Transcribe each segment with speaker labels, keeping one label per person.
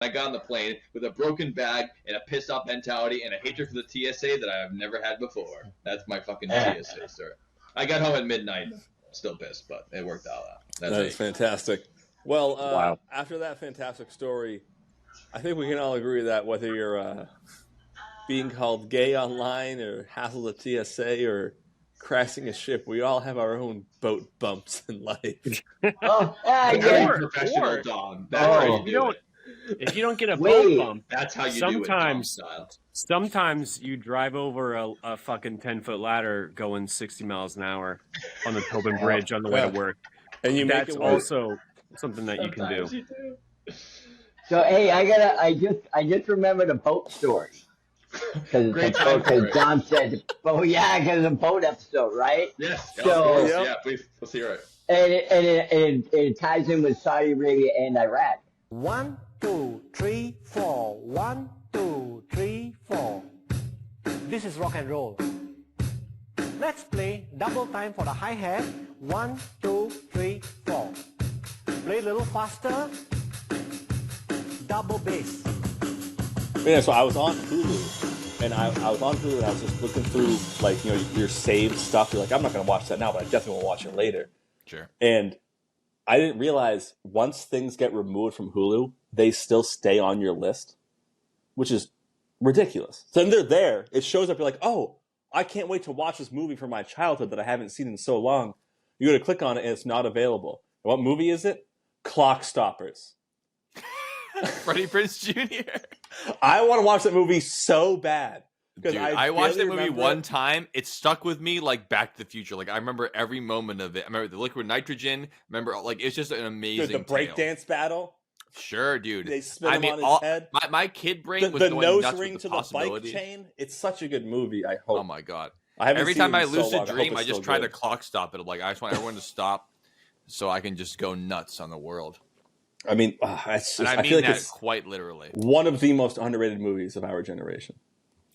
Speaker 1: I got on the plane with a broken bag and a pissed off mentality and a hatred for the TSA that I have never had before. That's my fucking TSA story. I got home at midnight, still pissed, but it worked all out.
Speaker 2: That's fantastic. Well, after that fantastic story, I think we can all agree that whether you're being called gay online or hassle the TSA or crashing a ship, we all have our own boat bumps in life.
Speaker 1: Professional dog. That's how you do it.
Speaker 3: If you don't get a boat bump,
Speaker 1: that's how you do it.
Speaker 3: Sometimes you drive over a fucking 10-foot ladder going 60 miles an hour on the Tobin Bridge on the way to work, and that's also something that you can do.
Speaker 4: So hey, I just remembered a boat story. Because John said, because a boat episode, right?
Speaker 1: Yes. So, please, let's hear it.
Speaker 4: And it ties in with Saudi Arabia and Iraq.
Speaker 5: 1, 2, 3, 4. 1, 2, 3, 4. This is rock and roll. Let's play double time for the hi-hat. 1, 2, 3, 4. Play a little faster. Double bass.
Speaker 2: Yeah, so I was on Hulu, and I was on Hulu, and I was just looking through, like, you know, your saved stuff. You're like, I'm not going to watch that now, but I definitely will watch it later.
Speaker 6: Sure.
Speaker 2: And I didn't realize once things get removed from Hulu, they still stay on your list, which is ridiculous. So then they're there. It shows up. You're like, oh, I can't wait to watch this movie from my childhood that I haven't seen in so long. You go to click on it, and it's not available. And what movie is it? Clock Stoppers.
Speaker 6: Freddie Prinze Jr.
Speaker 2: I want to watch that movie so bad.
Speaker 6: Dude, I watched that movie one time. It stuck with me like Back to the Future. Like I remember every moment of it. I remember the liquid nitrogen. Remember, like it's just an amazing.
Speaker 2: Dude, the breakdance battle.
Speaker 6: Sure, dude.
Speaker 2: They spin him on his head.
Speaker 6: My kid brain was
Speaker 2: the
Speaker 6: going
Speaker 2: nose
Speaker 6: nuts
Speaker 2: ring
Speaker 6: with
Speaker 2: to
Speaker 6: the
Speaker 2: the bike chain. It's such a good movie. I hope.
Speaker 6: Oh my god!
Speaker 2: Every
Speaker 6: time I lucid dream, I just try to clock stop it. Like I just want everyone to stop, so I can just go nuts on the world.
Speaker 2: I mean, I feel like it's
Speaker 6: quite literally
Speaker 2: one of the most underrated movies of our generation.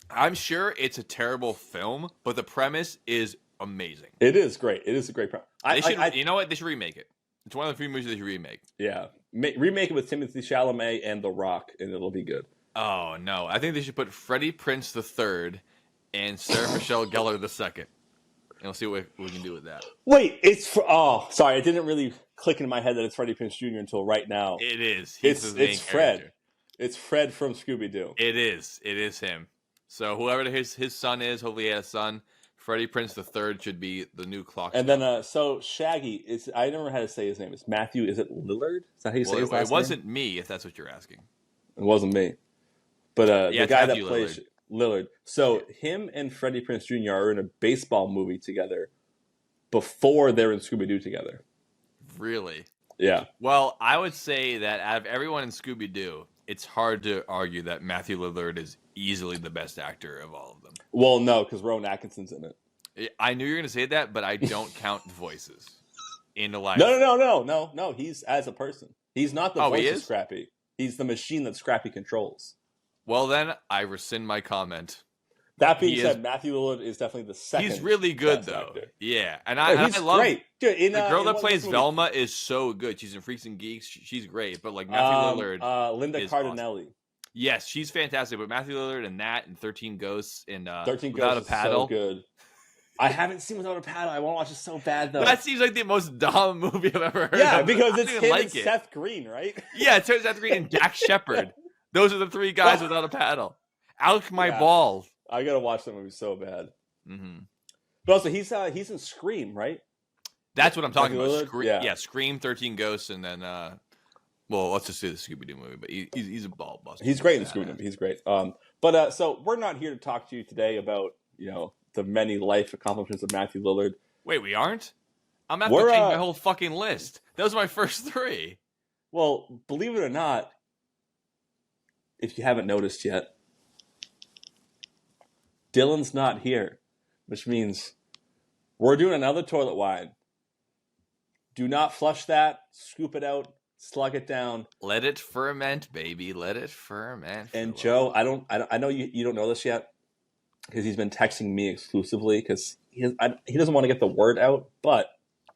Speaker 6: I'm sure it's a terrible film, but the premise is amazing.
Speaker 2: It is great. It is a great premise.
Speaker 6: You know what? They should remake it. It's one of the few movies they should remake.
Speaker 2: Yeah. Remake it with Timothée Chalamet and The Rock, and it'll be good.
Speaker 6: Oh, no. I think they should put Freddie Prinze III and Sarah Michelle Gellar II. And we'll see what we can do with that.
Speaker 2: Wait, sorry. I didn't really click in my head that it's Freddie Prinze Jr. until right now.
Speaker 6: It is.
Speaker 2: It's Fred. It's Fred from Scooby-Doo.
Speaker 6: It is. It is him. So whoever his son is, hopefully he has a son. Freddie Prinze III should be the new clock.
Speaker 2: And then, so Shaggy I never had to say his name. It's Matthew. Is it Lillard? Is that how you say his last name?
Speaker 6: It wasn't me, if that's what you're asking.
Speaker 2: It wasn't me. But the guy that plays
Speaker 6: Lillard.
Speaker 2: So him and Freddie Prinze Jr. are in a baseball movie together before they're in Scooby-Doo together.
Speaker 6: Really?
Speaker 2: Yeah.
Speaker 6: Well, I would say that out of everyone in Scooby-Doo, it's hard to argue that Matthew Lillard is easily the best actor of all of them.
Speaker 2: Well, no, because Rowan Atkinson's in it.
Speaker 6: I knew you were going to say that, but I don't count voices in the life.
Speaker 2: No. He's as a person. He's not the voice of Scrappy. He's the machine that Scrappy controls.
Speaker 6: Well, then I rescind my comment.
Speaker 2: That being said, Matthew Lillard is definitely the second.
Speaker 6: He's really good, though. Actor. Yeah, and I love
Speaker 2: great. Dude,
Speaker 6: the girl that plays Velma is so good. She's in Freaks and Geeks. She's great, but like Matthew Lillard,
Speaker 2: Linda Cardinelli.
Speaker 6: Awesome. Yes, she's fantastic. But Matthew Lillard and that and 13 Ghosts and
Speaker 2: 13
Speaker 6: Without
Speaker 2: Ghosts
Speaker 6: a Paddle,
Speaker 2: is so good. I haven't seen Without a Paddle. I want to watch it so bad though.
Speaker 6: That seems like the most dumb movie I've ever heard.
Speaker 2: Yeah,
Speaker 6: of.
Speaker 2: because it's him and Seth Green, right?
Speaker 6: Yeah, it's Seth Green and Dak Shepard. Those are the three guys without a paddle. Alec my balls.
Speaker 2: I gotta watch that movie so bad.
Speaker 6: Mm-hmm.
Speaker 2: But also, he's in Scream, right?
Speaker 6: That's what I'm talking about.
Speaker 2: Yeah,
Speaker 6: Scream, 13 Ghosts, and then well, let's just say the Scooby-Doo movie. But he's a ball buster.
Speaker 2: He's great in the Scooby-Doo movie. He's great. So we're not here to talk to you today about the many life accomplishments of Matthew Lillard.
Speaker 6: Wait, we aren't? I'm gonna have to change my whole fucking list. Those are my first three.
Speaker 2: Well, believe it or not, if you haven't noticed yet, Dylan's not here, which means we're doing another toilet wine. Do not flush that. Scoop it out. Slug it down.
Speaker 6: Let it ferment, baby. Let it ferment.
Speaker 2: And Joe, I know you don't know this yet because he's been texting me exclusively because he doesn't want to get the word out. But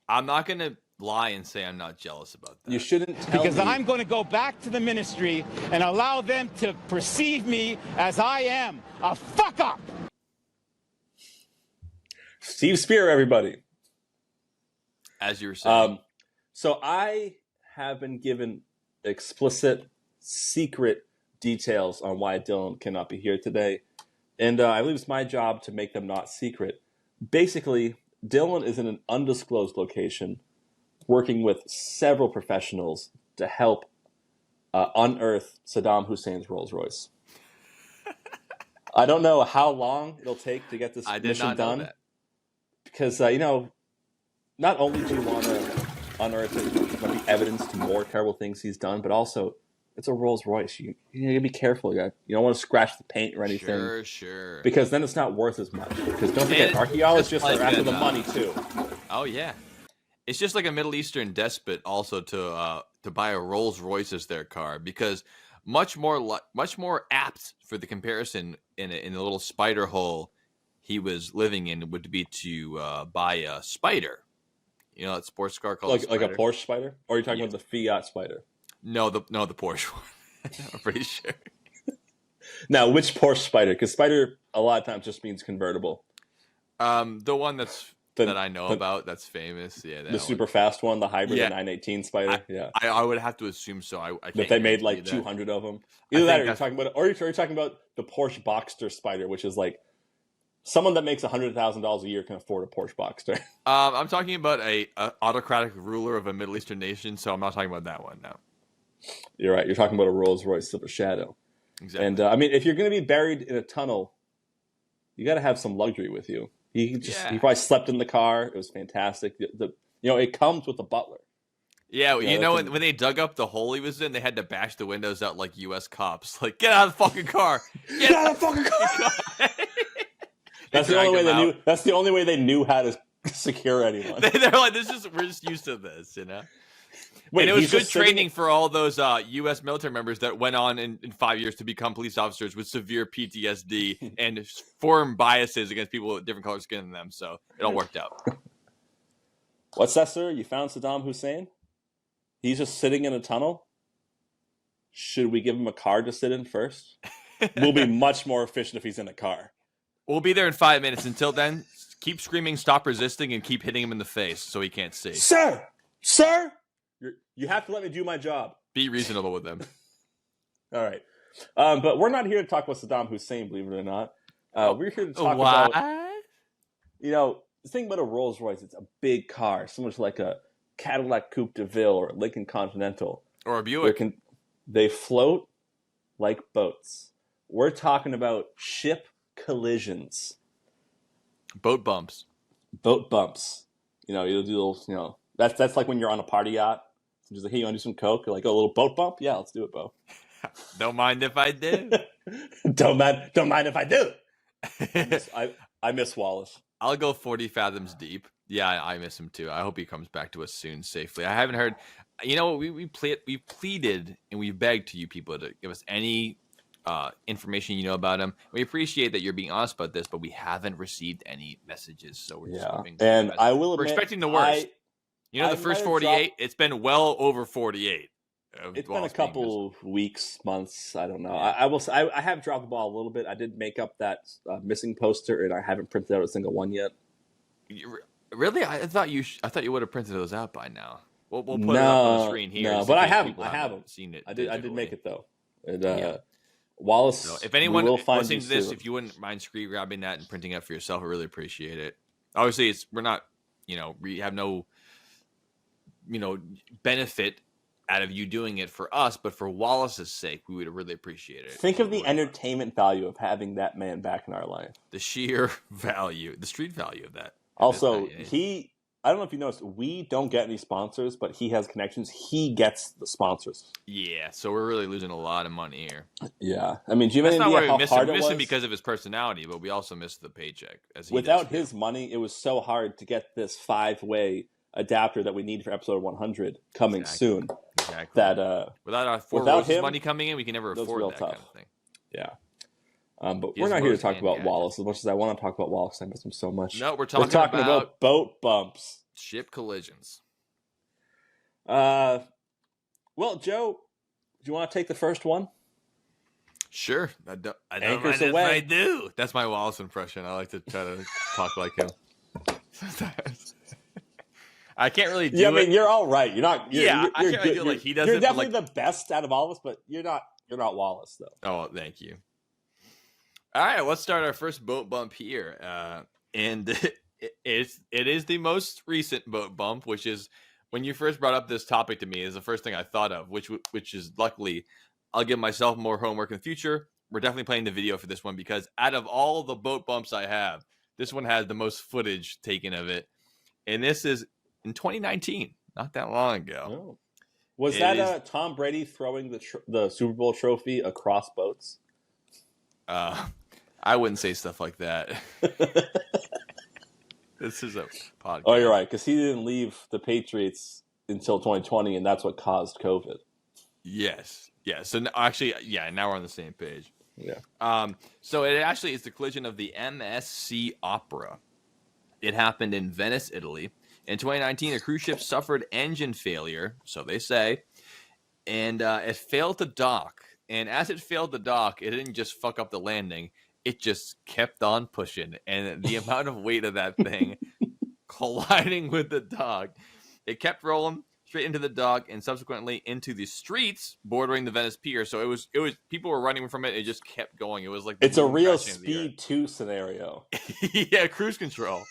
Speaker 6: I'm not gonna lie and say I'm not jealous about that.
Speaker 2: You shouldn't tell
Speaker 7: Because
Speaker 2: me.
Speaker 7: I'm going to go back to the ministry and allow them to perceive me as I am, a fuck up.
Speaker 2: Steve Spear, everybody.
Speaker 6: As you were saying.
Speaker 2: So I have been given explicit, secret details on why Dylan cannot be here today. And I believe it's my job to make them not secret. Basically, Dylan is in an undisclosed location working with several professionals to help unearth Saddam Hussein's Rolls Royce. I don't know how long it'll take to get this mission done.
Speaker 6: That.
Speaker 2: Because, not only do you want to unearth it, there might be evidence to more terrible things he's done, but also it's a Rolls Royce. You need to be careful. You don't want to scratch the paint or anything.
Speaker 6: Sure.
Speaker 2: Because then it's not worth as much. Because don't forget, archaeologists are after the money too.
Speaker 6: Oh yeah, it's just like a Middle Eastern despot also to buy a Rolls Royce as their car, because much more apt for the comparison in a little spider hole he was living in would be to buy a Spider. You know that sports car called
Speaker 2: like a Porsche Spider, or are you talking about the Fiat Spider?
Speaker 6: No, the Porsche one. I'm pretty sure.
Speaker 2: Now, which Porsche Spider? Because Spider a lot of times just means convertible.
Speaker 6: The one that I know about that's famous. Yeah,
Speaker 2: the super fast one, the hybrid, the 918 Spider.
Speaker 6: I would have to assume so. I can't
Speaker 2: that they made like 200 of them. Either that, or you're talking about, the Porsche Boxster Spider, which is like someone that makes $100,000 a year can afford a Porsche Boxster.
Speaker 6: I'm talking about a autocratic ruler of a Middle Eastern nation, so I'm not talking about that one now.
Speaker 2: You're right. You're talking about a Rolls Royce Silver Shadow.
Speaker 6: Exactly.
Speaker 2: And if you're going to be buried in a tunnel, you got to have some luxury with you. He probably slept in the car. It was fantastic. It comes with the butler.
Speaker 6: Yeah, when they dug up the hole he was in, they had to bash the windows out like U.S. cops. Like, get out of the fucking car! Get out of the fucking car!
Speaker 2: That's the only way they knew. That's the only way they knew how to secure anyone.
Speaker 6: They're like, we're just used to this, Wait, and it was good training for all those U.S. military members that went on in 5 years to become police officers with severe PTSD and foreign biases against people with different color skin than them. So it all worked out.
Speaker 2: What's that, sir? You found Saddam Hussein? He's just sitting in a tunnel? Should we give him a car to sit in first? We'll be much more efficient if he's in a car.
Speaker 6: We'll be there in 5 minutes. Until then, keep screaming, stop resisting, and keep hitting him in the face so he can't see.
Speaker 2: Sir! You have to let me do my job.
Speaker 6: Be reasonable with them.
Speaker 2: All right. But we're not here to talk about Saddam Hussein, believe it or not. We're here to talk about... The thing about a Rolls Royce, it's a big car, so much like a Cadillac Coupe de Ville or a Lincoln Continental.
Speaker 6: Or a Buick.
Speaker 2: They float like boats. We're talking about ship collisions.
Speaker 6: Boat bumps.
Speaker 2: You'll do little, that's like when you're on a party yacht. Just like, hey, you want to do some coke? You're like, a little boat bump? Yeah, let's do it, Bo.
Speaker 6: Don't mind if I do.
Speaker 2: Don't mind if I do. I miss Wallace.
Speaker 6: I'll go 40 fathoms deep. Yeah, I miss him too. I hope he comes back to us soon safely. I haven't heard. We pleaded and we begged to you people to give us any information about him. We appreciate that you're being honest about this, but we haven't received any messages, so we're just hoping.
Speaker 2: And I will admit,
Speaker 6: we're expecting the worst. The first 48, it's been well over 48.
Speaker 2: It's been a couple weeks, months. I don't know. I have dropped the ball a little bit. I did make up that missing poster, and I haven't printed out a single one yet.
Speaker 6: Really? I thought you would have printed those out by now. We'll put it up on the screen here.
Speaker 2: No, but I haven't
Speaker 6: seen it.
Speaker 2: I did make it though. And, Wallace.
Speaker 6: So if anyone listening to this, if you wouldn't mind screen grabbing that and printing it for yourself, I really appreciate it. Obviously, we're not. We have no. Benefit out of you doing it for us, but for Wallace's sake, we would really appreciate it.
Speaker 2: Think of the entertainment value of having that man back in our life.
Speaker 6: The sheer value, the street value of that.
Speaker 2: Also, I don't know if you noticed, we don't get any sponsors, but he has connections. He gets the sponsors.
Speaker 6: Yeah, so we're really losing a lot of money here.
Speaker 2: Yeah. I mean, do you have any idea how hard it was?
Speaker 6: We miss him because of his personality, but we also miss the paycheck.
Speaker 2: Without his money, it was so hard to get this 5-way adapter that we need for episode 100 coming soon.
Speaker 6: Exactly.
Speaker 2: That
Speaker 6: without our Four Roses money coming in, we can never afford that kind of thing.
Speaker 2: Yeah. But we're not here to talk about Wallace as much as I want to talk about Wallace. I miss him so much.
Speaker 6: No, we're talking about
Speaker 2: boat bumps.
Speaker 6: Ship collisions.
Speaker 2: Well, Joe, do you want to take the first one?
Speaker 6: Sure. I don't
Speaker 2: Anchors
Speaker 6: mind if
Speaker 2: away.
Speaker 6: I do. That's my Wallace impression. I like to try to talk like him. I can't really do
Speaker 2: I mean,
Speaker 6: it.
Speaker 2: you're all right. You're not. You're,
Speaker 6: I
Speaker 2: you're
Speaker 6: can't
Speaker 2: good.
Speaker 6: really do it like he does.
Speaker 2: You're definitely the best out of all of us, but you're not Wallace though.
Speaker 6: Oh, thank you. All right, let's start our first boat bump here, and it is the most recent boat bump, which is when you first brought up this topic to me. Is the first thing I thought of, which is luckily I'll give myself more homework in the future. We're definitely playing the video for this one because out of all the boat bumps I have, this one has the most footage taken of it, and this is in 2019, not that long ago.
Speaker 2: Oh. Was that Tom Brady throwing the Super Bowl trophy across boats?
Speaker 6: I wouldn't say stuff like that. This is a podcast.
Speaker 2: Oh, you're right, because he didn't leave the Patriots until 2020, and that's what caused COVID.
Speaker 6: Yes. So actually, now we're on the same page.
Speaker 2: Yeah.
Speaker 6: So it actually is the collision of the MSC Opera. It happened in Venice, Italy. In 2019, a cruise ship suffered engine failure, so they say, and it failed to dock. And as it failed to dock, it didn't just fuck up the landing. It just kept on pushing. And the amount of weight of that thing colliding with the dock, it kept rolling straight into the dock and subsequently into the streets bordering the Venice Pier. So it was people were running from it. It just kept going. It was like
Speaker 2: it's a real Speed 2 scenario.
Speaker 6: Yeah, cruise control.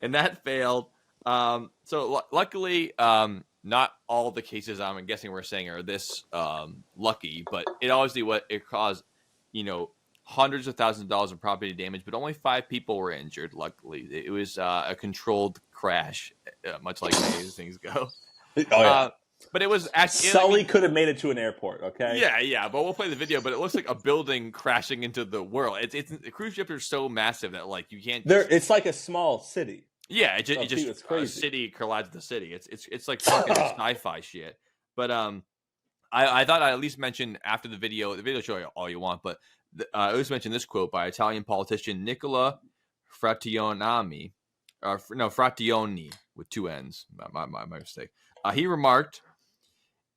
Speaker 6: And that failed. So luckily, not all the cases I'm guessing we're saying are this lucky, but it obviously it caused, hundreds of thousands of dollars of property damage, but only 5 people were injured. Luckily, it was a controlled crash, much like these things go.
Speaker 2: Oh yeah.
Speaker 6: But it was actually
Speaker 2: Sully could have made it to an airport. Okay.
Speaker 6: Yeah. But we'll play the video. But it looks like a building crashing into the world. The cruise ships are so massive that you can't.
Speaker 2: It's like a small city.
Speaker 6: Yeah, it just
Speaker 2: it's crazy.
Speaker 6: City collides with the city. It's like fucking sci-fi shit. But I thought I'd at least mention after the video show you all you want, but I always mention this quote by Italian politician Nicola Frattioni with 2 N's. My mistake. He remarked,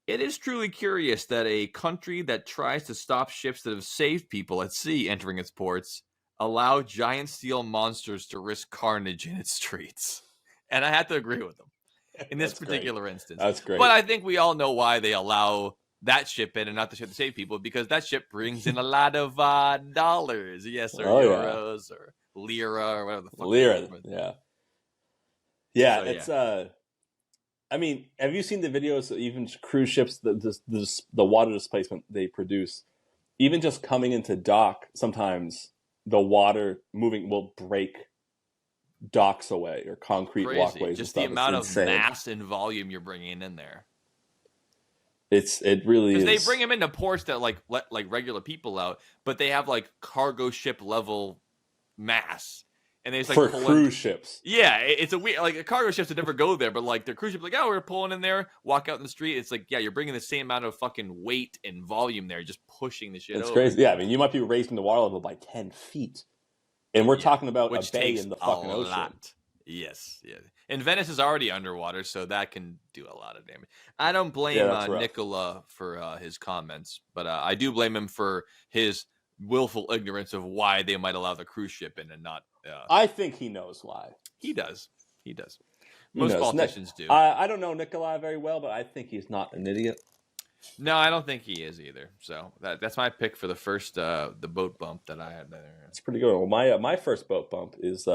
Speaker 6: "It is truly curious that a country that tries to stop ships that have saved people at sea entering its ports allow giant steel monsters to risk carnage in its streets." And I have to agree with them in this particular instance.
Speaker 2: That's great.
Speaker 6: But I think we all know why they allow that ship in and not the ship to save people, because that ship brings in a lot of dollars. Yes, or euros or lira or whatever the fuck.
Speaker 2: Lira, yeah. Yeah,
Speaker 6: So,
Speaker 2: it's I mean, have you seen the videos of even cruise ships, the water displacement they produce? Even just coming into dock, sometimes the water moving will break docks away or concrete walkways.
Speaker 6: Just the amount of mass and volume you're bringing in there.
Speaker 2: It really is.
Speaker 6: Because they bring them into ports that let regular people out, but they have cargo ship level mass. And they just
Speaker 2: for cruise ships.
Speaker 6: Yeah, it's a weird, cargo ships would never go there, but their cruise ships we're pulling in there, walk out in the street. It's you're bringing the same amount of fucking weight and volume there, just pushing the shit over.
Speaker 2: It's crazy. Yeah, I mean, you might be raising the water level by 10 feet. And we're talking about a bay in the fucking ocean.
Speaker 6: Lot. Yes. And Venice is already underwater, so that can do a lot of damage. I don't blame Nicola for his comments, but I do blame him for his willful ignorance of why they might allow the cruise ship in and not.
Speaker 2: I think he knows why.
Speaker 6: He does. Most politicians do.
Speaker 2: I don't know Nikolai very well, but I think he's not an idiot.
Speaker 6: No, I don't think he is either. So that's my pick for the first the boat bump that I had there.
Speaker 2: It's pretty good. Well, my first boat bump is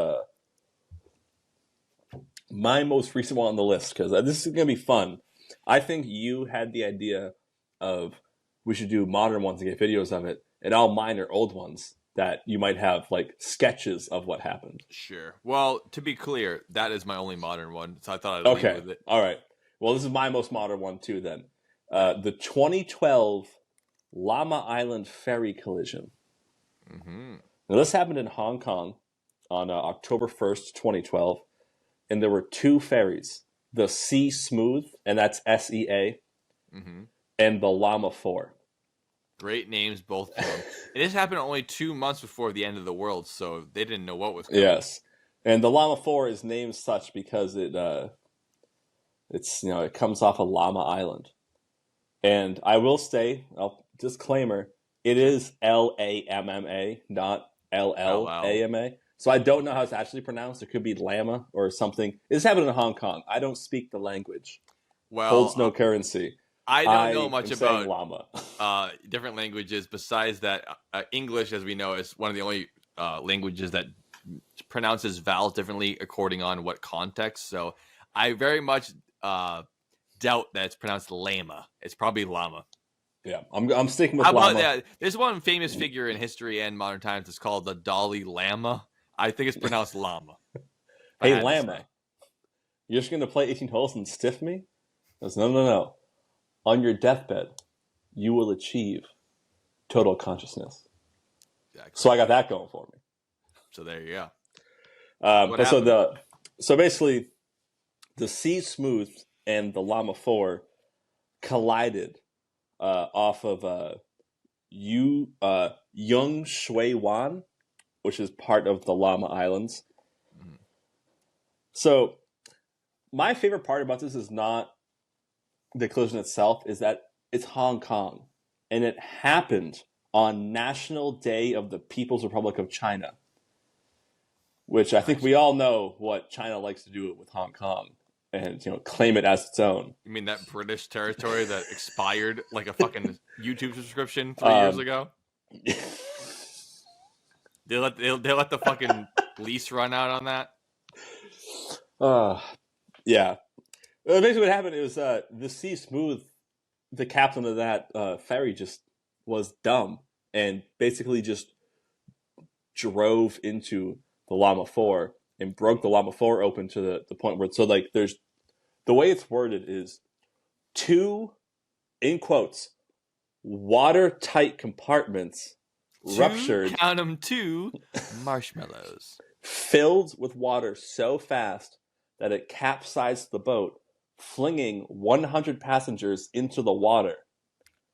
Speaker 2: my most recent one on the list, because this is going to be fun. I think you had the idea of we should do modern ones and get videos of it. and all mine are old ones that you might have like sketches of what happened.
Speaker 6: Sure. Well, to be clear, that is my only modern one, so I thought I'd
Speaker 2: Okay.
Speaker 6: leave with it.
Speaker 2: All right. Well, this is my most modern one too. Then, the 2012 Llama Island ferry collision.
Speaker 6: Mm-hmm.
Speaker 2: Now, this happened in Hong Kong on October 1st, 2012, and there were two ferries: the Sea Smooth, and that's SEA,
Speaker 6: Mm-hmm.
Speaker 2: and the Llama 4.
Speaker 6: Great names, both of them. And this happened only 2 months before the end of the world, so they didn't know what was coming.
Speaker 2: Yes, and the Llama 4 is named such because it comes off of Llama Island. And I will say, disclaimer, it is LAMMA, not LLAMA. So I don't know how it's actually pronounced. It could be Llama or something. This happened in Hong Kong. I don't speak the language.
Speaker 6: Well,
Speaker 2: Holds no currency.
Speaker 6: I don't know much about
Speaker 2: llama.
Speaker 6: Different languages besides that. English, as we know, is one of the only languages that pronounces vowels differently according on what context. So I very much doubt that it's pronounced llama. It's probably llama.
Speaker 2: Yeah, I'm sticking with
Speaker 6: How
Speaker 2: llama.
Speaker 6: about that? There's one famous figure in history and modern times. It's called the Dalai Lama. I think it's pronounced llama.
Speaker 2: Hey, Lama, you're just going to play 18 holes and stiff me? No. On your deathbed, you will achieve total consciousness. Exactly. So I got that going for me.
Speaker 6: So there you go.
Speaker 2: So basically, the Sea Smooth and the Llama 4 collided off of Yung Shui Wan, which is part of the Llama Islands. Mm-hmm. So my favorite part about this is not the collision itself, is that it's Hong Kong, and it happened on National Day of the People's Republic of China, which I think we all know what China likes to do with Hong Kong, and claim it as its own.
Speaker 6: You mean that British territory that expired like a fucking YouTube subscription 3 years ago? They let the fucking lease run out on that.
Speaker 2: Yeah. Basically, what happened is the Sea Smooth, the captain of that ferry, just was dumb and basically just drove into the Llama 4 and broke the Llama 4 open to the point where there's the way it's worded is two, in quotes, watertight compartments ruptured.
Speaker 6: Count them, 2 marshmallows
Speaker 2: filled with water so fast that it capsized the boat, flinging 100 passengers into the water.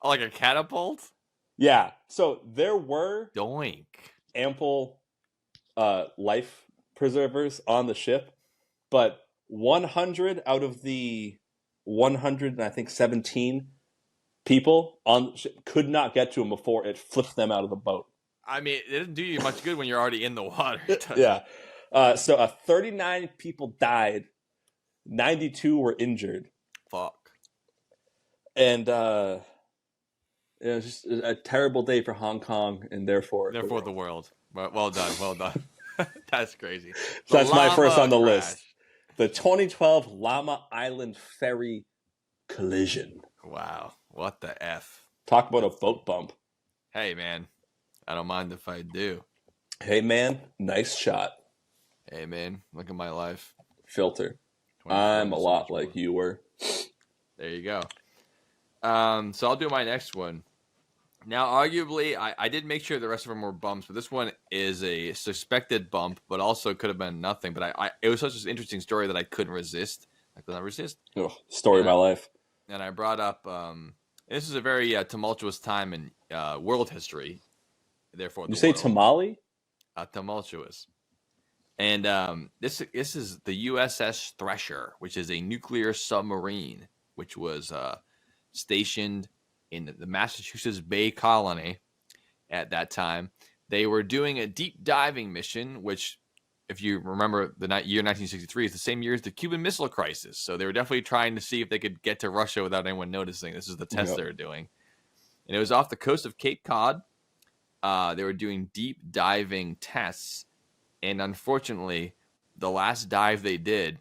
Speaker 6: Oh, like a catapult?
Speaker 2: Yeah. So there were
Speaker 6: Doink.
Speaker 2: ample life preservers on the ship, but 100 out of the 117 people on the ship could not get to them before it flipped them out of the boat.
Speaker 6: I mean, it doesn't do you much good when you're already in the water.
Speaker 2: Yeah. So 39 people died. 92 were injured.
Speaker 6: Fuck.
Speaker 2: And it was just a terrible day for Hong Kong and therefore
Speaker 6: the world. Well done. That's crazy.
Speaker 2: So that's my first on the list. The 2012 Llama Island ferry collision.
Speaker 6: Wow. What the F?
Speaker 2: Talk about a boat bump.
Speaker 6: Hey, man. I don't mind if I do.
Speaker 2: Hey, man. Nice shot.
Speaker 6: Hey, man. Look at my life.
Speaker 2: Filter. I'm a lot like you were.
Speaker 6: There you go. So I'll do my next one. Now, arguably, I did make sure the rest of them were bumps, but this one is a suspected bump, but also could have been nothing. But it was such an interesting story that I couldn't resist. I could not resist.
Speaker 2: Oh, story of my life.
Speaker 6: And I brought up, this is a very tumultuous time in world history. Therefore,
Speaker 2: you say tamale?
Speaker 6: Tumultuous. And this is the USS Thresher, which is a nuclear submarine, which was stationed in the Massachusetts Bay Colony at that time. They were doing a deep diving mission, which, if you remember, the year 1963 is the same year as the Cuban Missile Crisis. So they were definitely trying to see if they could get to Russia without anyone noticing. This is the test they were doing. And it was off the coast of Cape Cod. They were doing deep diving tests. And unfortunately, the last dive they did,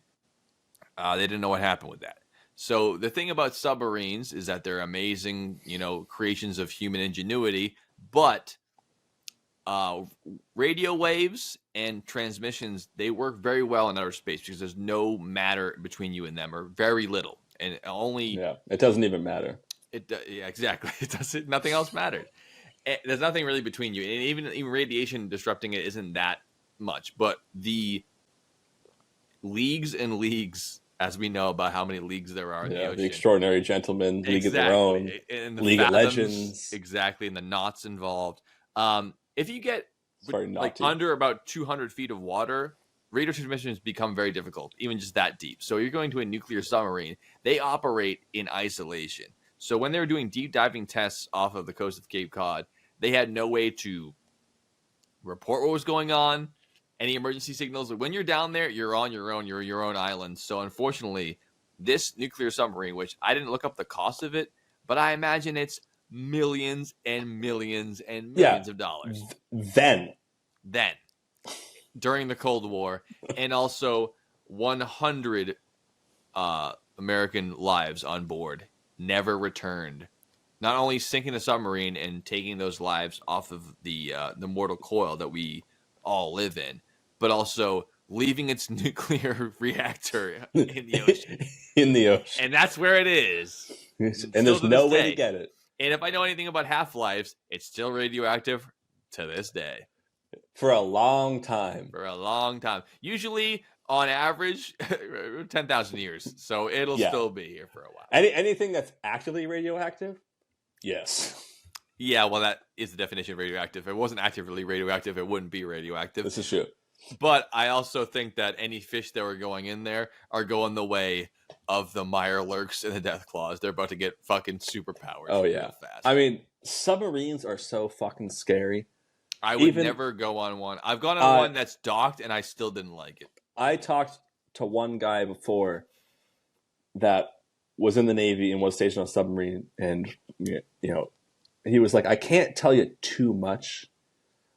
Speaker 6: they didn't know what happened with that. So the thing about submarines is that they're amazing, creations of human ingenuity. But radio waves and transmissions, they work very well in outer space because there's no matter between you and them, or very little, and only.
Speaker 2: Yeah, it doesn't even matter.
Speaker 6: Yeah, exactly. It doesn't. Nothing else matters. There's nothing really between you, and even radiation disrupting it isn't that much. But the leagues and leagues, as we know about how many leagues there are in the ocean,
Speaker 2: the Extraordinary Gentlemen, League of Their Own,
Speaker 6: and the
Speaker 2: League
Speaker 6: fathoms,
Speaker 2: of Legends,
Speaker 6: exactly, and the knots involved. If you get under about 200 feet of water, radio transmissions become very difficult, even just that deep. So you're going to a nuclear submarine. They operate in isolation. So when they were doing deep diving tests off of the coast of Cape Cod, they had no way to report what was going on, any emergency signals. When you're down there, you're on your own. You're your own island. So unfortunately, this nuclear submarine, which I didn't look up the cost of it, but I imagine it's millions and millions and millions of dollars.
Speaker 2: Then,
Speaker 6: during the Cold War, and also 100 American lives on board never returned. Not only sinking the submarine and taking those lives off of the mortal coil that we all live in, but also leaving its nuclear reactor in the ocean.
Speaker 2: In the ocean.
Speaker 6: And that's where it is.
Speaker 2: And there's no way to get it.
Speaker 6: And if I know anything about half-lives, it's still radioactive to this day.
Speaker 2: For a long time.
Speaker 6: Usually, on average, 10,000 years. So it'll still be here for a while.
Speaker 2: Anything that's actively radioactive? Yes.
Speaker 6: Yeah, well, that is the definition of radioactive. If it wasn't actively radioactive, it wouldn't be radioactive.
Speaker 2: This is true.
Speaker 6: But I also think that any fish that were going in there are going the way of the Mirelurks and the Death Claws. They're about to get fucking superpowers.
Speaker 2: Oh, yeah.
Speaker 6: Fast.
Speaker 2: I mean, submarines are so fucking scary.
Speaker 6: I would never go on one. I've gone on one that's docked, and I still didn't like it.
Speaker 2: I talked to one guy before that was in the Navy and was stationed on a submarine, and he was like, I can't tell you too much.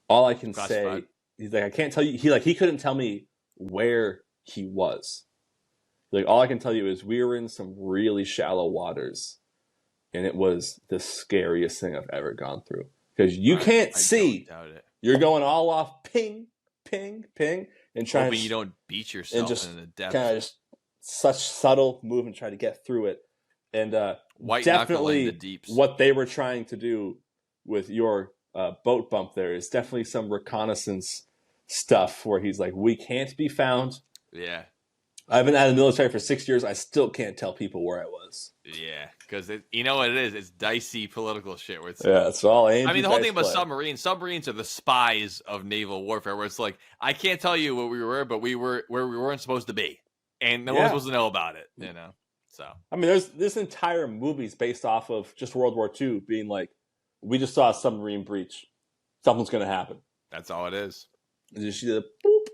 Speaker 2: All I can say, he's like, I can't tell you. He couldn't tell me where he was. Like, all I can tell you is we were in some really shallow waters, and it was the scariest thing I've ever gone through. Because you can't see. You're going all off ping, ping, ping, and trying.
Speaker 6: Hoping you don't beat yourself in the depths.
Speaker 2: Kind of just such subtle move and try to get through it. And definitely
Speaker 6: the deeps.
Speaker 2: What they were trying to do with your boat bump there is definitely some reconnaissance stuff where he's like, we can't be found.
Speaker 6: Yeah.
Speaker 2: I've been out of the military for 6 years. I still can't tell people where I was.
Speaker 6: Yeah, because you know what it is? It's dicey political shit. Where it's
Speaker 2: it's all aimed.
Speaker 6: I mean, the whole thing about submarines are the spies of naval warfare, where it's like, I can't tell you what we were, but we were where we weren't supposed to be. And no one's supposed to know about it, So
Speaker 2: I mean, there's this entire movie's based off of just World War II being like, we just saw a submarine breach. Something's going to happen.
Speaker 6: That's all it is.
Speaker 2: Did you see the boop?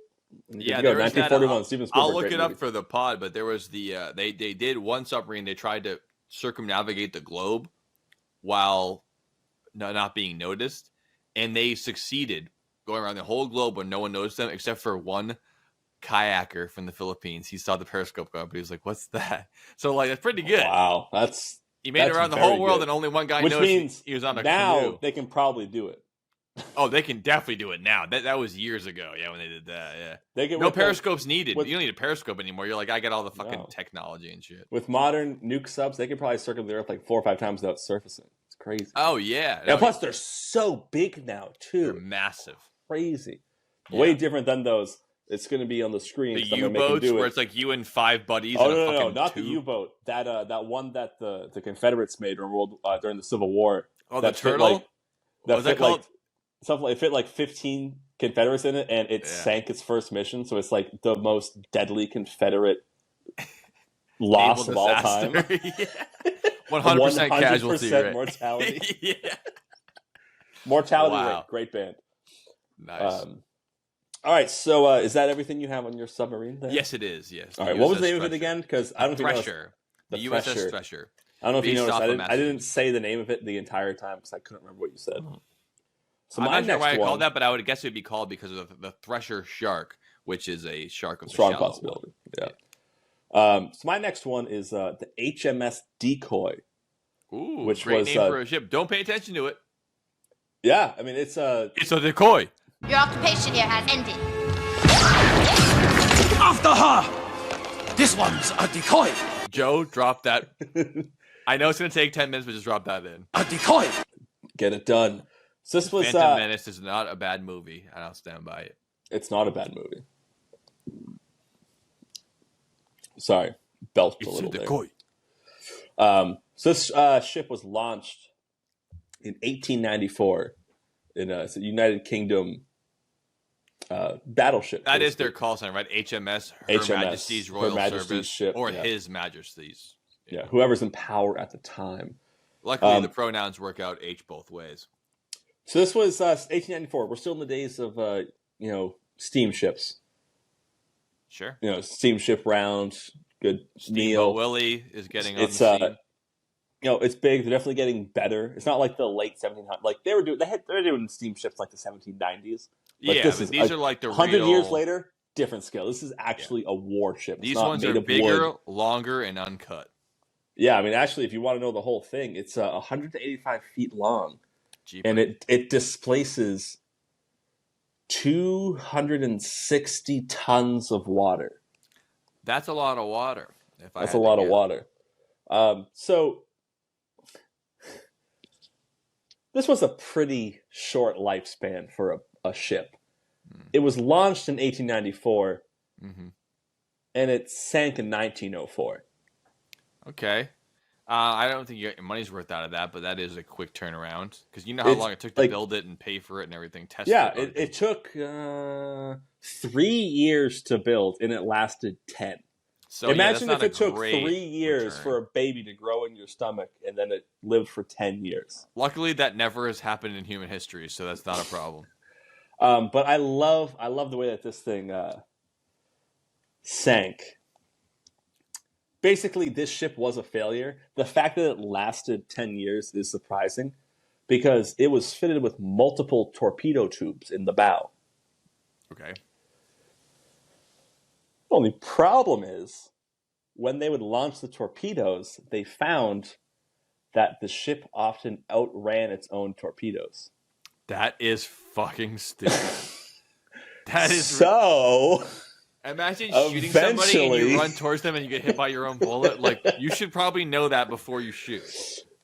Speaker 6: Yeah, there was
Speaker 2: 1941. Steven Spielberg.
Speaker 6: I'll look it up for the pod, but there was the they did one submarine. They tried to circumnavigate the globe while not being noticed, and they succeeded going around the whole globe when no one noticed them except for one kayaker from the Philippines. He saw the periscope go up, but he was like, "What's that?" So that's pretty good.
Speaker 2: Wow,
Speaker 6: he made it around the whole world, and only one guy noticed.
Speaker 2: Which means
Speaker 6: he was on a
Speaker 2: now
Speaker 6: canoe.
Speaker 2: They can probably do it.
Speaker 6: Oh, they can definitely do it now. That was years ago. Yeah, when they did that. Yeah,
Speaker 2: they can,
Speaker 6: no periscopes needed. You don't need a periscope anymore. You're like, I got all the fucking technology and shit.
Speaker 2: With modern nuke subs, they could probably circle the Earth like 4 or 5 times without surfacing. It's crazy.
Speaker 6: Oh yeah.
Speaker 2: And plus, they're so big now too.
Speaker 6: They're massive.
Speaker 2: Crazy. Yeah. Way different than those. It's going to be on the screen.
Speaker 6: The U-boats where it's like you and 5 buddies.
Speaker 2: Oh no, not the U-boat. That one that the Confederates made during the Civil War.
Speaker 6: Oh, the turtle.
Speaker 2: What was that called? It fit like 15 Confederates in it, and it sank its first mission. So it's like the most deadly Confederate loss of all time.
Speaker 6: 100% casualty rate.
Speaker 2: Mortality. Mortality rate. Great band.
Speaker 6: Nice.
Speaker 2: All right, so is that everything you have on your submarine there?
Speaker 6: Yes, it is, yes.
Speaker 2: All right, what was the name of it again? Because I don't know if you know.
Speaker 6: The USS Thresher.
Speaker 2: I don't know if you noticed. I didn't say the name of it the entire time because I couldn't remember what you said. So
Speaker 6: I'm not sure why I called that, but I would guess it would be called because of the Thresher shark, which is a shark of
Speaker 2: strong possibility. Yeah. So my next one is the HMS Decoy.
Speaker 6: Ooh, which great name for a ship. Don't pay attention to it.
Speaker 2: Yeah, I mean it's a
Speaker 6: decoy.
Speaker 8: Your occupation here has ended.
Speaker 7: After her! This one's a decoy.
Speaker 6: Joe, drop that. I know it's going to take 10 minutes, but just drop that in.
Speaker 7: A decoy.
Speaker 2: Get it done. So this was
Speaker 6: Phantom Menace is not a bad movie, and I'll stand by it.
Speaker 2: It's not a bad movie. Sorry, belched a little
Speaker 6: decoy.
Speaker 2: there. So this ship was launched in 1894 in a United Kingdom battleship.
Speaker 6: That is their call sign, right? HMS, Her Majesty's Royal Service,
Speaker 2: ship,
Speaker 6: or His Majesty's.
Speaker 2: Yeah, whoever's in power at the time.
Speaker 6: Luckily, the pronouns work out H both ways.
Speaker 2: So this was 1894. We're still in the days of steamships.
Speaker 6: Sure.
Speaker 2: Steamship round, good meal.
Speaker 6: Willie is getting on the scene.
Speaker 2: It's big. They're definitely getting better. It's not like the late 1700s. Like they're doing steamships like the 1790s. But
Speaker 6: these are like the
Speaker 2: 100 years later, different scale. This is actually a warship.
Speaker 6: These ones are bigger, longer, and uncut.
Speaker 2: Yeah, I mean, actually, if you want to know the whole thing, it's 185 feet long, and it displaces 260 tons of water.
Speaker 6: That's a lot of water.
Speaker 2: That's a lot of water. So this was a pretty short lifespan for a ship. It was launched in 1894, and it sank in 1904.
Speaker 6: Okay. I don't think you get your money's worth out of that, but that is a quick turnaround. Because you know how long it took to build it and pay for it and everything.
Speaker 2: It took 3 years to build, and it lasted 10. So imagine if it took 3 years for a baby to grow in your stomach, and then it lived for 10 years.
Speaker 6: Luckily, that never has happened in human history, so that's not a problem.
Speaker 2: But I love the way that this thing sank. Basically, this ship was a failure. The fact that it lasted 10 years is surprising because it was fitted with multiple torpedo tubes in the bow.
Speaker 6: Okay.
Speaker 2: The only problem is when they would launch the torpedoes, they found that the ship often outran its own torpedoes.
Speaker 6: That is fucking stupid. That is
Speaker 2: so.
Speaker 6: Imagine shooting somebody and you run towards them and you get hit by your own bullet. Like, you should probably know that before you shoot.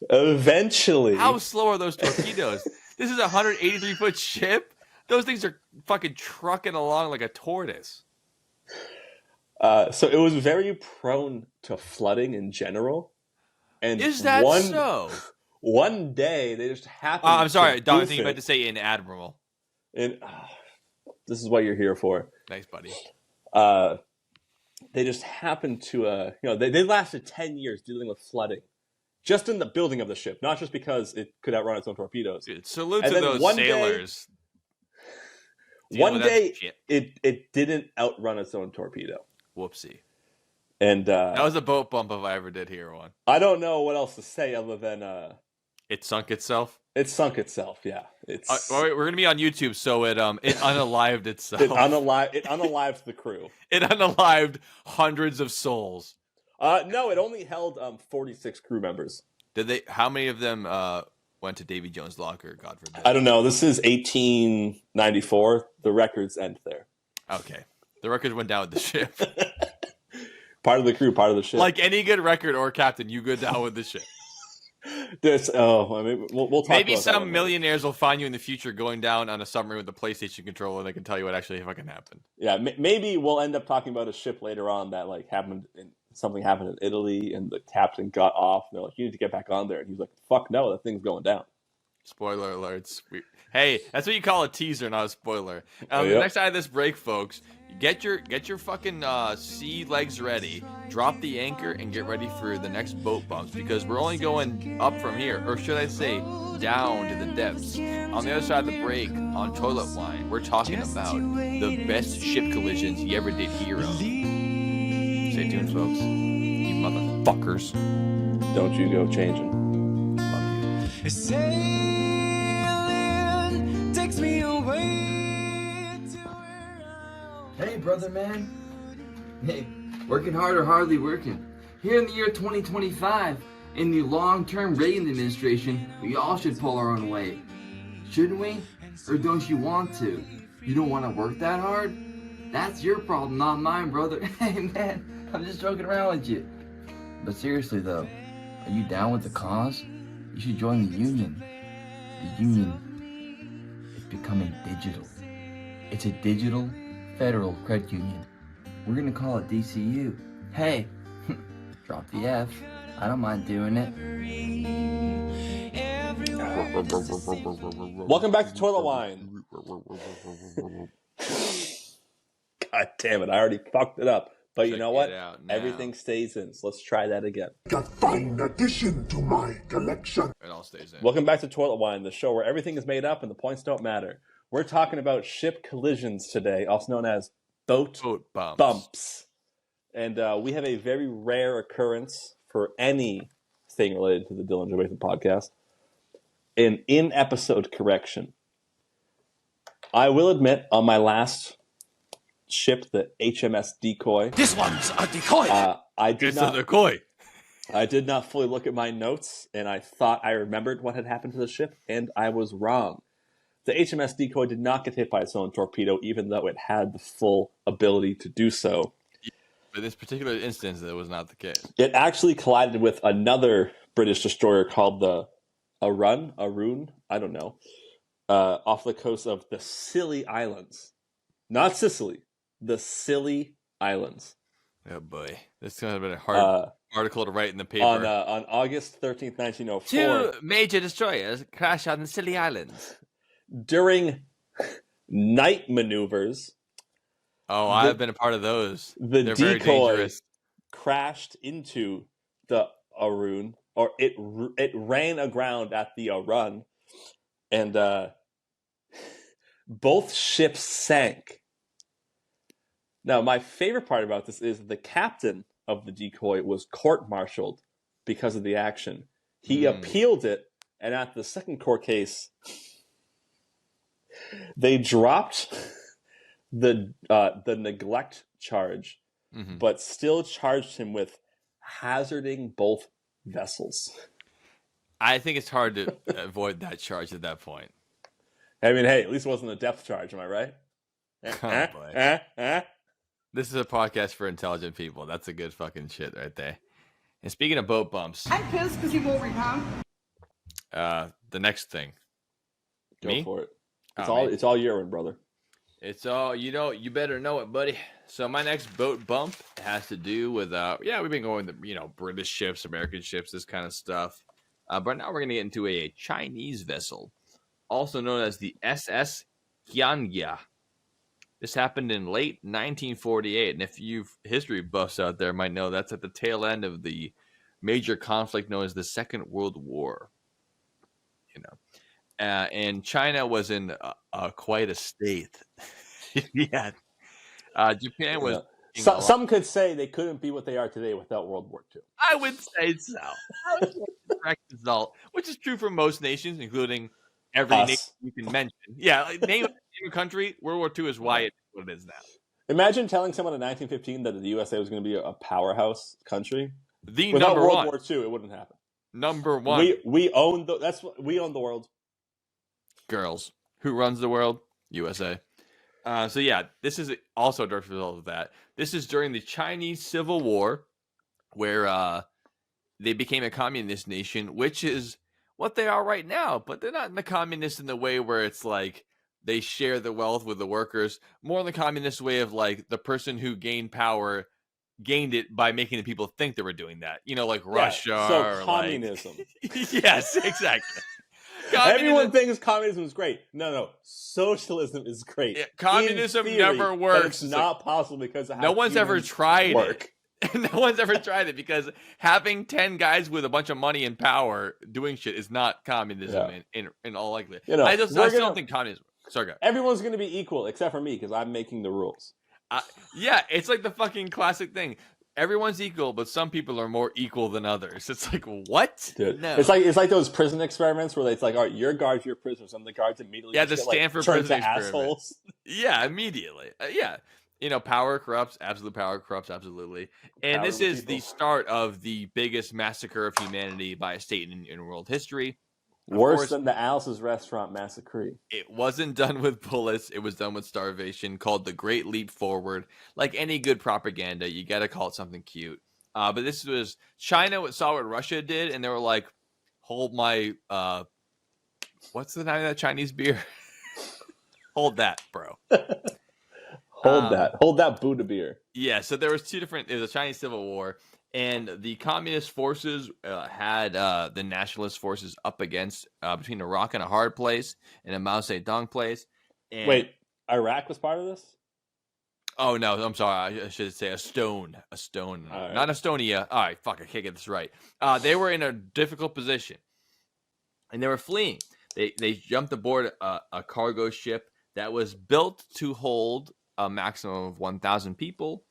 Speaker 2: Eventually.
Speaker 6: How slow are those torpedoes? This is a 183-foot ship? Those things are fucking trucking along like a tortoise.
Speaker 2: So it was very prone to flooding in general. And
Speaker 6: is that so?
Speaker 2: One day, they just happened
Speaker 6: I'm sorry, Don, I think you meant to say inadmirable.
Speaker 2: This is what you're here for.
Speaker 6: Thanks, buddy.
Speaker 2: They just happened to, they lasted 10 years dealing with flooding. Just in the building of the ship, not just because it could outrun its own torpedoes.
Speaker 6: Dude, salute to those sailors.
Speaker 2: One day, it didn't outrun its own torpedo.
Speaker 6: Whoopsie.
Speaker 2: And
Speaker 6: that was a boat bump if I ever did hear one.
Speaker 2: I don't know what else to say other than...
Speaker 6: it sunk itself?
Speaker 2: It sunk itself, yeah.
Speaker 6: We're going to be on YouTube, so it unalived itself.
Speaker 2: It unalived the crew.
Speaker 6: It unalived hundreds of souls.
Speaker 2: No, it only held 46 crew members.
Speaker 6: Did they? How many of them went to Davy Jones' locker, God forbid?
Speaker 2: I don't know. This is 1894. The records end there.
Speaker 6: Okay. The records went down with the ship.
Speaker 2: Part of the crew, part of the ship.
Speaker 6: Like any good record or captain, you go down with the ship.
Speaker 2: We'll talk
Speaker 6: Maybe
Speaker 2: about
Speaker 6: some millionaires will find you in the future going down on a submarine with a PlayStation controller and they can tell you what actually fucking happened.
Speaker 2: Yeah, maybe we'll end up talking about a ship later on that something happened in Italy and the captain got off and they're like, you need to get back on there. And he's like, fuck no, that thing's going down.
Speaker 6: Spoiler alerts. Hey, that's what you call a teaser, not a spoiler. The next side of this break, folks, get your fucking sea legs ready, drop the anchor, and get ready for the next boat bumps because we're only going up from here, or should I say, down to the depths. On the other side of the break, on Toilet Wine, we're talking about the best ship collisions you ever did hear of. Stay tuned, folks. You motherfuckers.
Speaker 2: Don't you go changing.
Speaker 6: Love you.
Speaker 9: Sailing takes me away to where
Speaker 10: Hey, brother man. Hey, working hard or hardly working. Here in the year 2025, in the long-term Reagan administration, we all should pull our own weight. Shouldn't we? Or don't you want to? You don't want to work that hard? That's your problem, not mine, brother. Hey, man, I'm just joking around with you. But seriously, though, are you down with the cause? You should join the union. The union is becoming digital. It's a digital federal credit union. We're gonna call it DCU. Hey, drop the F. I don't mind doing it.
Speaker 2: Welcome back to Toilet Wine. God damn it, I already fucked it up. But you know what? Everything stays in, so let's try that again.
Speaker 11: A fine addition to my collection.
Speaker 6: It all stays in.
Speaker 2: Welcome back to Toilet Wine, the show where everything is made up and the points don't matter. We're talking about ship collisions today, also known as boat bumps. And we have a very rare occurrence for anything related to the Dylan Joe podcast. An in-episode correction. I will admit, on my last ship, the HMS Decoy.
Speaker 6: This one's a decoy.
Speaker 2: A
Speaker 6: decoy.
Speaker 2: I did not fully look at my notes, and I thought I remembered what had happened to the ship, and I was wrong. The HMS Decoy did not get hit by its own torpedo, even though it had the full ability to do so.
Speaker 6: In this particular instance, that was not the case.
Speaker 2: It actually collided with another British destroyer called the Arun, I don't know, off the coast of the Scilly Islands. Not Sicily, the Scilly Islands.
Speaker 6: Oh boy, this could have been a hard article to write in the paper.
Speaker 2: On August 13th, 1904.
Speaker 6: Two major destroyers crash on the Scilly Islands.
Speaker 2: During night maneuvers.
Speaker 6: Oh, I've been a part of those.
Speaker 2: The
Speaker 6: They're
Speaker 2: decoy
Speaker 6: very dangerous.
Speaker 2: crashed into the Arun, or it ran aground at the Arun, and both ships sank. Now, my favorite part about this is the captain of the Decoy was court-martialed because of the action. He appealed it, and at the second court case, they dropped the neglect charge, but still charged him with hazarding both vessels.
Speaker 6: I think it's hard to avoid that charge at that point.
Speaker 2: I mean, hey, at least it wasn't a depth charge, am I right?
Speaker 6: Oh, boy. This is a podcast for intelligent people. That's a good fucking shit right there. And speaking of boat bumps,
Speaker 9: I'm pissed because he won't repound.
Speaker 6: The next thing.
Speaker 2: Go for it. It's all urine, brother.
Speaker 6: It's all, you better know it, buddy. So my next boat bump has to do with, we've been going to, British ships, American ships, this kind of stuff. But now we're going to get into a Chinese vessel, also known as the SS Qianjia. This happened in late 1948. And if you've history buffs out there might know that's at the tail end of the major conflict known as the Second World War. And China was in quite a state. Yeah. Japan was...
Speaker 2: Some could say they couldn't be what they are today without World War II.
Speaker 6: I would say so. Correct result, which is true for most nations, including every nation you can mention. Yeah, name a country, World War II is why it's what it is now.
Speaker 2: Imagine telling someone in 1915 that the USA was going to be a powerhouse country.
Speaker 6: The
Speaker 2: without
Speaker 6: number
Speaker 2: World
Speaker 6: one.
Speaker 2: War II, it wouldn't happen.
Speaker 6: Number one.
Speaker 2: We own we own the world.
Speaker 6: Girls. Who runs the world? USA. This is also a direct result of that. This is during the Chinese Civil War, where they became a communist nation, which is what they are right now. But they're not in the communist in the way where it's like they share the wealth with the workers. More in the communist way of like the person who gained power gained it by making the people think they were doing that. Like Russia.
Speaker 2: So
Speaker 6: or
Speaker 2: communism.
Speaker 6: Yes, exactly.
Speaker 2: Everyone thinks communism is great. No, socialism is great.
Speaker 6: Yeah, communism never works.
Speaker 2: It's not possible because of how
Speaker 6: no one's ever tried
Speaker 2: it.
Speaker 6: No one's ever tried it because having 10 guys with a bunch of money and power doing shit is not communism in all likelihood. I still don't think communism. Sorry, go.
Speaker 2: Everyone's going to be equal except for me because I'm making the rules.
Speaker 6: It's like the fucking classic thing. Everyone's equal, but some people are more equal than others. It's like, what?
Speaker 2: Dude,
Speaker 6: no.
Speaker 2: It's like those prison experiments where it's like, all right, your guards, your prisoners, and the guards immediately
Speaker 6: the Stanford
Speaker 2: turn
Speaker 6: prison
Speaker 2: to assholes.
Speaker 6: Yeah, immediately. Power corrupts. Absolute power corrupts. Absolutely. And this is the start of the biggest massacre of humanity by a state in world history.
Speaker 2: Worse than the Alice's Restaurant Massacre.
Speaker 6: It wasn't done with bullets. It was done with starvation, called the Great Leap Forward. Like any good propaganda, you got to call it something cute. But this was China saw what Russia did, and they were like, hold my, what's the name of that Chinese beer? Hold that, bro.
Speaker 2: Hold that Buddha beer.
Speaker 6: Yeah, so there was it was a Chinese Civil War, and the communist forces had the nationalist forces up against between a rock and a hard place and a Mao Zedong place. And
Speaker 2: wait, Iraq was part of this?
Speaker 6: Oh no, I'm sorry. I should say a stone, right. Not Estonia. All right, fuck, I can't get this right. They were in a difficult position, and they were fleeing. They jumped aboard a cargo ship that was built to hold a maximum of 1,000 people,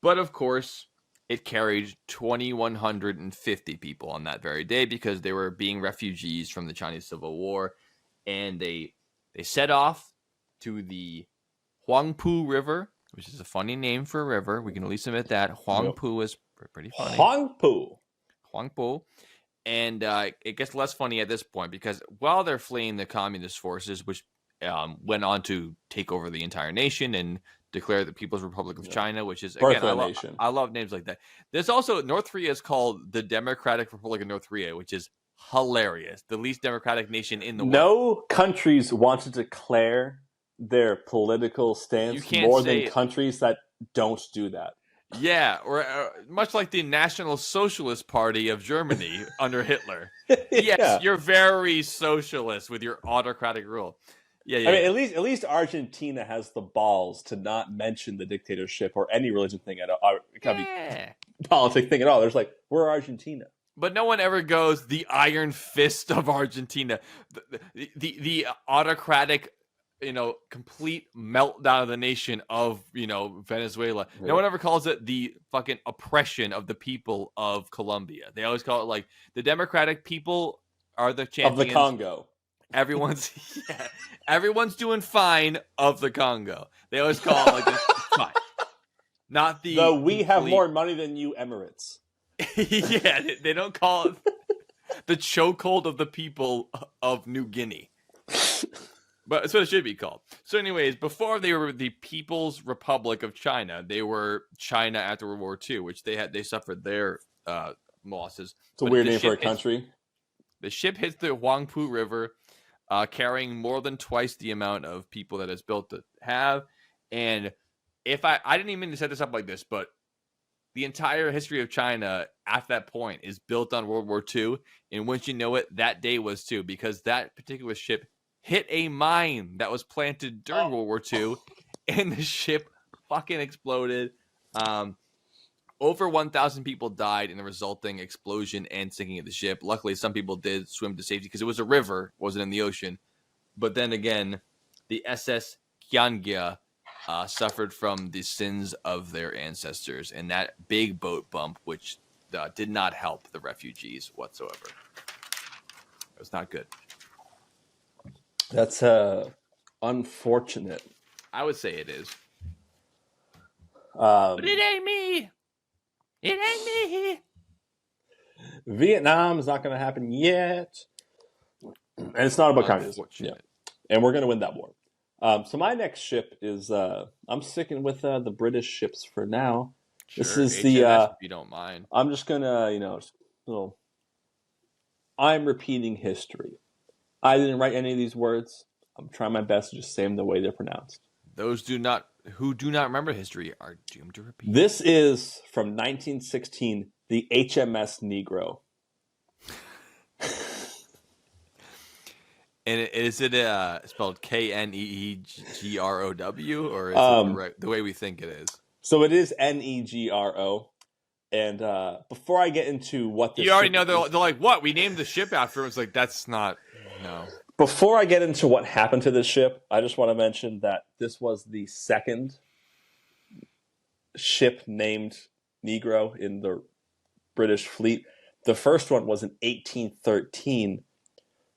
Speaker 6: but of course, it carried 2,150 people on that very day because they were being refugees from the Chinese Civil War, and they set off to the Huangpu River, which is a funny name for a river. We can at least admit that. Huangpu is pretty funny. Huangpu. And it gets less funny at this point because while they're fleeing the communist forces, which went on to take over the entire nation and declare the People's Republic of China, which is, again, I love names like that. There's also, North Korea is called the Democratic Republic of North Korea, which is hilarious. The least democratic nation in the world.
Speaker 2: No countries want to declare their political stance more than countries that don't do that.
Speaker 6: Yeah, or much like the National Socialist Party of Germany under Hitler. Yes, you're very socialist with your autocratic rule. Yeah.
Speaker 2: I mean, at least Argentina has the balls to not mention the dictatorship or any religion thing at all. Politic thing at all. There's like, we're Argentina.
Speaker 6: But no one ever goes the iron fist of Argentina, the autocratic, complete meltdown of the nation of, Venezuela. Right. No one ever calls it the fucking oppression of the people of Colombia. They always call it like the democratic people are the champions
Speaker 2: of the Congo.
Speaker 6: Everyone's doing fine of the Congo. They always call it like this. Fine. Not the.
Speaker 2: Though we have more money than you, Emirates.
Speaker 6: Yeah, they don't call it the chokehold of the people of New Guinea. But that's what it should be called. So anyways, before they were the People's Republic of China, they were China after World War II, which they suffered their losses.
Speaker 2: It's a weird name for a country.
Speaker 6: The ship hits the Huangpu River, carrying more than twice the amount of people that it's built to have. And if I didn't even mean to set this up like this, but the entire history of China at that point is built on World War II. And once you know it, that day was too, because that particular ship hit a mine that was planted during World War II, and the ship fucking exploded. Over 1,000 people died in the resulting explosion and sinking of the ship. Luckily, some people did swim to safety because it was a river, wasn't in the ocean. But then again, the SS Gyeonggi suffered from the sins of their ancestors, and that big boat bump, which did not help the refugees whatsoever. It was not good.
Speaker 2: That's unfortunate.
Speaker 6: I would say it is.
Speaker 2: But
Speaker 6: it ain't me. It ain't me.
Speaker 2: Vietnam is not going to happen yet. And it's not about communism. Yeah. And we're going to win that war. So my next ship is, I'm sticking with the British ships for now.
Speaker 6: Sure,
Speaker 2: this is
Speaker 6: HMS, if you don't mind.
Speaker 2: I'm just going to, I'm repeating history. I didn't write any of these words. I'm trying my best to just say them the way they're pronounced.
Speaker 6: Those who do not remember history are doomed to repeat.
Speaker 2: This is from 1916, the HMS Negro.
Speaker 6: And is it spelled Kneegrow, or is it the way we think it is?
Speaker 2: So it is Negro. And before I get into what this
Speaker 6: you already know, they're like, what? We named the ship after him. It's like, that's not, no.
Speaker 2: Before I get into what happened to this ship, I just want to mention that this was the second ship named Negro in the British fleet. The first one was in 1813,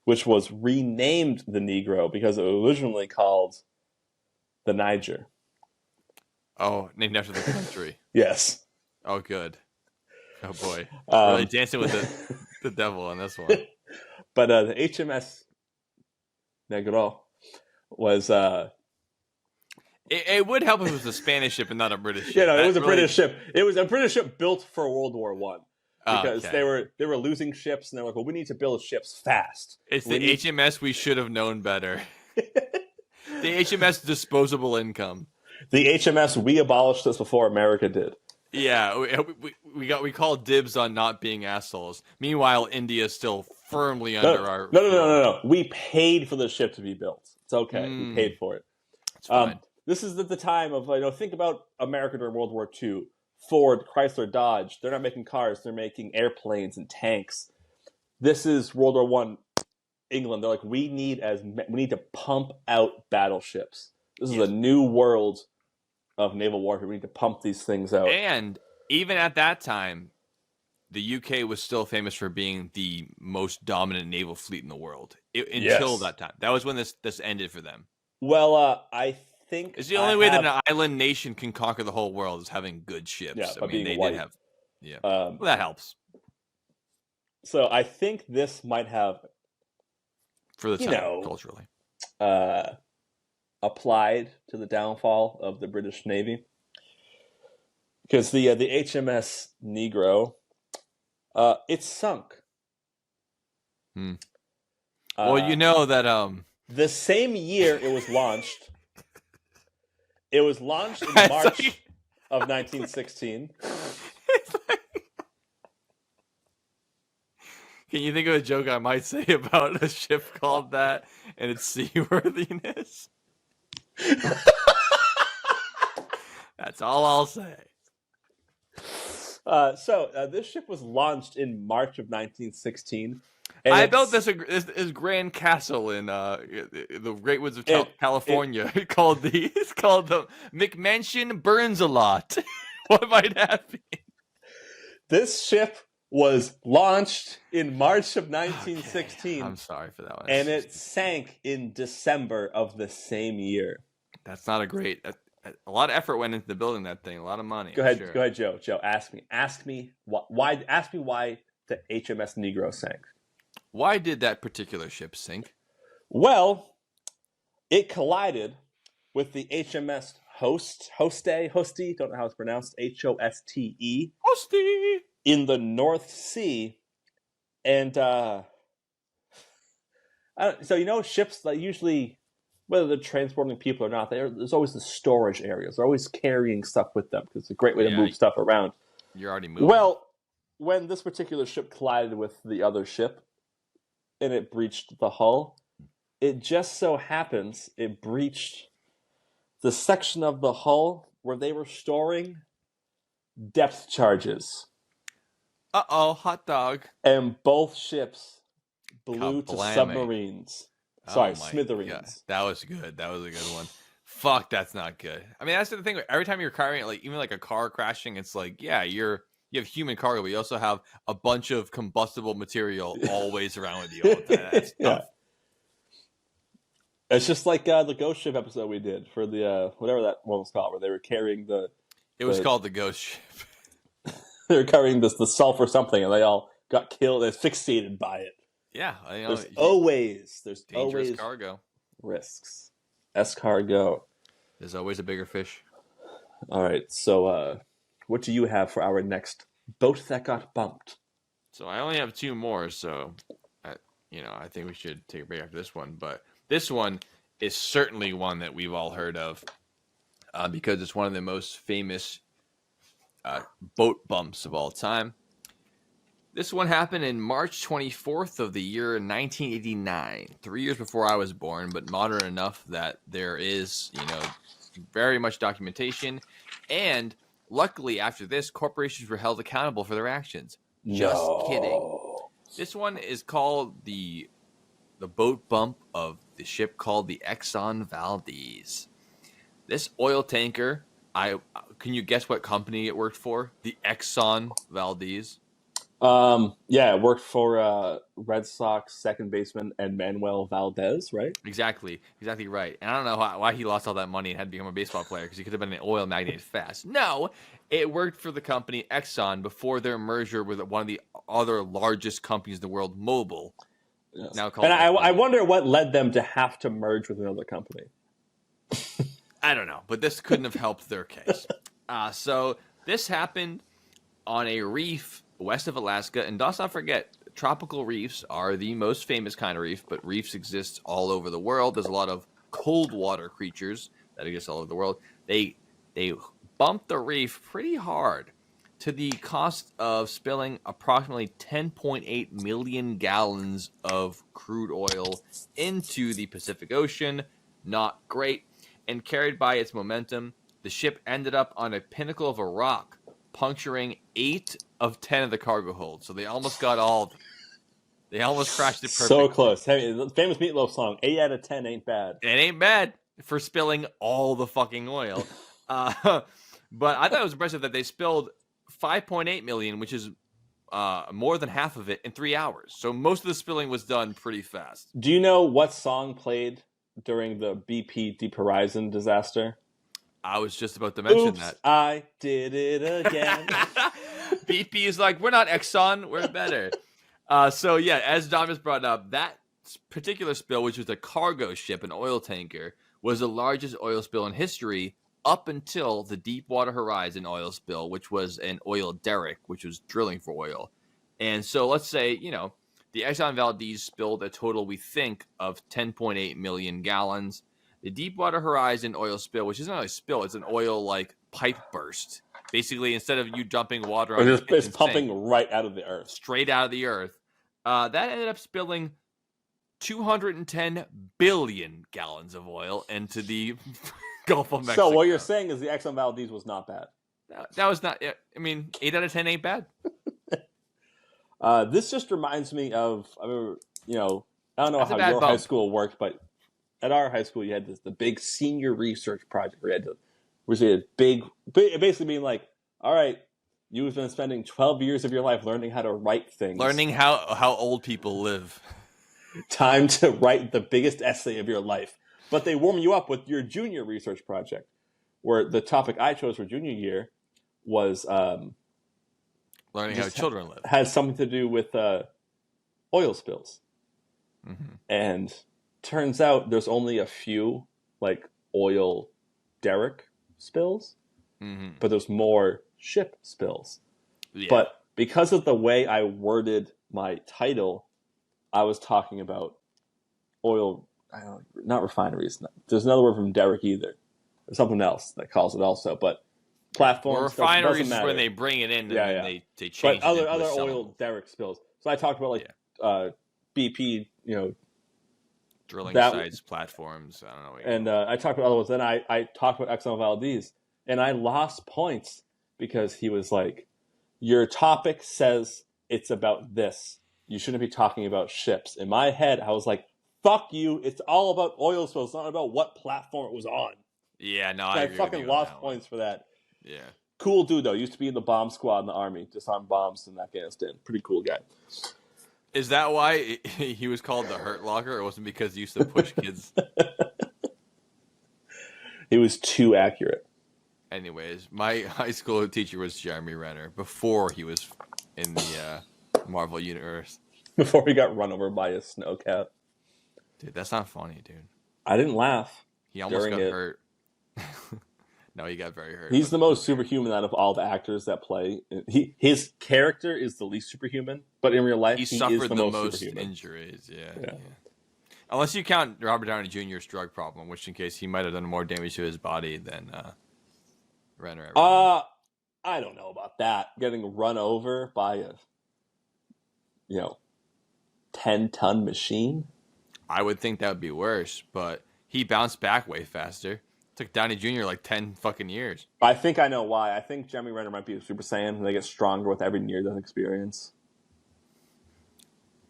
Speaker 2: which was renamed the Negro because it was originally called the Niger.
Speaker 6: Oh, named after the country.
Speaker 2: Yes.
Speaker 6: Oh, good. Oh, boy. Really dancing with the devil on this one.
Speaker 2: But the HMS Negro was
Speaker 6: It would help if it was a Spanish ship and not a British ship.
Speaker 2: Yeah, no, it was a
Speaker 6: really...
Speaker 2: British ship. It was a British ship built for World War One because
Speaker 6: okay.
Speaker 2: they were losing ships, and they're like, "Well, we need to build ships fast."
Speaker 6: It's the HMS we should have known better. The HMS disposable income.
Speaker 2: The HMS we abolished this before America did.
Speaker 6: Yeah, we called dibs on not being assholes. Meanwhile, India's still firmly under our.
Speaker 2: No. We paid for the ship to be built. It's okay. We paid for it.
Speaker 6: It's fine.
Speaker 2: This is the time of think about America during World War II. Ford, Chrysler, Dodge. They're not making cars. They're making airplanes and tanks. This is World War One. England. They're like, we need to pump out battleships. This is a new world of naval warfare. We need to pump these things out.
Speaker 6: And even at that time, the UK was still famous for being the most dominant naval fleet in the world until that time. That was when this ended for them.
Speaker 2: Well, I think
Speaker 6: it's the only way that an island nation can conquer the whole world is having good ships.
Speaker 2: Yeah,
Speaker 6: I mean, they
Speaker 2: white.
Speaker 6: did have. Yeah, well, that helps.
Speaker 2: So I think this might have,
Speaker 6: for the time, culturally,
Speaker 2: applied to the downfall of the British Navy, because the HMS Negro, it sunk.
Speaker 6: Well, you know that
Speaker 2: the same year it was launched. It was launched in March of 1916.
Speaker 6: Can you think of a joke I might say about a ship called that and its seaworthiness? That's all I'll say.
Speaker 2: So this ship was launched in March of 1916.
Speaker 6: I built this grand castle in the Great Woods of California. It's called the McMansion Burns a Lot. What might happen?
Speaker 2: This ship was launched in March of 1916.
Speaker 6: Okay. I'm sorry for that one.
Speaker 2: And it sank in December of the same year.
Speaker 6: That's not a great. A lot of effort went into building that thing. A lot of money.
Speaker 2: Go ahead, Joe. Joe, ask me why. Ask me why the HMS Negro sank.
Speaker 6: Why did that particular ship sink?
Speaker 2: Well, it collided with the HMS Hoste, don't know how it's pronounced, Hoste.
Speaker 6: Hoste!
Speaker 2: In the North Sea. And, so, ships that usually, whether they're transporting people or not, there's always the storage areas. They're always carrying stuff with them because it's a great way to move stuff around.
Speaker 6: You're already moving.
Speaker 2: Well, when this particular ship collided with the other ship, and it breached the hull, it just so happens it breached the section of the hull where they were storing depth charges.
Speaker 6: Uh-oh, hot dog.
Speaker 2: And both ships blew to submarines. Smithereens.
Speaker 6: God. That was good. That was a good one. Fuck, that's not good. I mean, that's the thing. Every time you're carrying, even like a car crashing, it's like, yeah, you have human cargo, but you also have a bunch of combustible material always around with you all the time. That's tough.
Speaker 2: It's just like the Ghost Ship episode we did for the whatever that one was called, where they were carrying
Speaker 6: It was called the Ghost Ship.
Speaker 2: They were carrying the sulfur something, and they all got killed and asphyxiated by it.
Speaker 6: Yeah,
Speaker 2: there's always
Speaker 6: dangerous cargo
Speaker 2: risks. Escargot.
Speaker 6: There's always a bigger fish.
Speaker 2: All right, so what do you have for our next boat that got bumped?
Speaker 6: So I only have two more, so I think we should take a break after this one. But this one is certainly one that we've all heard of because it's one of the most famous boat bumps of all time. This one happened in March 24th of the year 1989, 3 years before I was born, but modern enough that there is, very much documentation. And luckily, after this, corporations were held accountable for their actions. Just kidding. This one is called the boat bump of the ship called the Exxon Valdez. This oil tanker, can you guess what company it worked for? The Exxon Valdez.
Speaker 2: It worked for Red Sox second baseman Manuel Valdez, right?
Speaker 6: Exactly right. And I don't know why he lost all that money and had to become a baseball player because he could have been an oil magnate fast. No, it worked for the company Exxon before their merger with one of the other largest companies in the world, Mobil.
Speaker 2: Yes.
Speaker 6: Now called.
Speaker 2: And I wonder what led them to have to merge with another company.
Speaker 6: I don't know, but this couldn't have helped their case. So this happened on a reef west of Alaska, and let's not forget, tropical reefs are the most famous kind of reef, but reefs exist all over the world. There's a lot of cold water creatures that exist all over the world. They bumped the reef pretty hard to the cost of spilling approximately 10.8 million gallons of crude oil into the Pacific Ocean. Not great. And carried by its momentum, the ship ended up on a pinnacle of a rock, puncturing 8 of 10 of the cargo holds. So they almost got all. They almost crashed it perfectly.
Speaker 2: So close. Hey, the famous Meatloaf song, 8 out of 10 ain't bad.
Speaker 6: It ain't bad for spilling all the fucking oil. But I thought it was impressive that they spilled 5.8 million, which is more than half of it, in 3 hours. So most of the spilling was done pretty fast.
Speaker 2: Do you know what song played during the BP Deep Horizon disaster?
Speaker 6: I was just about to mention that.
Speaker 2: I did it again.
Speaker 6: BP is like, we're not Exxon, we're better. So yeah, as Dom just brought up, that particular spill, which was a cargo ship, an oil tanker, was the largest oil spill in history up until the Deepwater Horizon oil spill, which was an oil derrick, which was drilling for oil. And so let's say, the Exxon Valdez spilled a total, we think, of 10.8 million gallons. The Deepwater Horizon oil spill, which isn't really a spill, it's an oil like pipe burst. Basically, instead of you dumping water on
Speaker 2: it's pumping right out of the earth.
Speaker 6: Straight out of the earth. That ended up spilling 210 billion gallons of oil into the Gulf of Mexico.
Speaker 2: So what you're saying is the Exxon Valdez was not bad.
Speaker 6: That was not. I mean, 8 out of 10 ain't bad.
Speaker 2: This just reminds me of, I don't know
Speaker 6: That's
Speaker 2: how your high school worked, but at our high school, you had the big senior research project where you had basically being like, all right, you've been spending 12 years of your life learning how to write things.
Speaker 6: Learning how old people live.
Speaker 2: Time to write the biggest essay of your life. But they warm you up with your junior research project, where the topic I chose for junior year was
Speaker 6: learning how children live.
Speaker 2: Has something to do with oil spills.
Speaker 6: Mm-hmm.
Speaker 2: And turns out there's only a few oil derrick spills, but there's more ship spills.
Speaker 6: Yeah.
Speaker 2: But because of the way I worded my title, I was talking about oil, not refineries. There's another word from derrick either. There's something else that calls it also, but platforms.
Speaker 6: Well, refineries is when they bring it in and they change.
Speaker 2: But other oil derrick spills. So I talked about BP,
Speaker 6: drilling sites, platforms. I don't know.
Speaker 2: And I talked about other ones. Then I talked about Exxon Valdez, and I lost points because he was like, "Your topic says it's about this. You shouldn't be talking about ships." In my head, I was like, "Fuck you! It's all about oil spills. It's not about what platform it was on."
Speaker 6: Yeah, no,
Speaker 2: I fucking lost points for that.
Speaker 6: Yeah,
Speaker 2: cool dude though. Used to be in the bomb squad in the army, disarm bombs in Afghanistan. Pretty cool guy.
Speaker 6: Is that why he was called the Hurt Locker? Or wasn't because he used to push kids?
Speaker 2: He was too accurate.
Speaker 6: Anyways, my high school teacher was Jeremy Renner before he was in the Marvel Universe.
Speaker 2: Before he got run over by a snowcat.
Speaker 6: Dude, that's not funny, dude.
Speaker 2: I didn't laugh.
Speaker 6: He almost got hurt. No, he got very hurt.
Speaker 2: He's the most superhuman out of all the actors that play. His character is the least superhuman, but in real life, he
Speaker 6: suffered
Speaker 2: is the most
Speaker 6: injuries. Yeah. Unless you count Robert Downey Jr.'s drug problem, which in case he might have done more damage to his body than Renner.
Speaker 2: I don't know about that. Getting run over by a 10-ton machine.
Speaker 6: I would think that would be worse, but he bounced back way faster. Took Downey Jr. 10 fucking years.
Speaker 2: I think I know why. I think Jeremy Renner might be a Super Saiyan, and they get stronger with every near-death experience.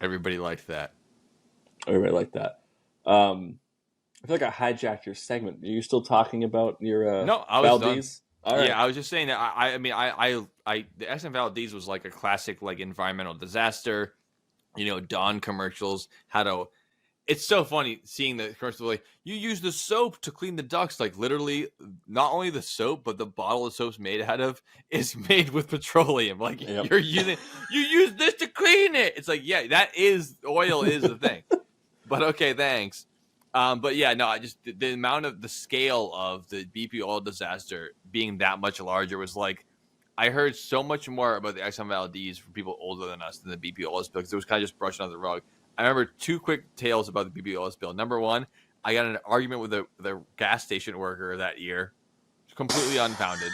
Speaker 6: Everybody liked that.
Speaker 2: I feel like I hijacked your segment. Are you still talking about your
Speaker 6: No, I was
Speaker 2: Valdez?
Speaker 6: Done. All right. Yeah, I was just saying that the Exxon Valdez was like a classic environmental disaster. Dawn commercials had it's so funny seeing the commercial. Like, you use the soap to clean the ducts. Like, literally, not only the soap, but the bottle of soap's made out of is made with petroleum. Like, you use this to clean it. It's like, yeah, oil is the thing. But okay, thanks. But yeah, no, the amount of the scale of the BP oil disaster being that much larger was like, I heard so much more about the Exxon Valdez from people older than us than the BP oil spill, because it was kind of just brushing under the rug. I remember 2 quick tales about the BP oil spill. Number one, I got in an argument with the gas station worker that year, completely unfounded.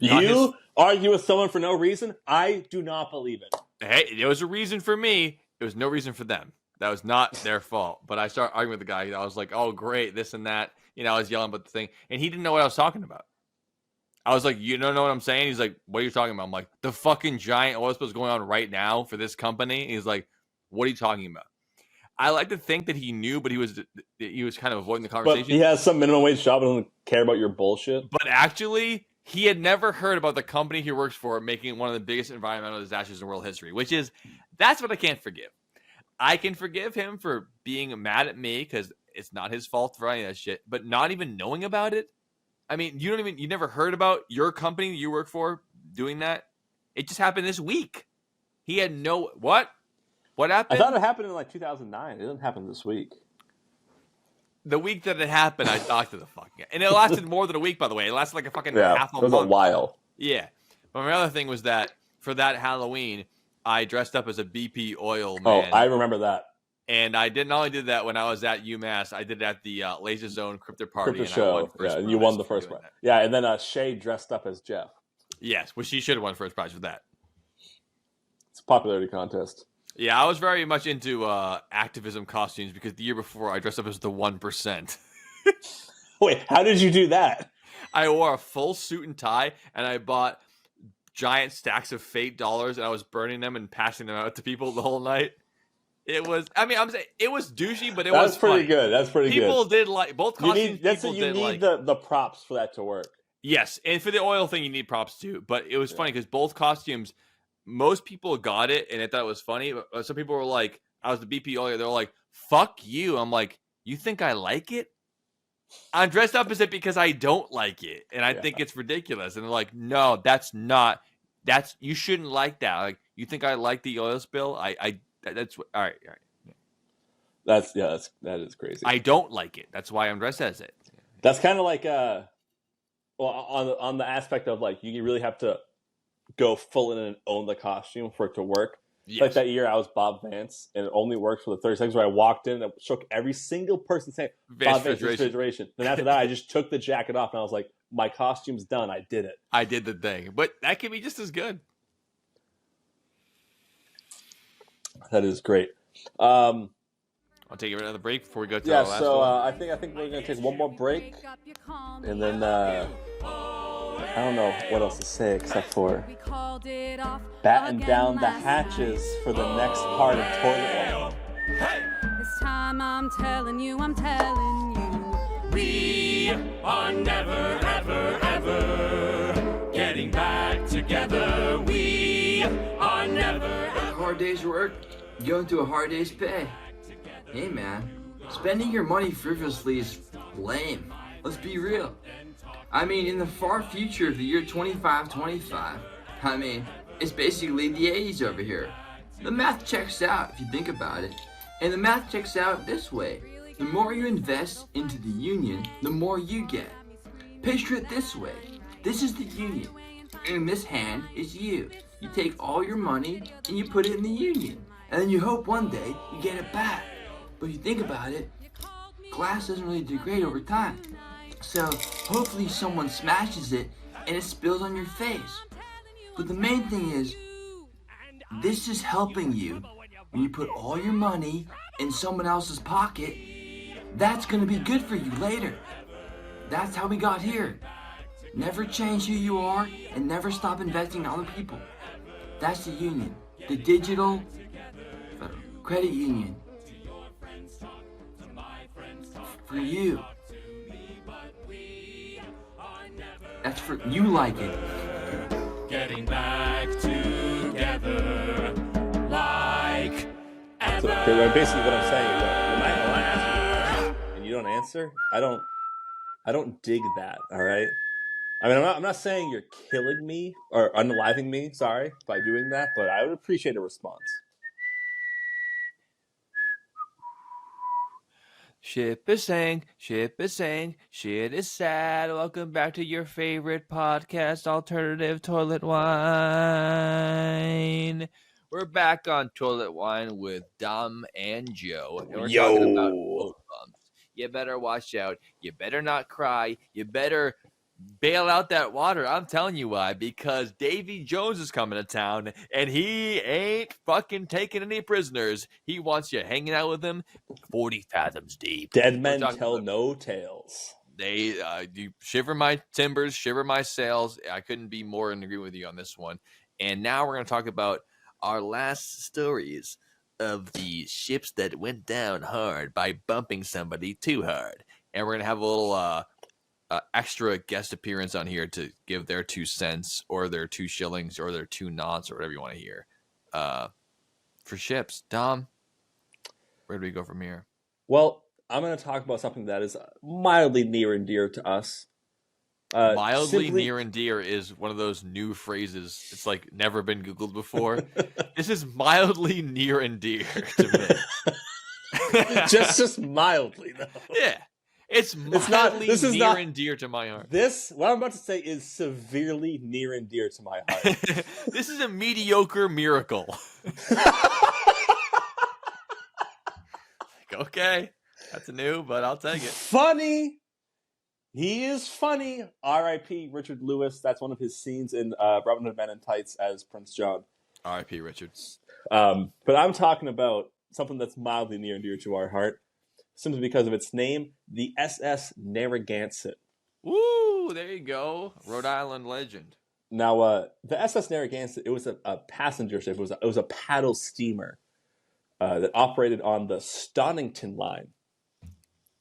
Speaker 2: You argue with someone for no reason? I do not believe it.
Speaker 6: Hey, there was a reason for me. There was no reason for them. That was not their fault. But I started arguing with the guy. I was like, oh, great, this and that. I was yelling about the thing. And he didn't know what I was talking about. I was like, you don't know what I'm saying? He's like, what are you talking about? I'm like, the fucking giant oil spill is going on right now for this company. And he's like, what are you talking about? I like to think that he knew, but he was kind of avoiding the conversation.
Speaker 2: But he has some minimum wage job and doesn't care about your bullshit.
Speaker 6: But actually, he had never heard about the company he works for making one of the biggest environmental disasters in world history, that's what I can't forgive. I can forgive him for being mad at me because it's not his fault for any of that shit, but not even knowing about it. I mean, you never heard about your company you work for doing that? It just happened this week. He had what? What happened?
Speaker 2: I thought it happened in like 2009. It didn't happen this week.
Speaker 6: The week that it happened, I talked to the fucking guy. And it lasted more than a week, by the way. It lasted like a fucking half a month.
Speaker 2: It was a while.
Speaker 6: Yeah. But my other thing was that for that Halloween, I dressed up as a BP oil man.
Speaker 2: Oh, I remember that.
Speaker 6: And I not only did that when I was at UMass, I did it at the Laser Zone Crypto Party.
Speaker 2: Crypto show. And you won the first prize. Yeah, and then Shay dressed up as Jeff.
Speaker 6: Yes, which she should have won first prize for that.
Speaker 2: It's a popularity contest.
Speaker 6: Yeah, I was very much into activism costumes because the year before I dressed up as the 1%.
Speaker 2: Wait, how did you do that?
Speaker 6: I wore a full suit and tie, and I bought giant stacks of fake dollars, and I was burning them and passing them out to people the whole night. It was, I'm saying it was douchey, but it was
Speaker 2: pretty
Speaker 6: funny.
Speaker 2: good. That's pretty good.
Speaker 6: People did like both costumes.
Speaker 2: You need the props for that to work.
Speaker 6: Yes, and for the oil thing, you need props too. But it was funny because both costumes, most people got it, and I thought it was funny. But some people were like, I was the BP oil. They were like, "Fuck you." I'm like, "You think I like it? I'm dressed up as it because I don't like it, and I think it's ridiculous." And they're like, "No, that's not. You shouldn't like that. Like, you think I like the oil spill? That's all right.
Speaker 2: That is crazy.
Speaker 6: I don't like it. That's why I'm dressed as it.
Speaker 2: That's kind of like on the aspect of like you really have to go full in and own the costume for it to work. Yes. Like that year I was Bob Vance, and it only worked for the 30 seconds where I walked in and shook every single person saying Bob Vance refrigeration. Then after that I just took the jacket off and I was like, my costume's done. I did it.
Speaker 6: I did the thing. But that can be just as good.
Speaker 2: That is great.
Speaker 6: I'll take another break before we go to our last one.
Speaker 2: I think we're going to take one more break. And then I don't know what else to say except for batten down the hatches for the next part of Toilet One.
Speaker 9: This time I'm telling you, we are never, ever, ever getting back together. We are never.
Speaker 10: Hard day's work, going to a hard day's pay. Hey man, spending your money frivolously is lame. Let's be real. I mean, in the far future of the year 2525, it's basically the 80s over here. The math checks out if you think about it. And the math checks out this way. The more you invest into the union, the more you get. Picture it this way. This is the union. And in this hand is you. You take all your money and you put it in the union. And then you hope one day you get it back. But if you think about it, glass doesn't really degrade over time. So hopefully someone smashes it and it spills on your face. But the main thing is, this is helping you when you put all your money in someone else's pocket. That's going to be good for you later. That's how we got here. Never change who you are and never stop investing in other people. That's the union. The digital credit union. For you. That's for you like it.
Speaker 9: Getting back together like
Speaker 2: So basically what I'm saying is that when I answer. I don't dig that. All right. I mean, I'm not saying you're killing me or unaliving me. Sorry, by doing that, but I would appreciate a response.
Speaker 6: Ship is saying, shit is sad. Welcome back to your favorite podcast, Alternative Toilet Wine. We're back on Toilet Wine with Dom and Joe, and we're talking about boat bumps. You better watch out. You better not cry. You better bail out that water. I'm telling you why. Because Davy Jones is coming to town, and he ain't fucking taking any prisoners. He wants you hanging out with him 40 fathoms deep.
Speaker 2: Dead men tell no tales.
Speaker 6: They you shiver my timbers, shiver my sails. I couldn't be more in agreement with you on this one. And now we're going to talk about our last stories of the ships that went down hard by bumping somebody too hard. And we're going to have a little extra guest appearance on here to give their 2 cents or their 2 shillings or their 2 knots or whatever you want to hear for ships. Dom, where do we go from here?
Speaker 2: Well, I'm going to talk about something that is mildly near and dear to us.
Speaker 6: Mildly near and dear is one of those new phrases. It's like never been Googled before. This is mildly near and dear to me.
Speaker 2: just mildly, though.
Speaker 6: Yeah. It's mildly near and dear to my heart.
Speaker 2: What I'm about to say is severely near and dear to my heart.
Speaker 6: This is a mediocre miracle. Okay. That's new, but I'll take it.
Speaker 2: Funny. He is funny. R.I.P. Richard Lewis. That's one of his scenes in Robin Hood Men in Tights as Prince John.
Speaker 6: R.I.P. Richard.
Speaker 2: But I'm talking about something that's mildly near and dear to our heart, simply because of its name, the SS Narragansett.
Speaker 6: Woo! There you go. Rhode Island legend.
Speaker 2: Now, the SS Narragansett, it was a passenger ship. It was a paddle steamer that operated on the Stonington line.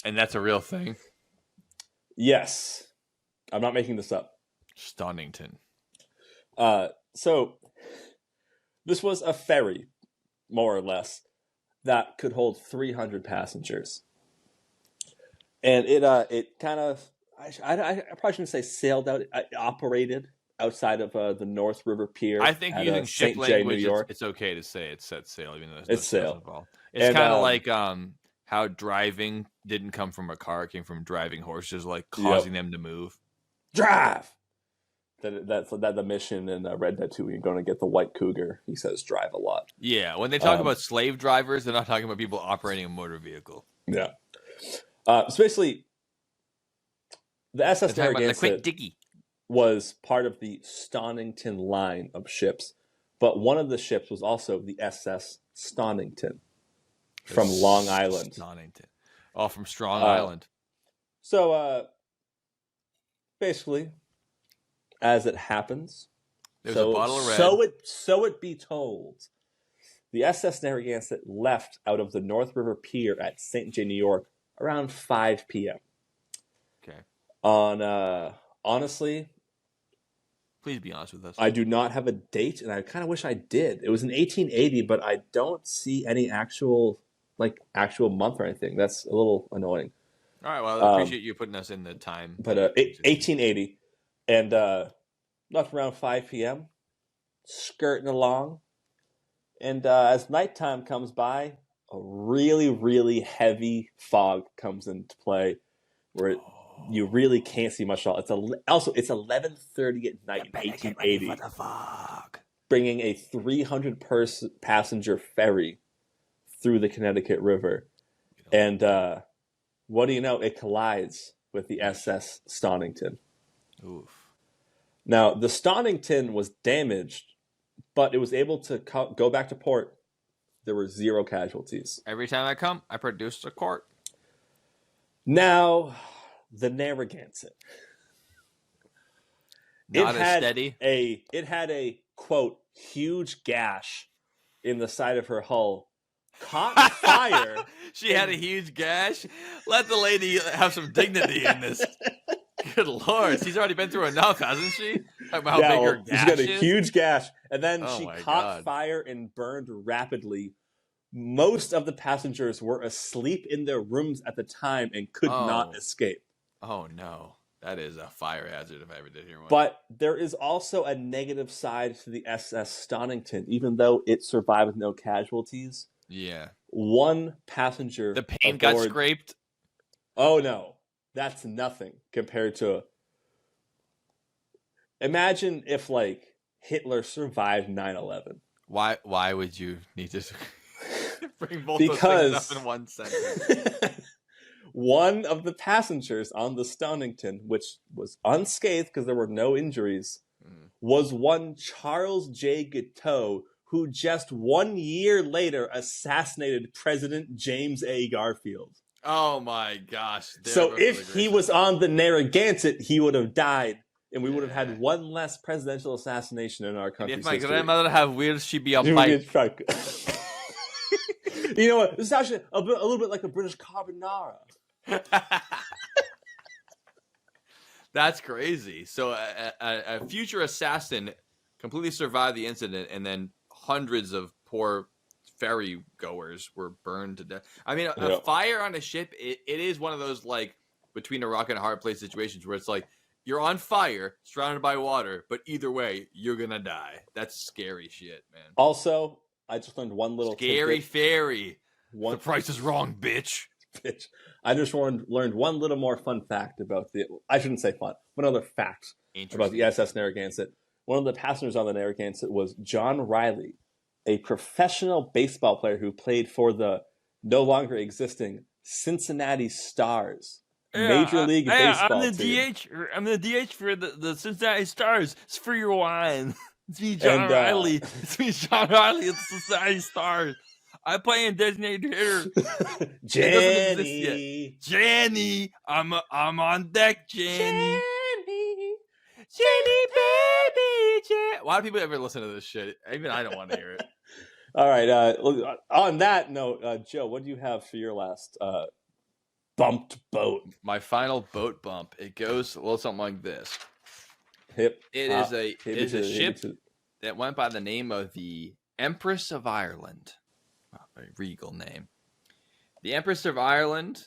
Speaker 6: And that's a real thing?
Speaker 2: Yes. I'm not making this up.
Speaker 6: Stonington.
Speaker 2: So, this was a ferry, more or less, that could hold 300 passengers. And it kind of, I probably shouldn't say sailed out, it operated outside of the North River Pier.
Speaker 6: I think using ship language, it's okay to say it set sail, even though
Speaker 2: it's sail.
Speaker 6: It's kind of like how driving didn't come from a car; it came from driving horses, like causing them to move.
Speaker 2: Drive. That's the mission in Red Dead 2. You're going to get the white cougar. He says drive a lot.
Speaker 6: Yeah, when they talk about slave drivers, they're not talking about people operating a motor vehicle.
Speaker 2: Yeah. So basically, the SS Narragansett was part of the Stonington line of ships, but one of the ships was also the SS Stonington from Long Island.
Speaker 6: Stonington. Oh, from Strong Island.
Speaker 2: So, basically, as it happens,
Speaker 6: there's a bottle of red.
Speaker 2: So it be told, the SS Narragansett left out of the North River Pier at St. J, New York, around 5 p.m.
Speaker 6: Okay.
Speaker 2: Honestly,
Speaker 6: please be honest with us.
Speaker 2: I do not have a date, and I kind of wish I did. It was in 1880, but I don't see any actual month or anything. That's a little annoying.
Speaker 6: All right, well, I appreciate you putting us in the time.
Speaker 2: But 1880. And left around 5 p.m., skirting along. And as nighttime comes by, a really, really heavy fog comes into play where you really can't see much at all. It's 11:30 at night in 1880.
Speaker 6: For the fog.
Speaker 2: Bringing a 300-passenger ferry through the Connecticut River. And what do you know? It collides with the SS Stonington.
Speaker 6: Oof.
Speaker 2: Now, the Stonington was damaged, but it was able to go back to port. There were 0 casualties.
Speaker 6: Every time I come, I produce a quart.
Speaker 2: Now, the Narragansett.
Speaker 6: Not as steady.
Speaker 2: It had a, quote, huge gash in the side of her hull. Caught fire.
Speaker 6: She had a huge gash? Let the lady have some dignity in this. Good Lord, she's already been through enough, hasn't she? Talk about how big her gash
Speaker 2: she's got a huge gash, and then she caught
Speaker 6: God.
Speaker 2: fire and burned rapidly, Most of the passengers were asleep in their rooms at the time and could not escape.
Speaker 6: Oh, no. That is a fire hazard if I ever did hear one.
Speaker 2: But there is also a negative side to the SS Stonington, even though it survived with no casualties.
Speaker 6: Yeah.
Speaker 2: One passenger...
Speaker 6: The paint got scraped?
Speaker 2: Oh, no. That's nothing compared to... Imagine if, like, Hitler survived 9/11.
Speaker 6: Why would you need to bring both those things up in one sentence?
Speaker 2: One of the passengers on the Stonington, which was unscathed because there were no injuries, was one Charles J. Guiteau, who just 1 year later assassinated President James A. Garfield.
Speaker 6: Oh my gosh.
Speaker 2: So if he was on the Narragansett, he would have died, and we would have had one less presidential assassination in our country's history.
Speaker 6: If my grandmother had wheels, she'd be a bike.
Speaker 2: You know what? This is actually a little bit like a British carbonara.
Speaker 6: That's crazy. So a future assassin completely survived the incident, and then hundreds of poor ferry goers were burned to death. I mean, a fire on a ship, it is one of those, like, between a rock and a hard place situations where it's like, you're on fire, surrounded by water, but either way, you're gonna die. That's scary shit, man.
Speaker 2: Also, I just learned one little
Speaker 6: scary
Speaker 2: tidbit.
Speaker 6: Ferry. The price is wrong, bitch.
Speaker 2: I just learned one little more fun fact about I shouldn't say fun. One other fact about the SS Narragansett. One of the passengers on the Narragansett was John Riley, a professional baseball player who played for the no longer existing Cincinnati Stars. Major League Baseball team.
Speaker 12: I'm the DH for the Cincinnati Stars. It's for your wine. It's me, John Riley. It's me, John Riley. It's the Cincinnati Stars. I play in designated hitter. Jenny, I'm on deck, Jenny. Jenny, baby, Jenny.
Speaker 6: Why do people ever listen to this shit? Even I don't want to hear it.
Speaker 2: All right. On that note, Joe, what do you have for your last bumped boat?
Speaker 6: My final boat bump. It goes a little something like this.
Speaker 2: It
Speaker 6: is a ship that went by the name of the Empress of Ireland. Oh, a regal name. The Empress of Ireland.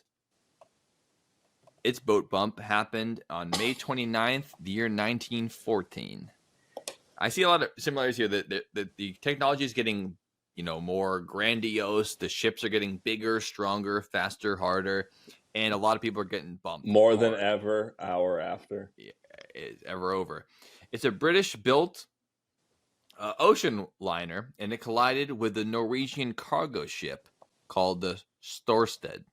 Speaker 6: Its boat bump happened on May 29th, the year 1914. I see a lot of similarities here. That the technology is getting, more grandiose. The ships are getting bigger, stronger, faster, harder, and a lot of people are getting bumped
Speaker 2: more than ever. Hour after,
Speaker 6: ever over. It's a British-built ocean liner, and it collided with the Norwegian cargo ship called the Storsted.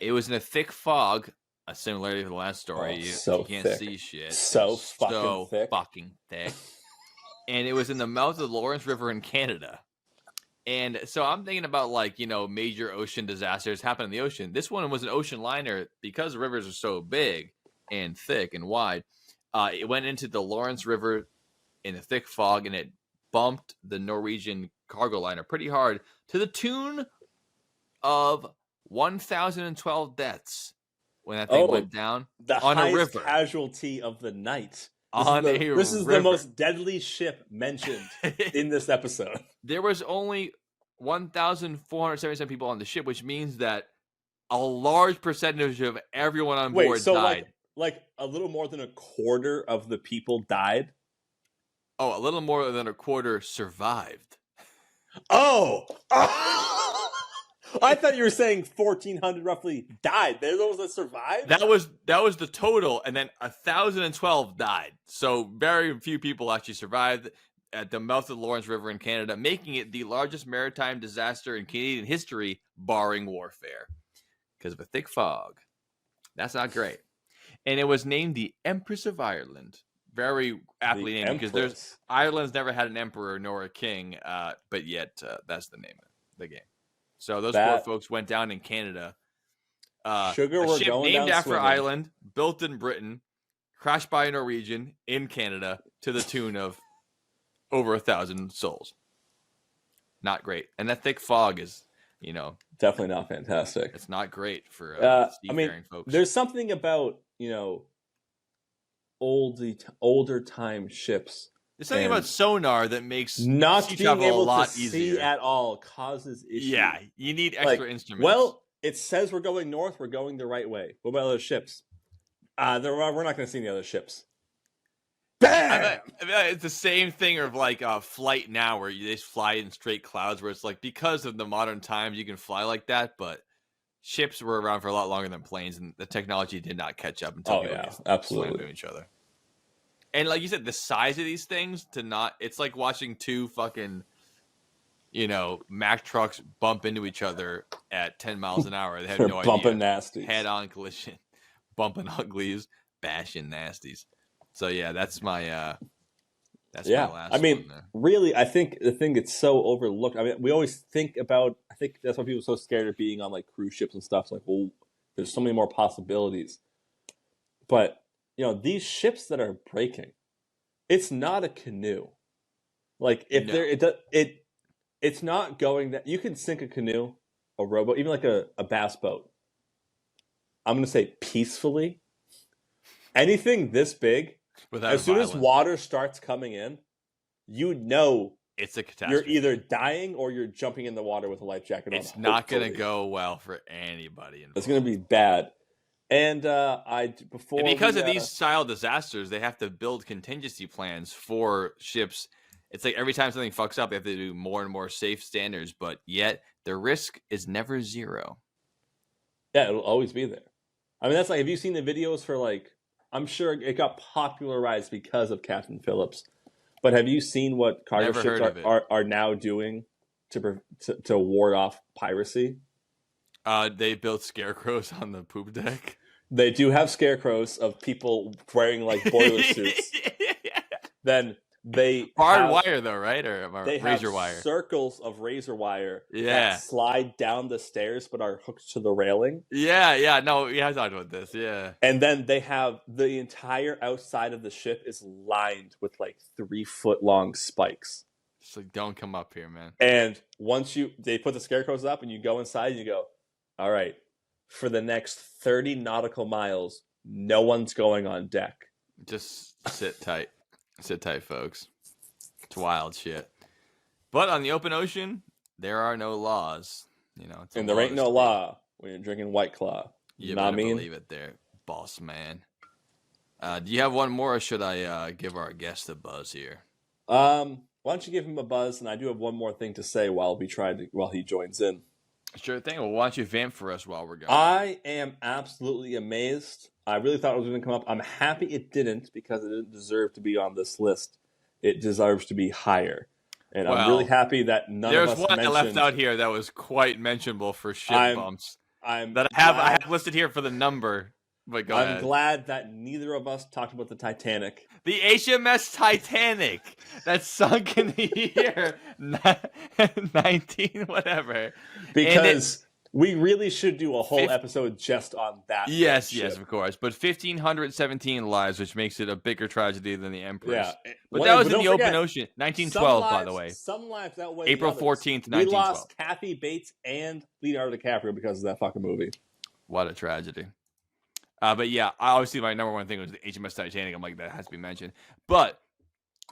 Speaker 6: It was in a thick fog, a similarity to the last story. You can't see shit.
Speaker 2: So fucking thick.
Speaker 6: And it was in the mouth of the Lawrence River in Canada. And so I'm thinking about, major ocean disasters happen in the ocean. This one was an ocean liner because the rivers are so big and thick and wide. It went into the Lawrence River in a thick fog, and it bumped the Norwegian cargo liner pretty hard to the tune of 1,012 deaths when that thing went down on a river.
Speaker 2: Casualty of the night.
Speaker 6: This
Speaker 2: is the most deadly ship mentioned in this episode.
Speaker 6: There was only 1,477 people on the ship, which means that a large percentage of everyone on board died.
Speaker 2: Like a little more than a quarter of the people died?
Speaker 6: Oh, a little more than a quarter survived.
Speaker 2: Oh! I thought you were saying 1,400 roughly died. They're those that survived?
Speaker 6: That was the total, and then 1,012 died. So very few people actually survived at the mouth of the Lawrence River in Canada, making it the largest maritime disaster in Canadian history, barring warfare, because of a thick fog. That's not great. And it was named the Empress of Ireland. Very aptly named, because Ireland's never had an emperor nor a king, but yet that's the name of the game. So those poor folks went down in Canada.
Speaker 2: Sugar,
Speaker 6: a
Speaker 2: we're
Speaker 6: ship
Speaker 2: going
Speaker 6: named
Speaker 2: down
Speaker 6: after
Speaker 2: swimming.
Speaker 6: Ireland, built in Britain, crashed by a Norwegian in Canada to the tune of over 1,000 souls. Not great. And that thick fog is,
Speaker 2: definitely not fantastic.
Speaker 6: It's not great for seafaring folks.
Speaker 2: There's something about, older time ships
Speaker 6: There's something about sonar that makes
Speaker 2: not
Speaker 6: sea
Speaker 2: being
Speaker 6: travel
Speaker 2: able
Speaker 6: a lot
Speaker 2: to
Speaker 6: easier.
Speaker 2: see at all causes issues.
Speaker 6: Yeah, you need extra instruments.
Speaker 2: Well, it says we're going north. We're going the right way. What about other ships? We're not going to see any other ships. Bam!
Speaker 6: I mean, it's the same thing of like flight now, where you just fly in straight clouds. Where it's like because of the modern times, you can fly like that, but ships were around for a lot longer than planes, and the technology did not catch up until
Speaker 2: absolutely
Speaker 6: slammed into each other. And like you said, the size of these things it's like watching two fucking, Mack trucks bump into each other at 10 miles an hour. They have no idea.
Speaker 2: Bumping nasties.
Speaker 6: Head-on collision. Bumping uglies. Bashing nasties. So yeah, that's my my last one there.
Speaker 2: Really, I think the thing that's so overlooked. I mean, we always think about. I think that's why people are so scared of being on like cruise ships and stuff. It's like, well, there's so many more possibilities. But these ships that are breaking, it's not a canoe. Like if it's not going that you can sink a canoe, a rowboat, even like a bass boat. I'm gonna say peacefully. Anything this big. As soon as water starts coming in,
Speaker 6: it's a catastrophe.
Speaker 2: You're either dying or you're jumping in the water with a life jacket on.
Speaker 6: It's not going to go well for anybody involved.
Speaker 2: It's going to be bad. And
Speaker 6: because of these style disasters, they have to build contingency plans for ships. It's like every time something fucks up, they have to do more and more safe standards, but yet the risk is never zero.
Speaker 2: Yeah, it'll always be there. I mean, that's like, have you seen the videos for like, I'm sure it got popularized because of Captain Phillips. But have you seen what cargo ships are now doing to ward off piracy?
Speaker 6: They built scarecrows on the poop deck.
Speaker 2: They do have scarecrows of people wearing like boiler suits. Then they
Speaker 6: barbed wire though, right? Or
Speaker 2: they
Speaker 6: razor
Speaker 2: have
Speaker 6: wire.
Speaker 2: Circles of razor wire that slide down the stairs but are hooked to the railing.
Speaker 6: Yeah. No, I talked about this. Yeah.
Speaker 2: And then they have the entire outside of the ship is lined with like 3-foot long spikes.
Speaker 6: It's like, don't come up here, man.
Speaker 2: And once they put the scarecrows up and you go inside and you go, all right, for the next 30 nautical miles, no one's going on deck.
Speaker 6: Just sit tight. Sit tight, folks. It's wild shit. But on the open ocean, there are no laws.
Speaker 2: And there ain't no law when you're drinking White Claw.
Speaker 6: You better believe it there, boss man. Do you have one more, or should I give our guest a buzz here?
Speaker 2: Why don't you give him a buzz? And I do have one more thing to say while he joins in.
Speaker 6: Sure thing. Well, why don't you vamp for us while we're going?
Speaker 2: I am absolutely amazed. I really thought it was going to come up. I'm happy it didn't because it didn't deserve to be on this list. It deserves to be higher. And I'm really happy that none of us mentioned...
Speaker 6: There's one I left out here that was quite mentionable for shit bumps. I have listed here for the number. But go ahead.
Speaker 2: I'm glad that neither of us talked about the Titanic.
Speaker 6: The HMS Titanic that sunk in the year 19 whatever.
Speaker 2: Because we really should do a whole episode just on that.
Speaker 6: Yes, of course. But 1,517 lives, which makes it a bigger tragedy than the Empress. Yeah. But that was in the open ocean. 1912, by the way.
Speaker 2: Some lives outweigh
Speaker 6: April 14th, 1912.
Speaker 2: We lost Kathy Bates and Leonardo DiCaprio because of that fucking movie.
Speaker 6: What a tragedy. But yeah, obviously my number one thing was the HMS Titanic. I'm like, that has to be mentioned. But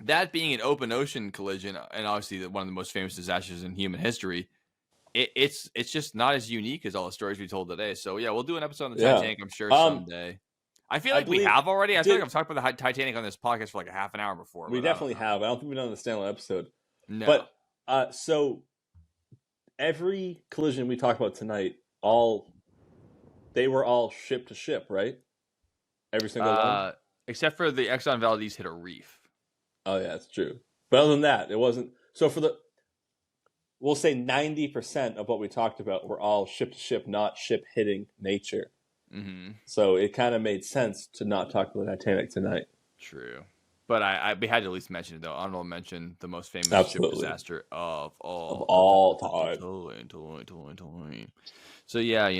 Speaker 6: that being an open ocean collision, and obviously one of the most famous disasters in human history, it's just not as unique as all the stories we told today. So yeah, we'll do an episode on the Titanic, I'm sure, someday. I feel like we have already. I feel like I've talked about the Titanic on this podcast for like a half an hour before.
Speaker 2: We definitely have. I don't think we've done a standalone episode.
Speaker 6: No.
Speaker 2: But so every collision we talk about tonight, they were all ship to ship, right? Every single one?
Speaker 6: Except for the Exxon Valdez hit a reef.
Speaker 2: Oh, yeah, that's true. But other than that, it wasn't... So we'll say 90% of what we talked about were all ship to ship, not ship hitting nature.
Speaker 6: Mm-hmm.
Speaker 2: So it kind of made sense to not talk about the Titanic tonight.
Speaker 6: True. But we had to at least mention it, though. Honorable mention, the most famous ship disaster of all
Speaker 2: time.
Speaker 6: Totally. So yeah,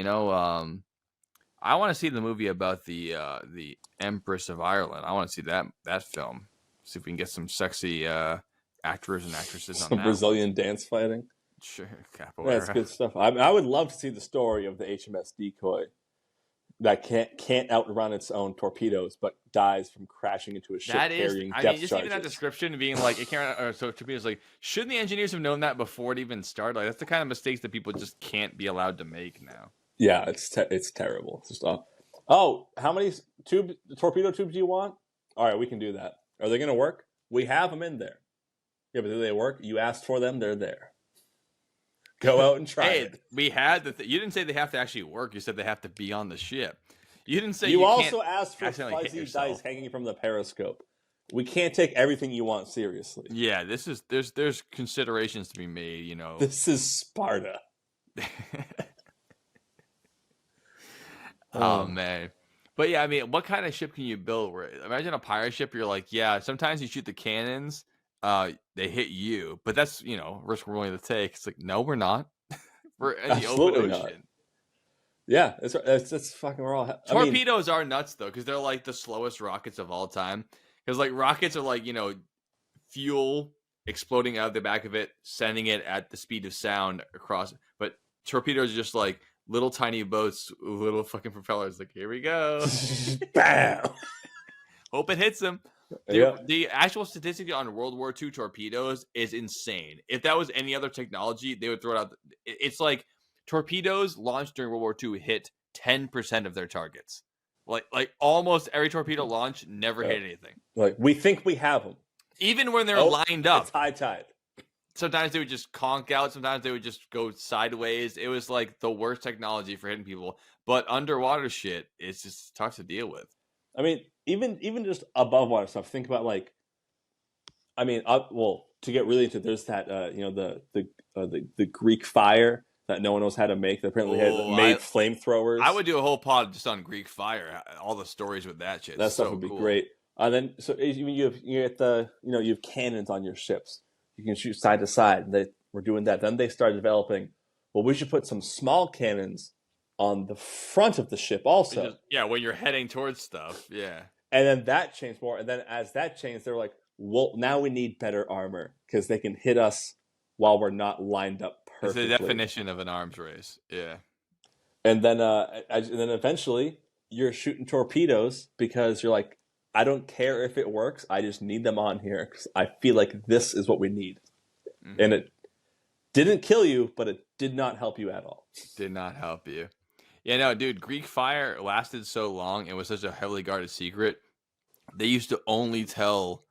Speaker 6: I want to see the movie about the Empress of Ireland. I want to see that film. See if we can get some sexy actors and actresses on that.
Speaker 2: Some Brazilian dance fighting.
Speaker 6: Sure,
Speaker 2: capoeira. That's good stuff. I would love to see the story of the HMS Decoy. that can't outrun its own torpedoes, but dies from crashing into a ship carrying depth charges.
Speaker 6: Just even that description being like it can't. Or so torpedoes, like, shouldn't the engineers have known that before it even started? Like, that's the kind of mistakes that people just can't be allowed to make now.
Speaker 2: Yeah, it's terrible. It's just how many torpedo tubes do you want? All right, we can do that. Are they going to work? We have them in there. Yeah, but do they work? You asked for them; they're there. Go out and try it.
Speaker 6: We had you didn't say they have to actually work. You said they have to be on the ship. You didn't say
Speaker 2: you also asked for fuzzy dice hanging from the periscope. We can't take everything you want seriously.
Speaker 6: Yeah, there's considerations to be made. You know,
Speaker 2: this is Sparta.
Speaker 6: Oh man. But yeah, I mean, what kind of ship can you build? Imagine a pirate ship. You're like, yeah, sometimes you shoot the cannons, they hit you, but that's, risk we're willing to take. It's like, no, we're not. We're in the open ocean. Not.
Speaker 2: Yeah, it's fucking. We're all.
Speaker 6: Torpedoes are nuts though, because they're like the slowest rockets of all time. Because like rockets are like fuel exploding out of the back of it, sending it at the speed of sound across. But torpedoes are just like little tiny boats with little fucking propellers. Like, here we go.
Speaker 2: Bam.
Speaker 6: Hope it hits them. The actual statistic on World War II torpedoes is insane. If that was any other technology, they would throw it out. It's like torpedoes launched during World War II hit 10% of their targets. Like almost every torpedo launch never hit anything.
Speaker 2: Like, we think we have them.
Speaker 6: Even when they're lined up.
Speaker 2: It's high tide.
Speaker 6: Sometimes they would just conk out. Sometimes they would just go sideways. It was like the worst technology for hitting people. But underwater shit, it's just tough to deal with.
Speaker 2: I mean, even just above water stuff. Think about to get really into it, there's that the Greek fire that no one knows how to make. That apparently made flamethrowers.
Speaker 6: I would do a whole pod just on Greek fire. All the stories with that shit.
Speaker 2: That stuff would be great. Then you have cannons on your ships. You can shoot side to side. They were doing that. Then they started developing, well, we should put some small cannons on the front of the ship also.
Speaker 6: When you're heading towards stuff. Yeah.
Speaker 2: And then that changed more. And then as that changed, they were like, well, now we need better armor because they can hit us while we're not lined up perfectly.
Speaker 6: It's the definition of an arms race. Yeah.
Speaker 2: And then eventually you're shooting torpedoes because you're like, I don't care if it works. I just need them on here because I feel like this is what we need. Mm-hmm. And it didn't kill you, but it did not help you at all.
Speaker 6: Did not help you. Yeah, no, dude, Greek fire lasted so long. It was such a heavily guarded secret. They used to only tell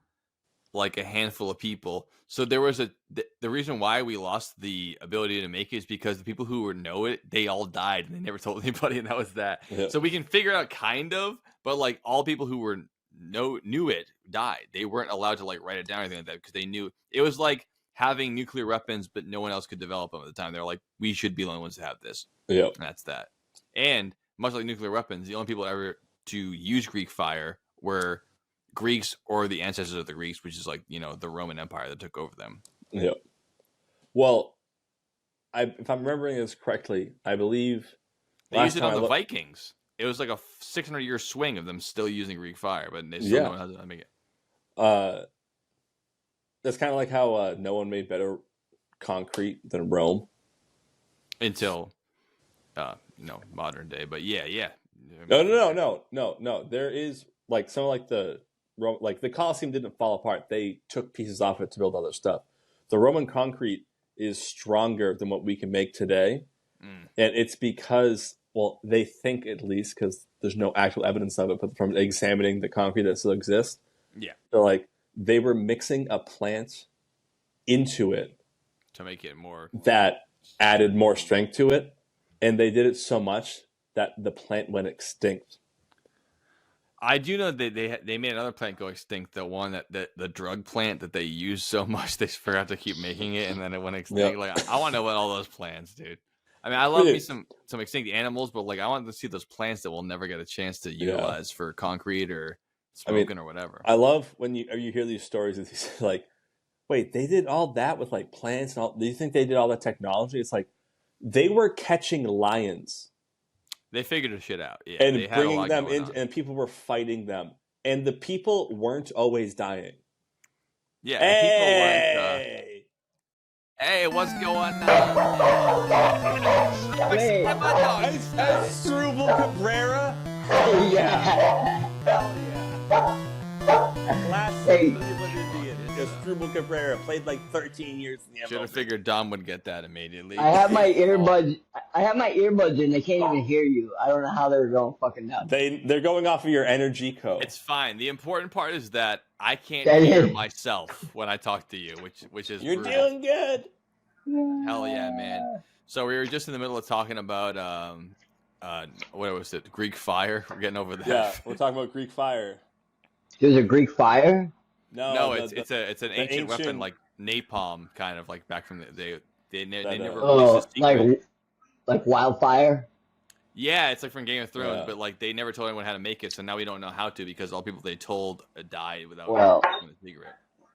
Speaker 6: like a handful of people. So there was the reason why we lost the ability to make it is because the people who know it, they all died and they never told anybody, and that was that. Yeah. So we can figure it out kind of, but like all people who knew it died. They weren't allowed to like write it down or anything like that because they knew it was like having nuclear weapons, but no one else could develop them at the time. They're like, we should be the only ones to have this.
Speaker 2: Yeah,
Speaker 6: and that's that. And much like nuclear weapons, the only people ever to use Greek fire were Greeks or the ancestors of the Greeks, which is like, the Roman Empire that took over them.
Speaker 2: Yeah. Well, if I'm remembering this correctly, I believe
Speaker 6: they used it on the Vikings. It was like a 600-year swing of them still using Greek fire, but they still don't know how to make it.
Speaker 2: That's kind of like how no one made better concrete than Rome.
Speaker 6: Until, modern day. But yeah.
Speaker 2: No. There is like some like the Colosseum didn't fall apart. They took pieces off it to build other stuff. The Roman concrete is stronger than what we can make today, and it's because. Well, they think at least, because there's no actual evidence of it, but from examining the concrete that still exists, they're like, they were mixing a plant into it
Speaker 6: to make it more
Speaker 2: that added more strength to it, and they did it so much that the plant went extinct.
Speaker 6: I do know that they made another plant go extinct. The one that the drug plant that they used so much they forgot to keep making it, and then it went extinct. Yep. Like, I want to know what all those plants, dude. I mean, I love me some extinct animals, but like I want to see those plants that we'll never get a chance to utilize for concrete or smoking or whatever.
Speaker 2: I love when you hear these stories of these like, wait, they did all that with like plants and all. Do you think they did all that technology? It's like they were catching lions.
Speaker 6: They figured the shit out, yeah,
Speaker 2: and bringing them in, and people were fighting them, and the people weren't always dying.
Speaker 6: Yeah, people weren't. Hey, what's going on?
Speaker 2: As Struble Cabrera
Speaker 4: Yeah.
Speaker 2: Last Cleveland Indian. Struble Cabrera played like 13 years in the MLB.
Speaker 6: Should have figured Dom would get that immediately.
Speaker 4: I have my earbuds. I have my earbuds and they can't even hear you. I don't know how they're going fucking nuts.
Speaker 2: They're going off of your energy code.
Speaker 6: It's fine. The important part is that I can't hear myself when I talk to you, which is
Speaker 2: you're
Speaker 6: brutal.
Speaker 2: doing good.
Speaker 6: Hell yeah, man. So we were just in the middle of talking about what was it? Greek fire. We're getting over that.
Speaker 2: Yeah, we're talking about Greek fire.
Speaker 4: There's a Greek fire?
Speaker 6: No, it's an ancient weapon like napalm, kind of like back from they never
Speaker 4: released
Speaker 6: a secret.
Speaker 4: like wildfire.
Speaker 6: Yeah, it's like from Game of Thrones, but like they never told anyone how to make it, so now we don't know how to because all the people they told died without knowing the secret.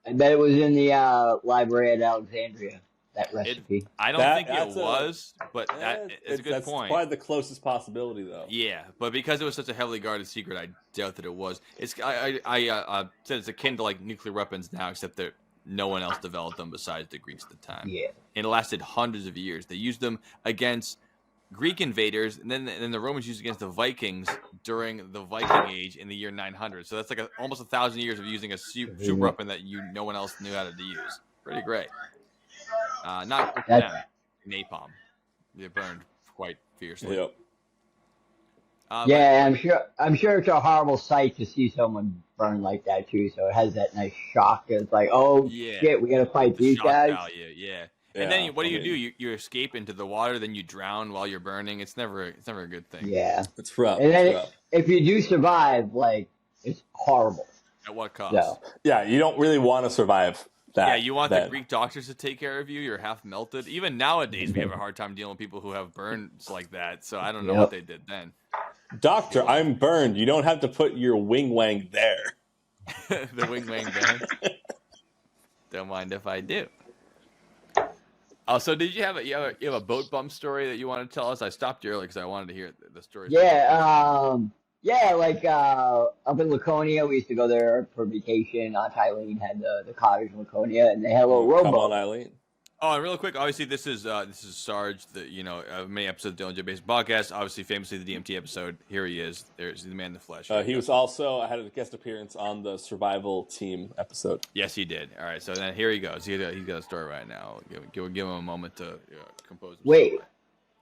Speaker 4: I bet it was in the library at Alexandria. That recipe.
Speaker 6: I don't think it was, but that is a good point.
Speaker 2: That's probably the closest possibility, though.
Speaker 6: Yeah, but because it was such a heavily guarded secret, I doubt that it was. I said it's akin to like nuclear weapons now, except that no one else developed them besides the Greeks at the time.
Speaker 4: Yeah,
Speaker 6: and it lasted hundreds of years. They used them against Greek invaders, and then the Romans used against the Vikings during the Viking Age in the year 900. So that's like almost 1,000 years of using a super weapon that no one else knew how to use. Pretty great. Not for them. Napalm. They burned quite fiercely.
Speaker 2: Yep.
Speaker 4: I'm sure it's a horrible sight to see someone burn like that too. So it has that nice shock. It's like, oh shit, we gotta fight these guys.
Speaker 6: Value, and then what do? You escape into the water, then you drown while you're burning. It's never a good thing.
Speaker 4: Yeah,
Speaker 2: it's rough.
Speaker 4: And then if you do survive, like it's horrible.
Speaker 6: At what cost?
Speaker 4: So,
Speaker 2: yeah, you don't really want to survive.
Speaker 6: Yeah, you want the Greek doctors to take care of you. You're half melted. Even nowadays, we have a hard time dealing with people who have burns like that. So I don't know what they did then.
Speaker 2: Doctor, I'm burned. You don't have to put your wing wang there.
Speaker 6: The wing wang there. Don't mind if I do. Oh, so did you have a boat bump story that you want to tell us? I stopped you early because I wanted to hear the story.
Speaker 4: Yeah, like up in Laconia, we used to go there for vacation. Aunt Eileen had the cottage in Laconia, and they had a little rowboat.
Speaker 2: Come on, Eileen.
Speaker 6: Oh, and real quick, obviously this is Sarge, many episodes of DJBP podcast. Obviously, famously the DMT episode. Here he is. There's the man in the flesh.
Speaker 2: He was also had a guest appearance on the Survival Team episode.
Speaker 6: Yes, he did. All right, so then here he goes. He's got a story right now. Give him a moment to compose himself.
Speaker 4: Wait,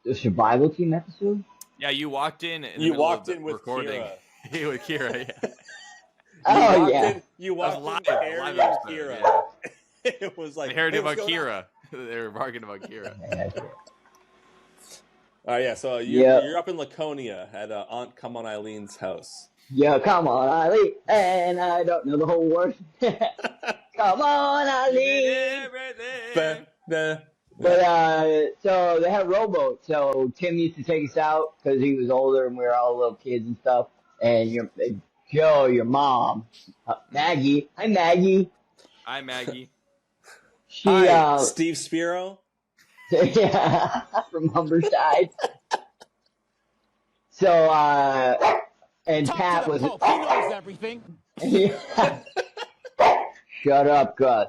Speaker 4: the Survival Team episode?
Speaker 6: Yeah, you walked in.
Speaker 2: You walked in with
Speaker 6: recording.
Speaker 2: Kira.
Speaker 6: With Kira, yeah.
Speaker 4: Oh, yeah.
Speaker 2: You walked in with Kira. Yeah. It was like...
Speaker 6: They heard about Kira. They were barking about Kira.
Speaker 2: Yeah, so you're up in Laconia at Aunt Come On Eileen's house.
Speaker 4: Yeah, come on, Eileen. And I don't know the whole word. Come on, Eileen. But so they had a rowboat. So Tim used to take us out because he was older and we were all little kids and stuff. And Joe, your mom, Maggie. Hi, Maggie.
Speaker 6: Hi, Maggie.
Speaker 2: Hi, Steve Spiro.
Speaker 4: Yeah, from Humberside. So and Pat was.
Speaker 7: He knows everything.
Speaker 4: Shut up, Gus.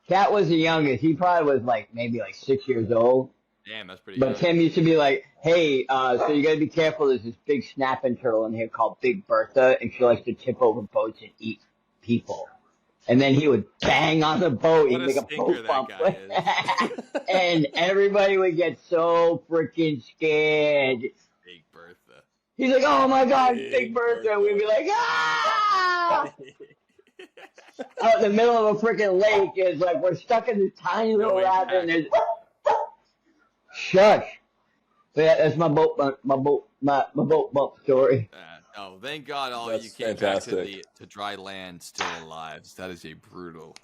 Speaker 4: Cat was the youngest. He probably was maybe 6 years old.
Speaker 6: Damn, that's pretty
Speaker 4: But
Speaker 6: good.
Speaker 4: Tim used to be like, hey, so you gotta be careful. There's this big snapping turtle in here called Big Bertha, and she likes to tip over boats and eat people. And then he would bang on the boat. He'd make a boat bump. And everybody would get so freaking scared.
Speaker 6: Big Bertha.
Speaker 4: He's like, oh my God, Big Bertha. We'd be like, ah! Out in the middle of a freaking lake, it's like we're stuck in this tiny little rapids, and there's shush. But yeah, that's my boat bump story.
Speaker 6: Oh, thank God!
Speaker 2: That's
Speaker 6: you came
Speaker 2: fantastic.
Speaker 6: back to dry land still alive. That is a brutal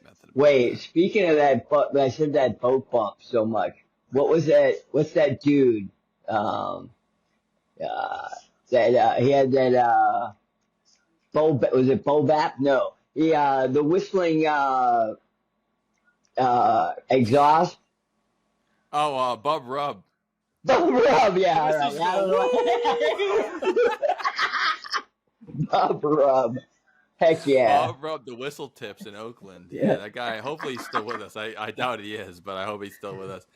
Speaker 6: method.
Speaker 4: Wait, speaking of that, I said that boat bump so much. What was that? What's that dude? He had that. Was it Bobap? No. The whistling exhaust.
Speaker 6: Oh, Bub Rub.
Speaker 4: Bub Rub, yeah. Right. Bub Rub. Heck yeah.
Speaker 6: Bob Rub, the whistle tips in Oakland.
Speaker 4: Yeah.
Speaker 6: That guy, hopefully he's still with us. I doubt he is, but I hope he's still with us.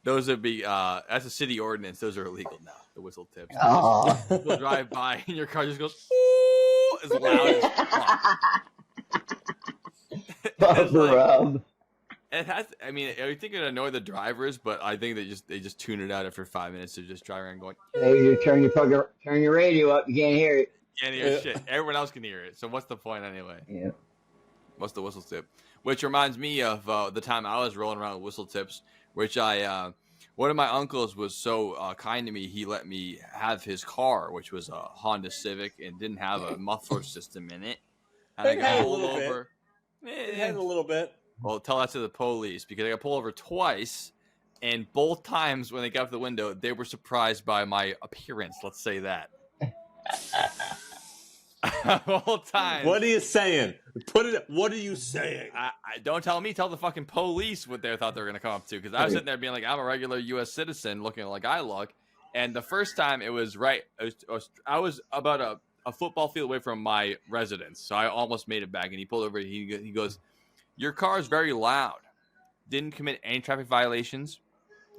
Speaker 6: Those would be that's a city ordinance. Those are illegal now. The whistle tips.
Speaker 4: Oh.
Speaker 6: People drive by and your car just goes ooh, as loud as fuck.
Speaker 4: Rub.
Speaker 6: It has. I mean, I think it annoy the drivers, but I think they just tune it out after 5 minutes. They're just driving around going.
Speaker 4: Hey, you turn your radio up. You can't hear it.
Speaker 6: Can't hear shit. Everyone else can hear it. So what's the point anyway?
Speaker 4: Yeah.
Speaker 6: What's the whistle tip? Which reminds me of the time I was rolling around with whistle tips, which one of my uncles was so kind to me. He let me have his car, which was a Honda Civic and didn't have a muffler system in it. And I got pulled over.
Speaker 2: It had a little bit.
Speaker 6: Well, tell that to the police because I got pulled over twice, and both times when they got up the window, they were surprised by my appearance. Let's say that. Both times.
Speaker 2: What are you saying? What are you saying?
Speaker 6: Don't tell me. Tell the fucking police what they thought they were going to come up to. Because I was sitting there being like, I'm a regular U.S. citizen looking like I look. And the first time it was right. I was about a football field away from my residence. So I almost made it back. And he pulled over. He goes, your car is very loud. Didn't commit any traffic violations.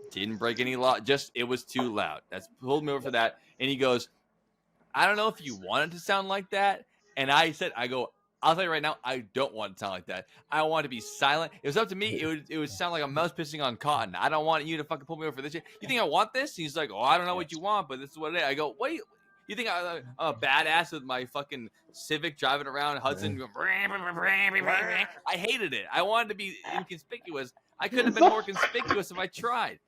Speaker 6: Didn't break any law. Just it was too loud. That's pulled me over for that. And he goes, I don't know if you want it to sound like that. And I said, I'll tell you right now, I don't want it to sound like that. I want it to be silent. It was up to me. It would sound like a mouse pissing on cotton. I don't want you to fucking pull me over for this shit. You think I want this? And he's like, I don't know what you want, but this is what it is. I go, wait, you think I'm a badass with my fucking Civic driving around Hudson? I hated it. I wanted to be inconspicuous. I couldn't have been more conspicuous if I tried.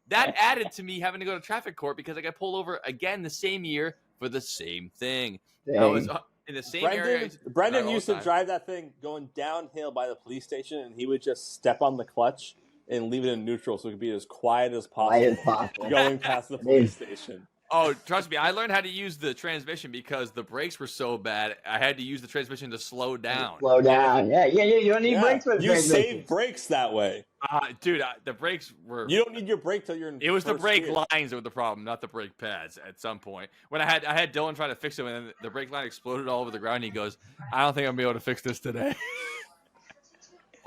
Speaker 6: That added to me having to go to traffic court because I got pulled over again the same year for the same thing.
Speaker 4: Dang.
Speaker 6: I was in the same area.
Speaker 2: Brendan used to drive that thing going downhill by the police station, and he would just step on the clutch and leave it in neutral so it could be as quiet as possible. Going past the police station.
Speaker 6: Oh, trust me, I learned how to use the transmission because the brakes were so bad. I had to use the transmission to slow down.
Speaker 4: Slow down. Yeah. You don't need brakes for the transmission.
Speaker 2: You save brakes that way.
Speaker 6: Dude, the brakes were...
Speaker 2: You don't need your brake till you're in
Speaker 6: It was the brake
Speaker 2: gear.
Speaker 6: lines that were the problem, not the brake pads at some point. When I had Dylan try to fix them, and then the brake line exploded all over the ground, he goes, I don't think I'm going to be able to fix this today.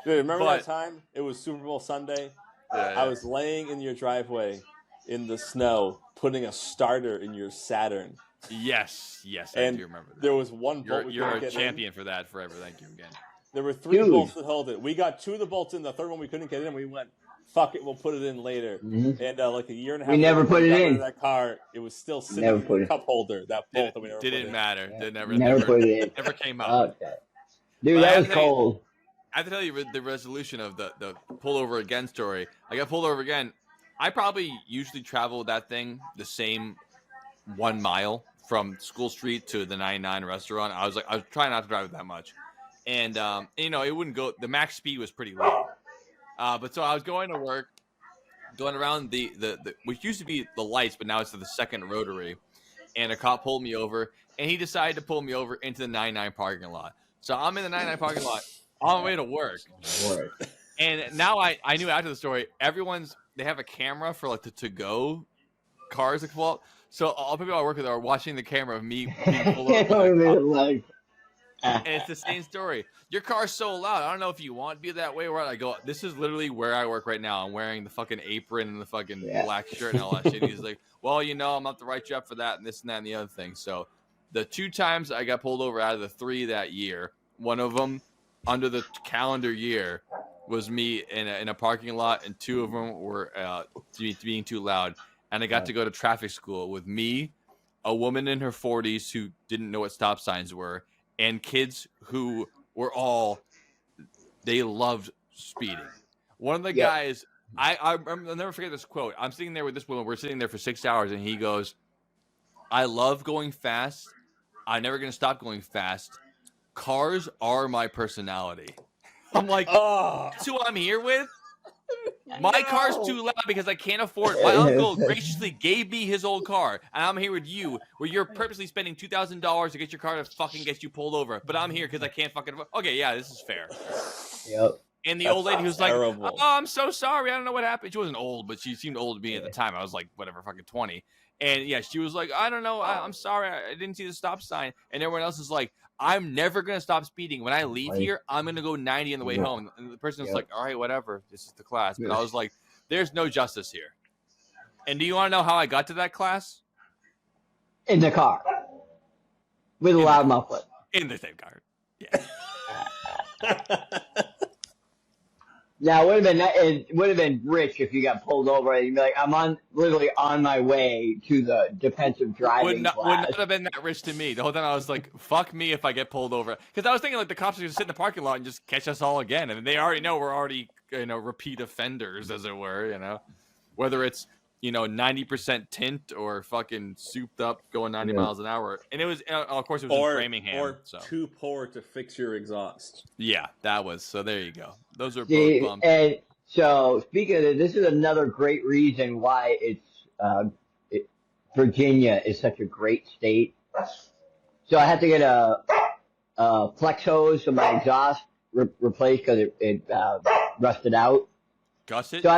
Speaker 2: Dude, remember that time? It was Super Bowl Sunday.
Speaker 6: Yeah.
Speaker 2: I was laying in your driveway in the snow, putting a starter in your Saturn.
Speaker 6: Yes,
Speaker 2: and
Speaker 6: I do remember that.
Speaker 2: There was one bolt.
Speaker 6: You're a champion for that forever. Thank you again.
Speaker 2: There were 3 bolts that held it. We got 2 of the bolts in. The third one we couldn't get in. We went, fuck it, we'll put it in later.
Speaker 4: Mm-hmm.
Speaker 2: And like a year and a half
Speaker 4: we never put it in.
Speaker 2: That car, it was still sitting in the cup holder. That bolt that we never
Speaker 6: didn't matter.
Speaker 4: Yeah.
Speaker 6: Never
Speaker 4: put it in.
Speaker 6: Never came out.
Speaker 4: Okay. Dude, that was cold.
Speaker 6: I have to tell you the resolution of the pull over again story. I got pulled over again. I probably usually travel with that thing the same 1 mile from School Street to the 99 restaurant. I was trying not to drive it that much. And, it wouldn't go, the max speed was pretty low. But so I was going to work, going around the which used to be the lights, but now it's the second rotary. And a cop pulled me over, and he decided to pull me over into the 99 parking lot. So I'm in the 99 parking lot on my way to work. And now I knew after the story, they have a camera for like the to-go cars that come out. So all people I work with are watching the camera of me being pulled over. And it's the same story. Your car's so loud. I don't know if you want to be that way or what. I go, this is literally where I work right now. I'm wearing the fucking apron and the fucking black shirt and all that shit. He's like, well, I'm not the right job for that and this and that and the other thing. So the 2 times I got pulled over out of the 3 that year, one of them under the calendar year was me in a parking lot, and 2 of them were being too loud. And I got to go to traffic school with me, a woman in her 40s who didn't know what stop signs were, and kids who were they loved speeding. One of the guys, I'll never forget this quote. I'm sitting there with this woman. We're sitting there for 6 hours, and he goes, I love going fast. I'm never going to stop going fast. Cars are my personality. I'm like, that's who I'm here with? My car's too loud because I can't afford it. My uncle graciously gave me his old car, and I'm here with you, where you're purposely spending $2,000 to get your car to fucking get you pulled over. But I'm here because I can't fucking. Okay, yeah, this is fair.
Speaker 4: Yep.
Speaker 6: And the old lady was like, "Oh, I'm so sorry. I don't know what happened." She wasn't old, but she seemed old to me at the time. I was like, whatever, fucking 20. And yeah, she was like, "I don't know. I'm sorry. I didn't see the stop sign." And everyone else is like, I'm never going to stop speeding. When I leave here, I'm going to go 90 on the way home. And the person was like, all right, whatever. This is the class. But I was like, there's no justice here. And do you want to know how I got to that class?
Speaker 4: In the car. With a loud muffler.
Speaker 6: In the same car. Yeah.
Speaker 4: Now it would have been rich if you got pulled over and you'd be like, I'm literally on my way to the defensive driving class.
Speaker 6: Would not have been that rich to me. The whole time I was like, fuck me if I get pulled over. Because I was thinking like the cops are going to sit in the parking lot and just catch us all again. And they already know we're already, repeat offenders, as it were, Whether it's, 90% tint or fucking souped up going 90 miles an hour. And it was, of course, it was in Framingham.
Speaker 2: Or too poor to fix your exhaust.
Speaker 6: Yeah, that was. So there you go. Those are both bumps.
Speaker 4: And so, speaking of this is another great reason why Virginia is such a great state. So I had to get a flex hose so my exhaust replaced because it rusted out.
Speaker 6: Gusset?
Speaker 4: So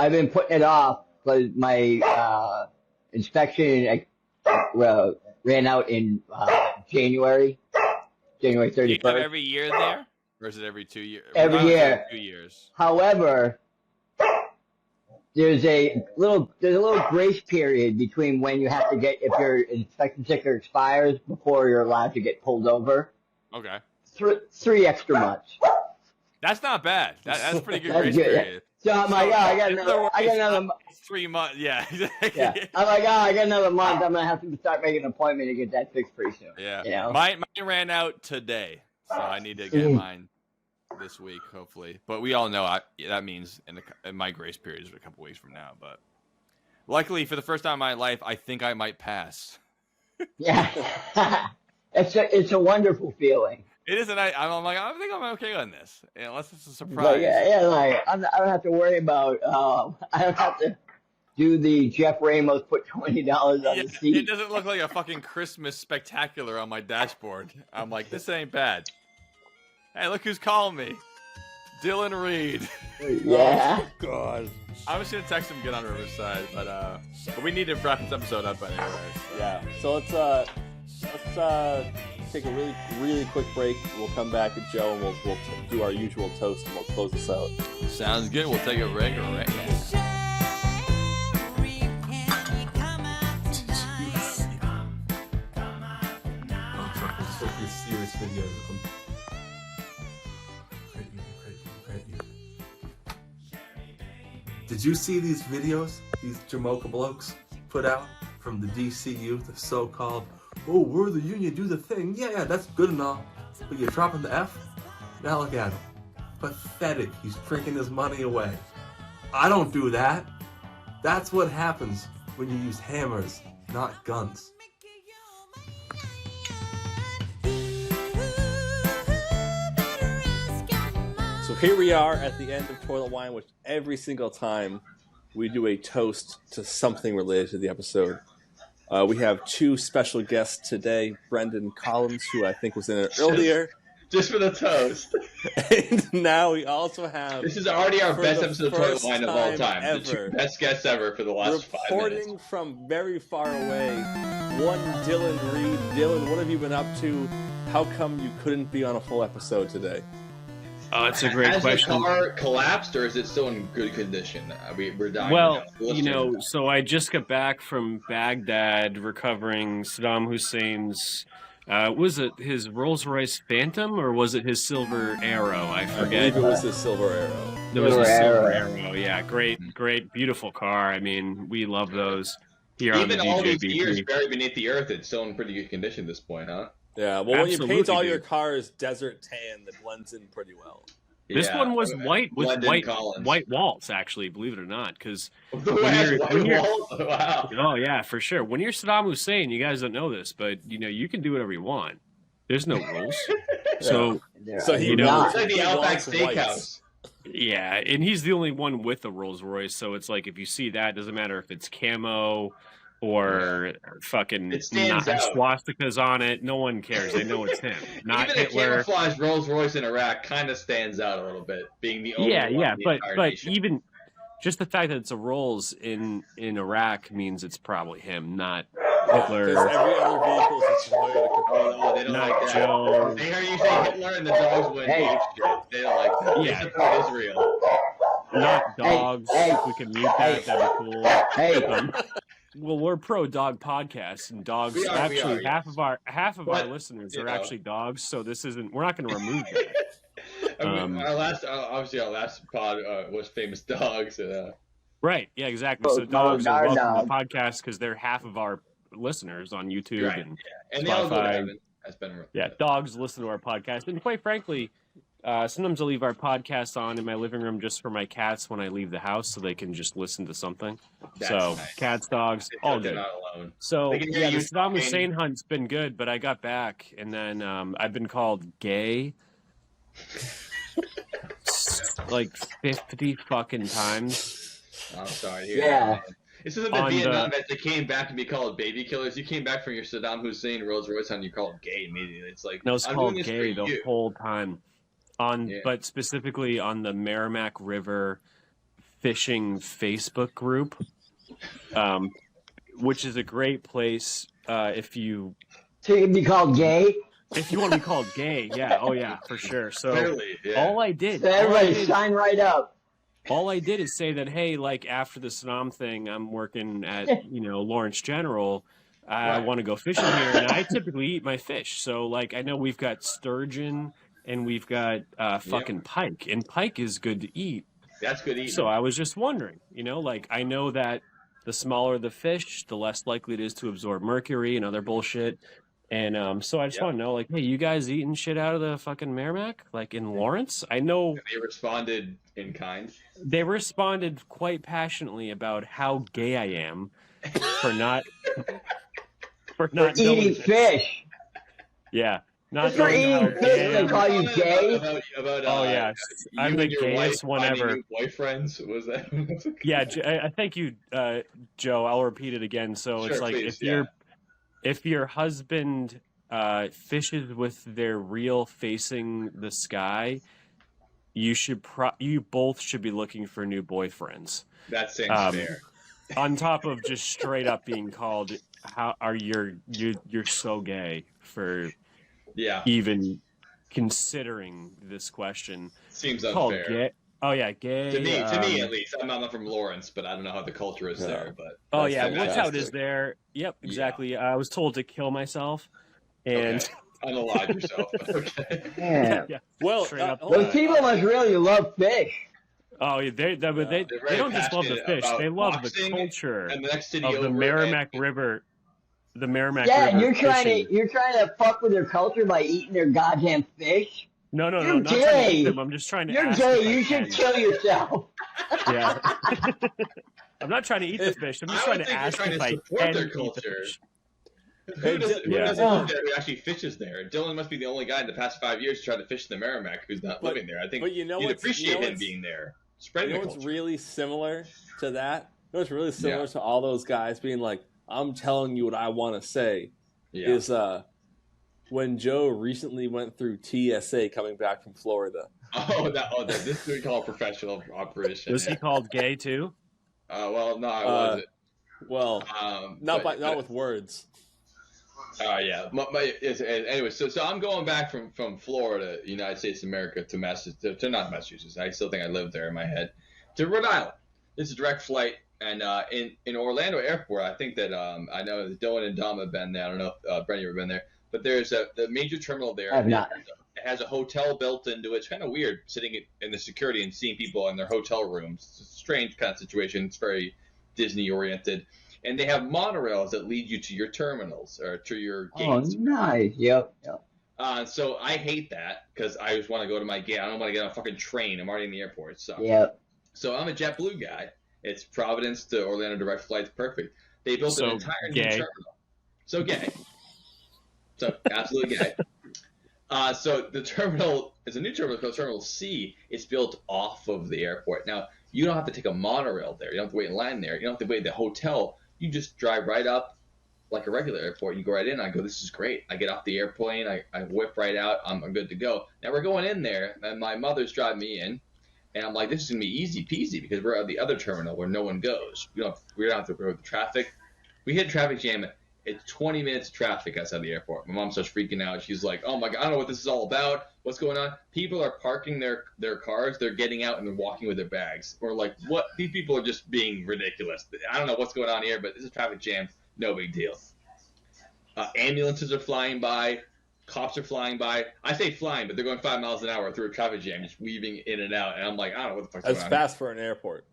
Speaker 4: I've been putting it off because my inspection ran out in January 31st.
Speaker 6: Do you have every year there? Or is it every 2 years?
Speaker 4: Every year.
Speaker 6: 2 years.
Speaker 4: However, there's a little grace period between when you have to get, if your inspection sticker expires, before you're allowed to get pulled over.
Speaker 6: Okay.
Speaker 4: 3 extra months.
Speaker 6: That's not bad. That's pretty good grace period.
Speaker 4: So I'm like, I got another
Speaker 6: 3 months. Yeah.
Speaker 4: Yeah. I'm like, I got another month. I'm gonna have to start making an appointment to get that fixed pretty soon.
Speaker 6: Yeah. Mine ran out today, so I need to get mine this week, hopefully. But we all know that means in my grace period is a couple weeks from now. But luckily, for the first time in my life, I think I might pass.
Speaker 4: Yeah. It's a wonderful feeling.
Speaker 6: It is, and I'm like, I think I'm okay on this, unless it's a surprise.
Speaker 4: Like I don't have to worry about. I don't have to do the Jeff Ramos put $20 on the seat.
Speaker 6: It doesn't look like a fucking Christmas spectacular on my dashboard. I'm like, this ain't bad. Hey, look who's calling me, Dylan Reed.
Speaker 4: Yeah.
Speaker 2: Oh, God.
Speaker 6: I was gonna text him get on Riverside, but we need to wrap this episode up anyway. So.
Speaker 2: Yeah. So let's take a really, really quick break. We'll come back with Joe and we'll do our usual toast and we'll close this out.
Speaker 6: Sounds good. We'll take a break right now.
Speaker 13: Serious video. Did you see these videos these Jamocha blokes put out from the DCU, the so-called, oh, we're the union, do the thing. Yeah, that's good enough. But you're dropping the F? Now look at him. Pathetic. He's drinking his money away. I don't do that. That's what happens when you use hammers, not guns.
Speaker 2: So here we are at the end of Toilet Wine, which every single time we do a toast to something related to the episode. We have 2 special guests today, Brendan Collins, who I think was in it earlier.
Speaker 1: Just for the toast.
Speaker 2: And now we also have...
Speaker 1: This is already our best episode of Toilet Wine of all time.
Speaker 2: Ever,
Speaker 1: the 2 best guests ever for the last 5 minutes.
Speaker 2: Reporting from very far away, one Dylan Reed. Dylan, what have you been up to? How come you couldn't be on a full episode today?
Speaker 3: It's a great question.
Speaker 1: Has the car collapsed, or is it still in good condition? We're dying.
Speaker 3: Well, so I just got back from Baghdad recovering Saddam Hussein's, was it his Rolls-Royce Phantom, or was it his Silver Arrow? I forget.
Speaker 2: I believe it was his Silver Arrow.
Speaker 3: It was a Silver Arrow, yeah. Great, beautiful car. I mean, we love those here on the DJBP.
Speaker 1: Even all these years buried beneath the earth, it's still in pretty good condition at this point, huh?
Speaker 2: Yeah, well, when you paint all your cars desert tan, that blends in pretty well.
Speaker 3: This one was white with white walls, actually, believe it or not, because wow. Oh yeah, for sure. When you're Saddam Hussein, you guys don't know this, but you can do whatever you want. There's no rules. So
Speaker 1: it's like the Outback Steakhouse.
Speaker 3: Yeah, and he's the only one with a Rolls Royce, so it's like if you see that, it doesn't matter if it's camo or fucking swastikas on it. No one cares. They know it's him. Not
Speaker 1: even
Speaker 3: Hitler.
Speaker 1: A camouflage Rolls Royce in Iraq kind of stands out a little bit, being the only one in the entire nation.
Speaker 3: Even just the fact that it's a Rolls in Iraq means it's probably him, not Hitler.
Speaker 2: Because every other vehicle is
Speaker 1: they don't
Speaker 3: not
Speaker 1: like that.
Speaker 3: Joe.
Speaker 1: They hear you say Hitler and the dogs win. They don't like that.
Speaker 3: Yeah.
Speaker 1: They support Israel.
Speaker 3: not dogs. If we can mute that, that'd be cool.
Speaker 4: Hey.
Speaker 3: Well, we're pro dog podcasts, and dogs.
Speaker 1: We are,
Speaker 3: half of our listeners are actually dogs. So this isn't. We're not going to remove that.
Speaker 1: Our last pod was famous dogs.
Speaker 3: Right. Yeah. Exactly. So dogs are welcome to the podcast because they're half of our listeners on YouTube and
Speaker 1: and
Speaker 3: Spotify.
Speaker 1: That's been
Speaker 3: dogs listen to our podcast, and quite frankly, sometimes I'll leave our podcast on in my living room just for my cats when I leave the house, so they can just listen to something.
Speaker 1: That's
Speaker 3: so
Speaker 1: nice.
Speaker 3: Cats, dogs, all
Speaker 1: they're
Speaker 3: good.
Speaker 1: not alone.
Speaker 3: So
Speaker 1: They can hear you
Speaker 3: the Saddam
Speaker 1: talking.
Speaker 3: Hussein hunt's been good, but I got back, and then I've been called gay like 50 fucking times.
Speaker 1: I'm sorry to hear that. This isn't the
Speaker 3: On
Speaker 1: Vietnam vets that came back to be called baby killers. You came back from your Saddam Hussein Rolls Royce and you called gay immediately. It's like
Speaker 3: No, it's
Speaker 1: I'm
Speaker 3: called
Speaker 1: doing this
Speaker 3: gay
Speaker 1: for
Speaker 3: the
Speaker 1: you.
Speaker 3: whole time. But specifically on the Merrimack River fishing Facebook group, which is a great place if you
Speaker 4: to be called gay.
Speaker 3: If you want to be called gay, yeah, oh yeah, for sure. So
Speaker 1: Clearly, yeah.
Speaker 3: all I did,
Speaker 4: So everybody sign right up.
Speaker 3: All I did is say that, hey, like after the Saddam thing, I'm working at Lawrence General. I want to go fishing here, and I typically eat my fish. So like I know we've got sturgeon and we've got fucking pike, and pike is good to eat.
Speaker 1: That's good eating.
Speaker 3: So I was just wondering, like I know that the smaller the fish, the less likely it is to absorb mercury and other bullshit. And so I just want to know, like, hey, you guys eating shit out of the fucking Merrimack, like in Lawrence? I know
Speaker 1: they responded in kind.
Speaker 3: They responded quite passionately about how gay I am for not
Speaker 4: eating fish.
Speaker 3: Yeah, not
Speaker 4: for eating fish. They call you gay.
Speaker 1: About
Speaker 3: oh yeah, I'm the gayest one ever.
Speaker 1: Boyfriends, was that?
Speaker 3: Yeah, I thank you, Joe. I'll repeat it again. So it's like
Speaker 1: please,
Speaker 3: if your husband fishes with their reel facing the sky, you both should be looking for new boyfriends.
Speaker 1: That seems fair.
Speaker 3: On top of just straight up being called, you're so gay for even considering this question.
Speaker 1: Seems unfair.
Speaker 3: Gay. Oh yeah, gay.
Speaker 1: To me at least. I'm not from Lawrence, but I don't know how the culture is there. But
Speaker 3: what's how it is there? Yep, exactly. I was told to kill myself, and
Speaker 1: unalive yourself. Okay.
Speaker 4: Yeah.
Speaker 3: Well,
Speaker 4: those people must really love fish.
Speaker 3: Oh, they don't just love the fish; they love the culture
Speaker 1: and the next city
Speaker 3: of the Merrimack River. The Merrimack
Speaker 4: River.
Speaker 3: Yeah,
Speaker 4: you're trying to fuck with their culture by eating their goddamn fish.
Speaker 3: No,
Speaker 4: you're
Speaker 3: not
Speaker 4: gay.
Speaker 3: trying to eat them. I'm just trying to.
Speaker 4: You're
Speaker 3: ask
Speaker 4: gay. You should kill yourself.
Speaker 3: Yeah. I'm not trying to eat the fish. I'm just trying to ask if I can
Speaker 1: their
Speaker 3: eat
Speaker 1: culture.
Speaker 3: the fish.
Speaker 1: Who doesn't live there who actually fishes there? Dylan must be the only guy in the past 5 years to try to fish the Merrimack who's not living there. I think you'd appreciate him being there. Spreading the culture.
Speaker 2: What's really similar to that? What's really similar to all those guys being like, I'm telling you what I want to say is when Joe recently went through TSA coming back from Florida.
Speaker 1: This is what we call a professional operation.
Speaker 3: Was he called gay too?
Speaker 1: Well, no, I wasn't.
Speaker 2: Well, not with words.
Speaker 1: Anyway, so I'm going back from Florida, United States of America, to not Massachusetts. I still think I live there in my head, to Rhode Island. This is a direct flight, and in Orlando Airport, I think that I know that Dylan and Dom have been there. I don't know if Brent, you've ever been there, but there's the major terminal there.
Speaker 4: I've not.
Speaker 1: It has a hotel built into it. It's kind of weird sitting in the security and seeing people in their hotel rooms. It's a strange kind of situation. It's very Disney oriented. And they have monorails that lead you to your terminals or to your gates.
Speaker 4: Oh, nice. Yep.
Speaker 1: So I hate that because I just want to go to my gate. I don't want to get on a fucking train. I'm already in the airport. So.
Speaker 4: Yep.
Speaker 1: So I'm a JetBlue guy. It's Providence to Orlando direct flight's perfect. They built an entire new terminal. So gay. So absolutely gay. So the terminal is a new terminal called Terminal C. It's built off of the airport. Now, you don't have to take a monorail there. You don't have to wait in line there. You don't have to wait at the hotel. You just drive right up like a regular airport. You go right in. I go, this is great. I get off the airplane. I whip right out. I'm good to go. Now we're going in there, and my mother's driving me in. And I'm like, this is going to be easy peasy because we're at the other terminal where no one goes. We don't have to go with the traffic. We hit traffic jam It's 20 minutes of traffic outside the airport. My mom starts freaking out. She's like, oh my God, I don't know what this is all about. What's going on? People are parking their cars. They're getting out and they're walking with their bags. We're like, what? These people are just being ridiculous. I don't know what's going on here, but this is a traffic jam. No big deal. Ambulances are flying by. Cops are flying by. I say flying, but they're going 5 miles an hour through a traffic jam, just weaving in and out. And I'm like, I don't know what the fuck's going on.
Speaker 2: That's fast for an airport.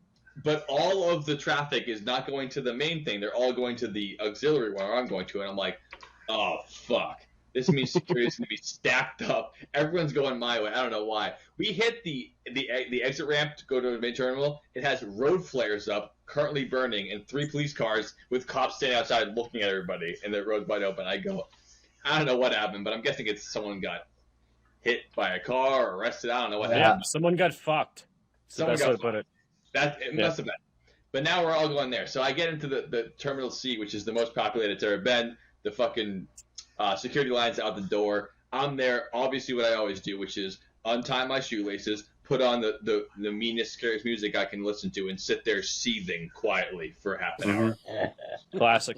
Speaker 1: But all of the traffic is not going to the main thing. They're all going to the auxiliary one I'm going to. And I'm like, oh, fuck. This means security is going to be stacked up. Everyone's going my way. I don't know why. We hit the exit ramp to go to the main terminal. It has road flares up, currently burning, and 3 police cars with cops standing outside looking at everybody. And the road's wide open. I go, I don't know what happened, but I'm guessing it's someone got hit by a car or arrested. I don't know what happened.
Speaker 3: Someone got fucked.
Speaker 1: Someone got fucked. Must have been. But now we're all going there. So I get into the Terminal C, which is the most populated it's ever been. The fucking security line's out the door. I'm there, obviously what I always do, which is untie my shoelaces, put on the meanest, scariest music I can listen to, and sit there seething quietly for half an hour.
Speaker 3: Classic.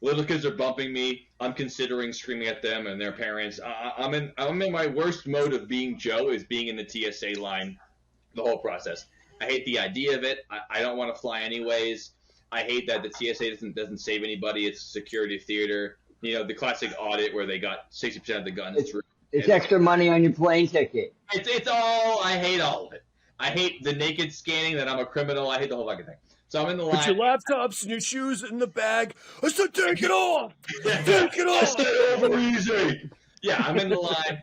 Speaker 1: Little kids are bumping me. I'm considering screaming at them and their parents. I'm in my worst mode of being Joe, is being in the TSA line the whole process. I hate the idea of it. I don't want to fly anyways. I hate that the TSA doesn't save anybody. It's a security theater. You know, the classic audit where they got 60% of the guns through.
Speaker 4: It's extra money on your plane ticket.
Speaker 1: It's all, I hate all of it. I hate the naked scanning, that I'm a criminal. I hate the whole fucking thing. So I'm in the line.
Speaker 3: Put your laptops and your shoes in the bag. I said, take it off. Take it off.
Speaker 1: Stay over easy. Yeah, I'm in the line.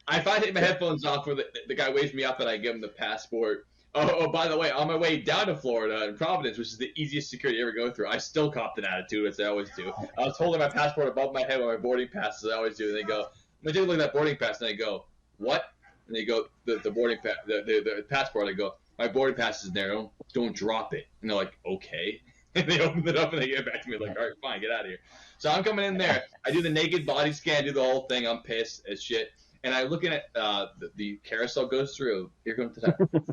Speaker 1: I finally take my headphones off where the guy waves me up and I give him the passport. Oh, by the way, on my way down to Florida in Providence, which is the easiest security to ever go through, I still copped an attitude, as I always do. I was holding my passport above my head with my boarding pass, as I always do, and they go, I'm take a look at that boarding pass, and I go, what? And they go, the boarding pass, the passport. I go, my boarding pass is there. Don't drop it. And they're like, okay. And they open it up and they get back to me like, all right, fine, get out of here. So I'm coming in there. I do the naked body scan, do the whole thing. I'm pissed as shit. And I'm looking at the carousel goes through. Here comes the time.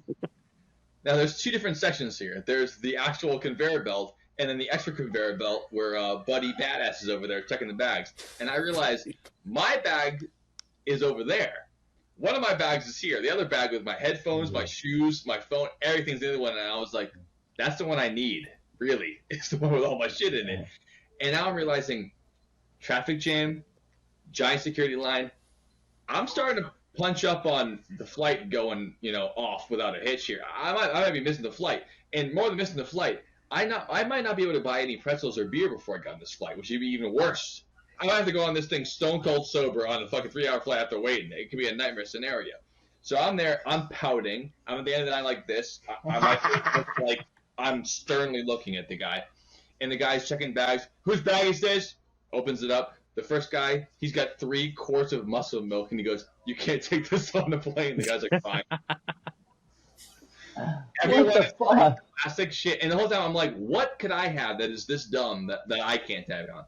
Speaker 1: Now, there's 2 different sections here. There's the actual conveyor belt, and then the extra conveyor belt where Buddy Badass is over there checking the bags. And I realized my bag is over there. One of my bags is here. The other bag with my headphones, my shoes, my phone, everything's the other one. And I was like, that's the one I need, really. It's the one with all my shit in it. And now I'm realizing traffic jam, giant security line. I'm starting to punch up on the flight going, off without a hitch here. I might be missing the flight. And more than missing the flight, I might not be able to buy any pretzels or beer before I got on this flight, which would be even worse. I might have to go on this thing stone cold sober on a fucking 3-hour flight after waiting. It could be a nightmare scenario. So I'm there, I'm pouting. I'm at the end of the night like this. I might look like I'm sternly looking at the guy. And the guy's checking bags. Whose bag is this? Opens it up. The first guy, he's got 3 quarts of muscle milk, and he goes, you can't take this on the plane. The guy's like, fine. Everyone classic shit. And the whole time I'm like, what could I have that is this dumb that I can't have it on?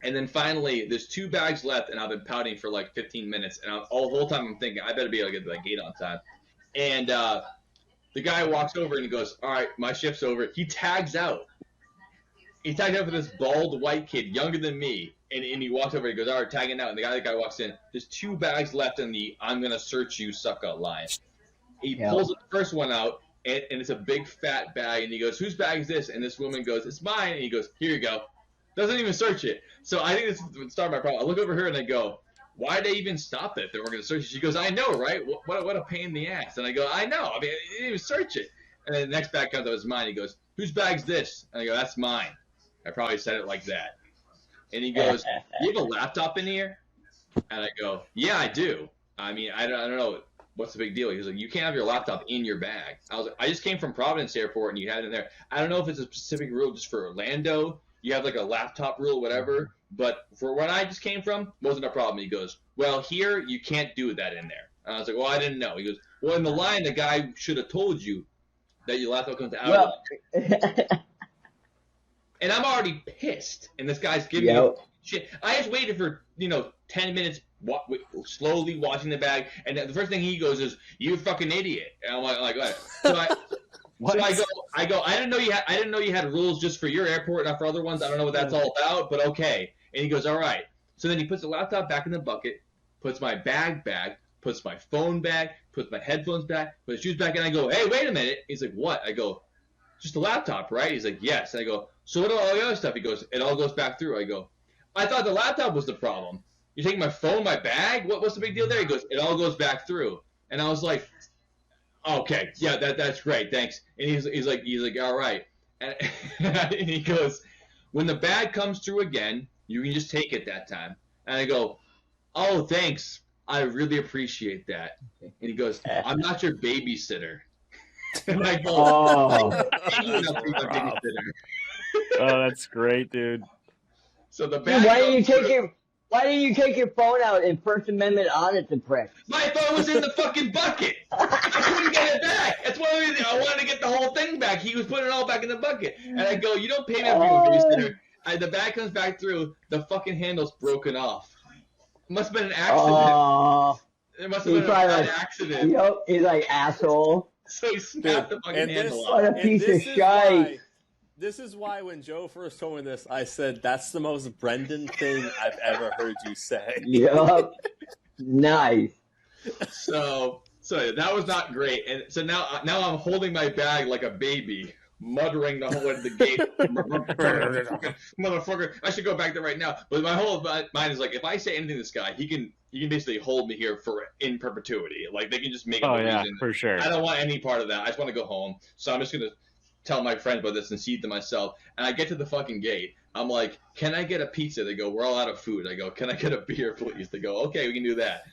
Speaker 1: And then finally, there's 2 bags left, and I've been pouting for like 15 minutes. And all the whole time I'm thinking, I better be able to get to that gate on time. And the guy walks over and he goes, all right, my shift's over. He tags out. He tagged out for this bald white kid, younger than me. And he walks over and he goes, all right, tagging out. And the other guy walks in. There's 2 bags left in the I'm going to search you sucker line. He pulls the first one out, and it's a big fat bag. And he goes, whose bag is this? And this woman goes, it's mine. And he goes, here you go. Doesn't even search it. So I think this would start my problem. I look over her and I go, why'd they even stop it if they weren't going to search it? She goes, I know, right? What a pain in the ass. And I go, I know. I mean, they didn't even search it. And then the next bag comes out, it's mine. He goes, whose bag's this? And I go, that's mine. I probably said it like that. And he goes, you have a laptop in here? And I go, yeah, I do. I mean, I don't know. What's the big deal? He was like, you can't have your laptop in your bag. I was like, I just came from Providence Airport and you had it in there. I don't know if it's a specific rule just for Orlando. You have like a laptop rule, whatever. But for where I just came from, wasn't a problem. He goes, well, here you can't do that in there. And I was like, well, I didn't know. He goes, well, in the line, the guy should have told you that your laptop comes out. And I'm already pissed. And this guy's giving me shit. I just waited for, 10 minutes slowly watching the bag. And the first thing he goes is, you fucking idiot. And I'm like what? So So I go. I didn't know you had rules just for your airport, not for other ones. I don't know what that's all about, but okay. And he goes, all right. So then he puts the laptop back in the bucket, puts my bag back, puts my phone back, puts my headphones back, puts his shoes back, and I go, hey, wait a minute. He's like, what? I go, just a laptop, right? He's like, yes. And I go, so what about all the other stuff? He goes, it all goes back through. I go, I thought the laptop was the problem. You're taking my phone, my bag? What's the big deal there? He goes, it all goes back through. And I was like, okay, yeah, that's great, thanks. And he's like, all right. And he goes, when the bag comes through again, you can just take it that time. And I go, oh, thanks. I really appreciate that. And he goes, I'm not your babysitter. And I go,
Speaker 3: oh, that's great, dude.
Speaker 1: So the bag.
Speaker 4: Dude, why didn't you take your phone out and First Amendment audit the press?
Speaker 1: My phone was in the fucking bucket. I couldn't get it back. That's one reason I wanted to get the whole thing back. He was putting it all back in the bucket. And I go, you don't pay me for a babysitter. The bag comes back through. The fucking handle's broken off. It must have been an accident. It must have been an accident.
Speaker 4: Yep, he's like, asshole.
Speaker 1: So he snapped the fucking handle off.
Speaker 4: What a piece of shite.
Speaker 2: This is why when Joe first told me this, I said, that's the most Brendan thing I've ever heard you say.
Speaker 4: Yep. Nice.
Speaker 1: So that was not great. And so now I'm holding my bag like a baby, muttering the whole way to the gate. Motherfucker, I should go back there right now. But my whole mind is like, if I say anything to this guy, he can basically hold me here in perpetuity. Like, they can just make up a reason.
Speaker 3: For sure.
Speaker 1: I don't want any part of that. I just want to go home. So I'm just going to tell my friends about this and see them myself. And I get to the fucking gate. I'm like, can I get a pizza? They go, we're all out of food. I go, can I get a beer, please? They go, okay, we can do that.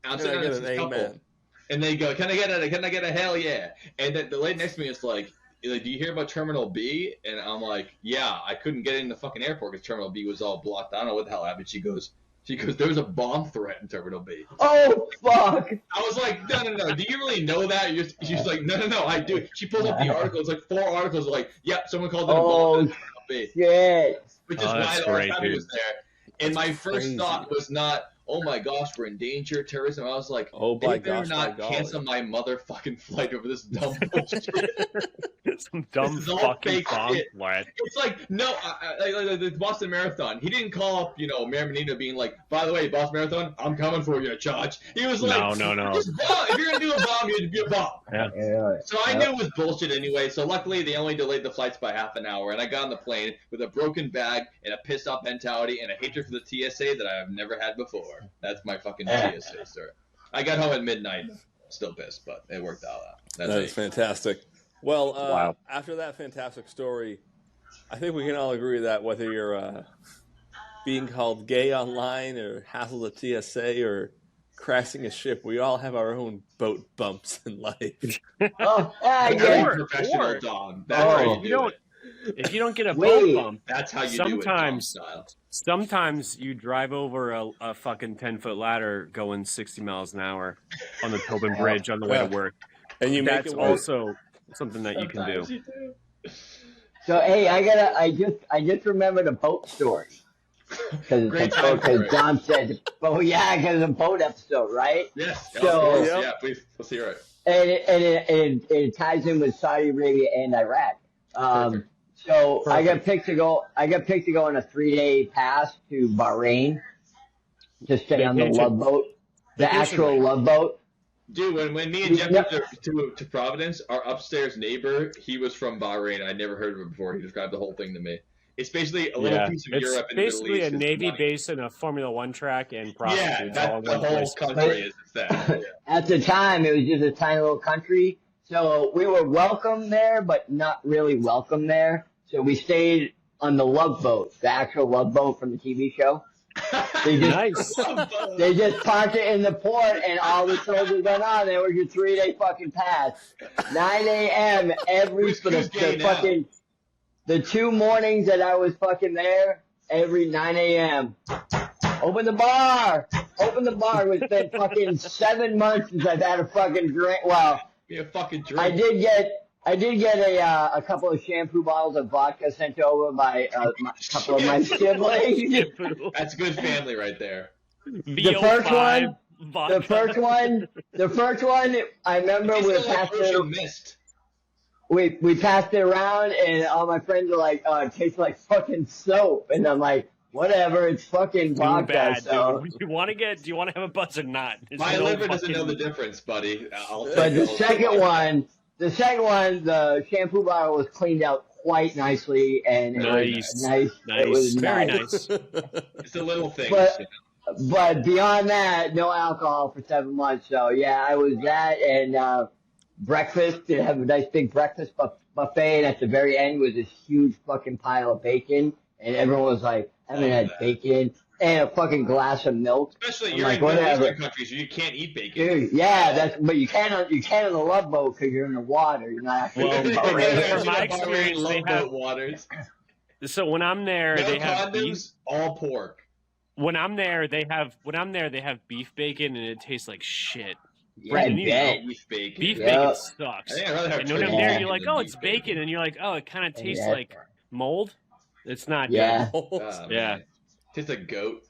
Speaker 1: And I'm sitting next to this couple. And they go, can I get a hell yeah? And the lady next to me is like, do you hear about Terminal B? And I'm like, yeah, I couldn't get in the fucking airport because Terminal B was all blocked. I don't know what the hell happened. She goes, there was a bomb threat in Terminal B.
Speaker 4: Oh, fuck.
Speaker 1: I was like, no. Do you really know that? She's like, no, I do. She pulls up the articles, like 4 articles, like, yep, someone called it a bomb in Terminal B.
Speaker 4: Shit.
Speaker 1: Which is why the whole time he was there. And my first thought was not, oh my gosh, we're in danger of terrorism. I was like,
Speaker 2: oh my gosh,
Speaker 1: not cancel my motherfucking flight over this dumb bullshit.
Speaker 3: Some dumb fucking bomb flight.
Speaker 1: It's like, no, like the Boston Marathon. He didn't call up, Mayor Menino being like, by the way, Boston Marathon, I'm coming for you, Charge. He was like,
Speaker 3: no.
Speaker 1: If you're going to do a bomb, you do a bomb.
Speaker 3: Yeah.
Speaker 1: So I knew it was bullshit anyway. So luckily, they only delayed the flights by half an hour. And I got on the plane with a broken bag and a pissed off mentality and a hatred for the TSA that I have never had before. That's my fucking TSA, sir. I got home at midnight, still pissed, but it worked out.
Speaker 2: That is fantastic. Well, after that fantastic story, I think we can all agree that whether you're being called gay online or hassle the TSA or crashing a ship, we all have our own boat bumps in life.
Speaker 1: Professional dog. That's how you do it.
Speaker 3: If you don't get a boat bump,
Speaker 1: that's how you do it.
Speaker 3: Sometimes you drive over a fucking 10-foot ladder going 60 miles an hour on the Tobin Bridge on the way to work.
Speaker 2: And that's
Speaker 3: also something that you can do.
Speaker 4: So hey, I just remembered a boat story. Because John said, because a boat episode, right?
Speaker 1: Yes.
Speaker 4: So,
Speaker 1: please, let's hear it.
Speaker 4: And it ties in with Saudi Arabia and Iraq. So I got picked to go on a 3-day pass to Bahrain to stay on the Love Boat, the actual Love Boat.
Speaker 1: Dude, when me and Jeff went to Providence, our upstairs neighbor, he was from Bahrain. I'd never heard of him before. He described the whole thing to me. It's basically a little piece of Europe and the Middle East.
Speaker 3: It's basically a Navy base and a Formula One track and prostitutes.
Speaker 1: Yeah, the whole country is that.
Speaker 4: At the time, it was just a tiny little country. So we were welcome there, but not really welcome there. So we stayed on the Love Boat, the actual Love Boat from the TV show. They just parked it in the port, and all the soldiers went on. They were your 3-day fucking pass. 9 a.m. the 2 mornings that I was fucking there, every 9 a.m. Open the bar. It's been fucking 7 months since I've had a fucking drink. Well,
Speaker 1: a fucking drink.
Speaker 4: I did get a couple of shampoo bottles of vodka sent over by a couple of my siblings.
Speaker 1: That's good family right there.
Speaker 4: The first one, I remember with Pastor. we passed it around, and all my friends are like, "Oh, it tastes like fucking soap," and I'm like, "Whatever, it's fucking vodka."
Speaker 3: Bad,
Speaker 4: so.
Speaker 3: dude. Do you want to have a buzz or not?
Speaker 1: My liver doesn't know the difference, buddy.
Speaker 4: But the second one, the shampoo bottle was cleaned out quite nicely, and it was nice. It was
Speaker 3: very
Speaker 4: nice.
Speaker 1: It's a little thing.
Speaker 4: But beyond that, no alcohol for 7 months. So yeah, I was that and breakfast. Did have a nice big breakfast buffet, and at the very end was this huge fucking pile of bacon, and everyone was like, "I haven't had bacon." And a fucking glass of milk.
Speaker 1: Especially you're in Western countries, you can't eat bacon.
Speaker 4: Dude, yeah, but you can on the Love Boat because you're in the water. You're not actually in the boat.
Speaker 3: From my experience, they have
Speaker 1: waters.
Speaker 3: So when I'm there, they have beef,
Speaker 1: all pork.
Speaker 3: When I'm there, they have beef bacon, and it tastes like shit.
Speaker 4: Yeah,
Speaker 3: Brandon, you know,
Speaker 1: beef bacon.
Speaker 3: Beef bacon sucks.
Speaker 1: I think I'd rather have
Speaker 3: and when I'm there, you're like, oh, it's bacon, and you're like, oh, it kind of tastes like mold. It's not good. Yeah.
Speaker 1: Tastes like goat.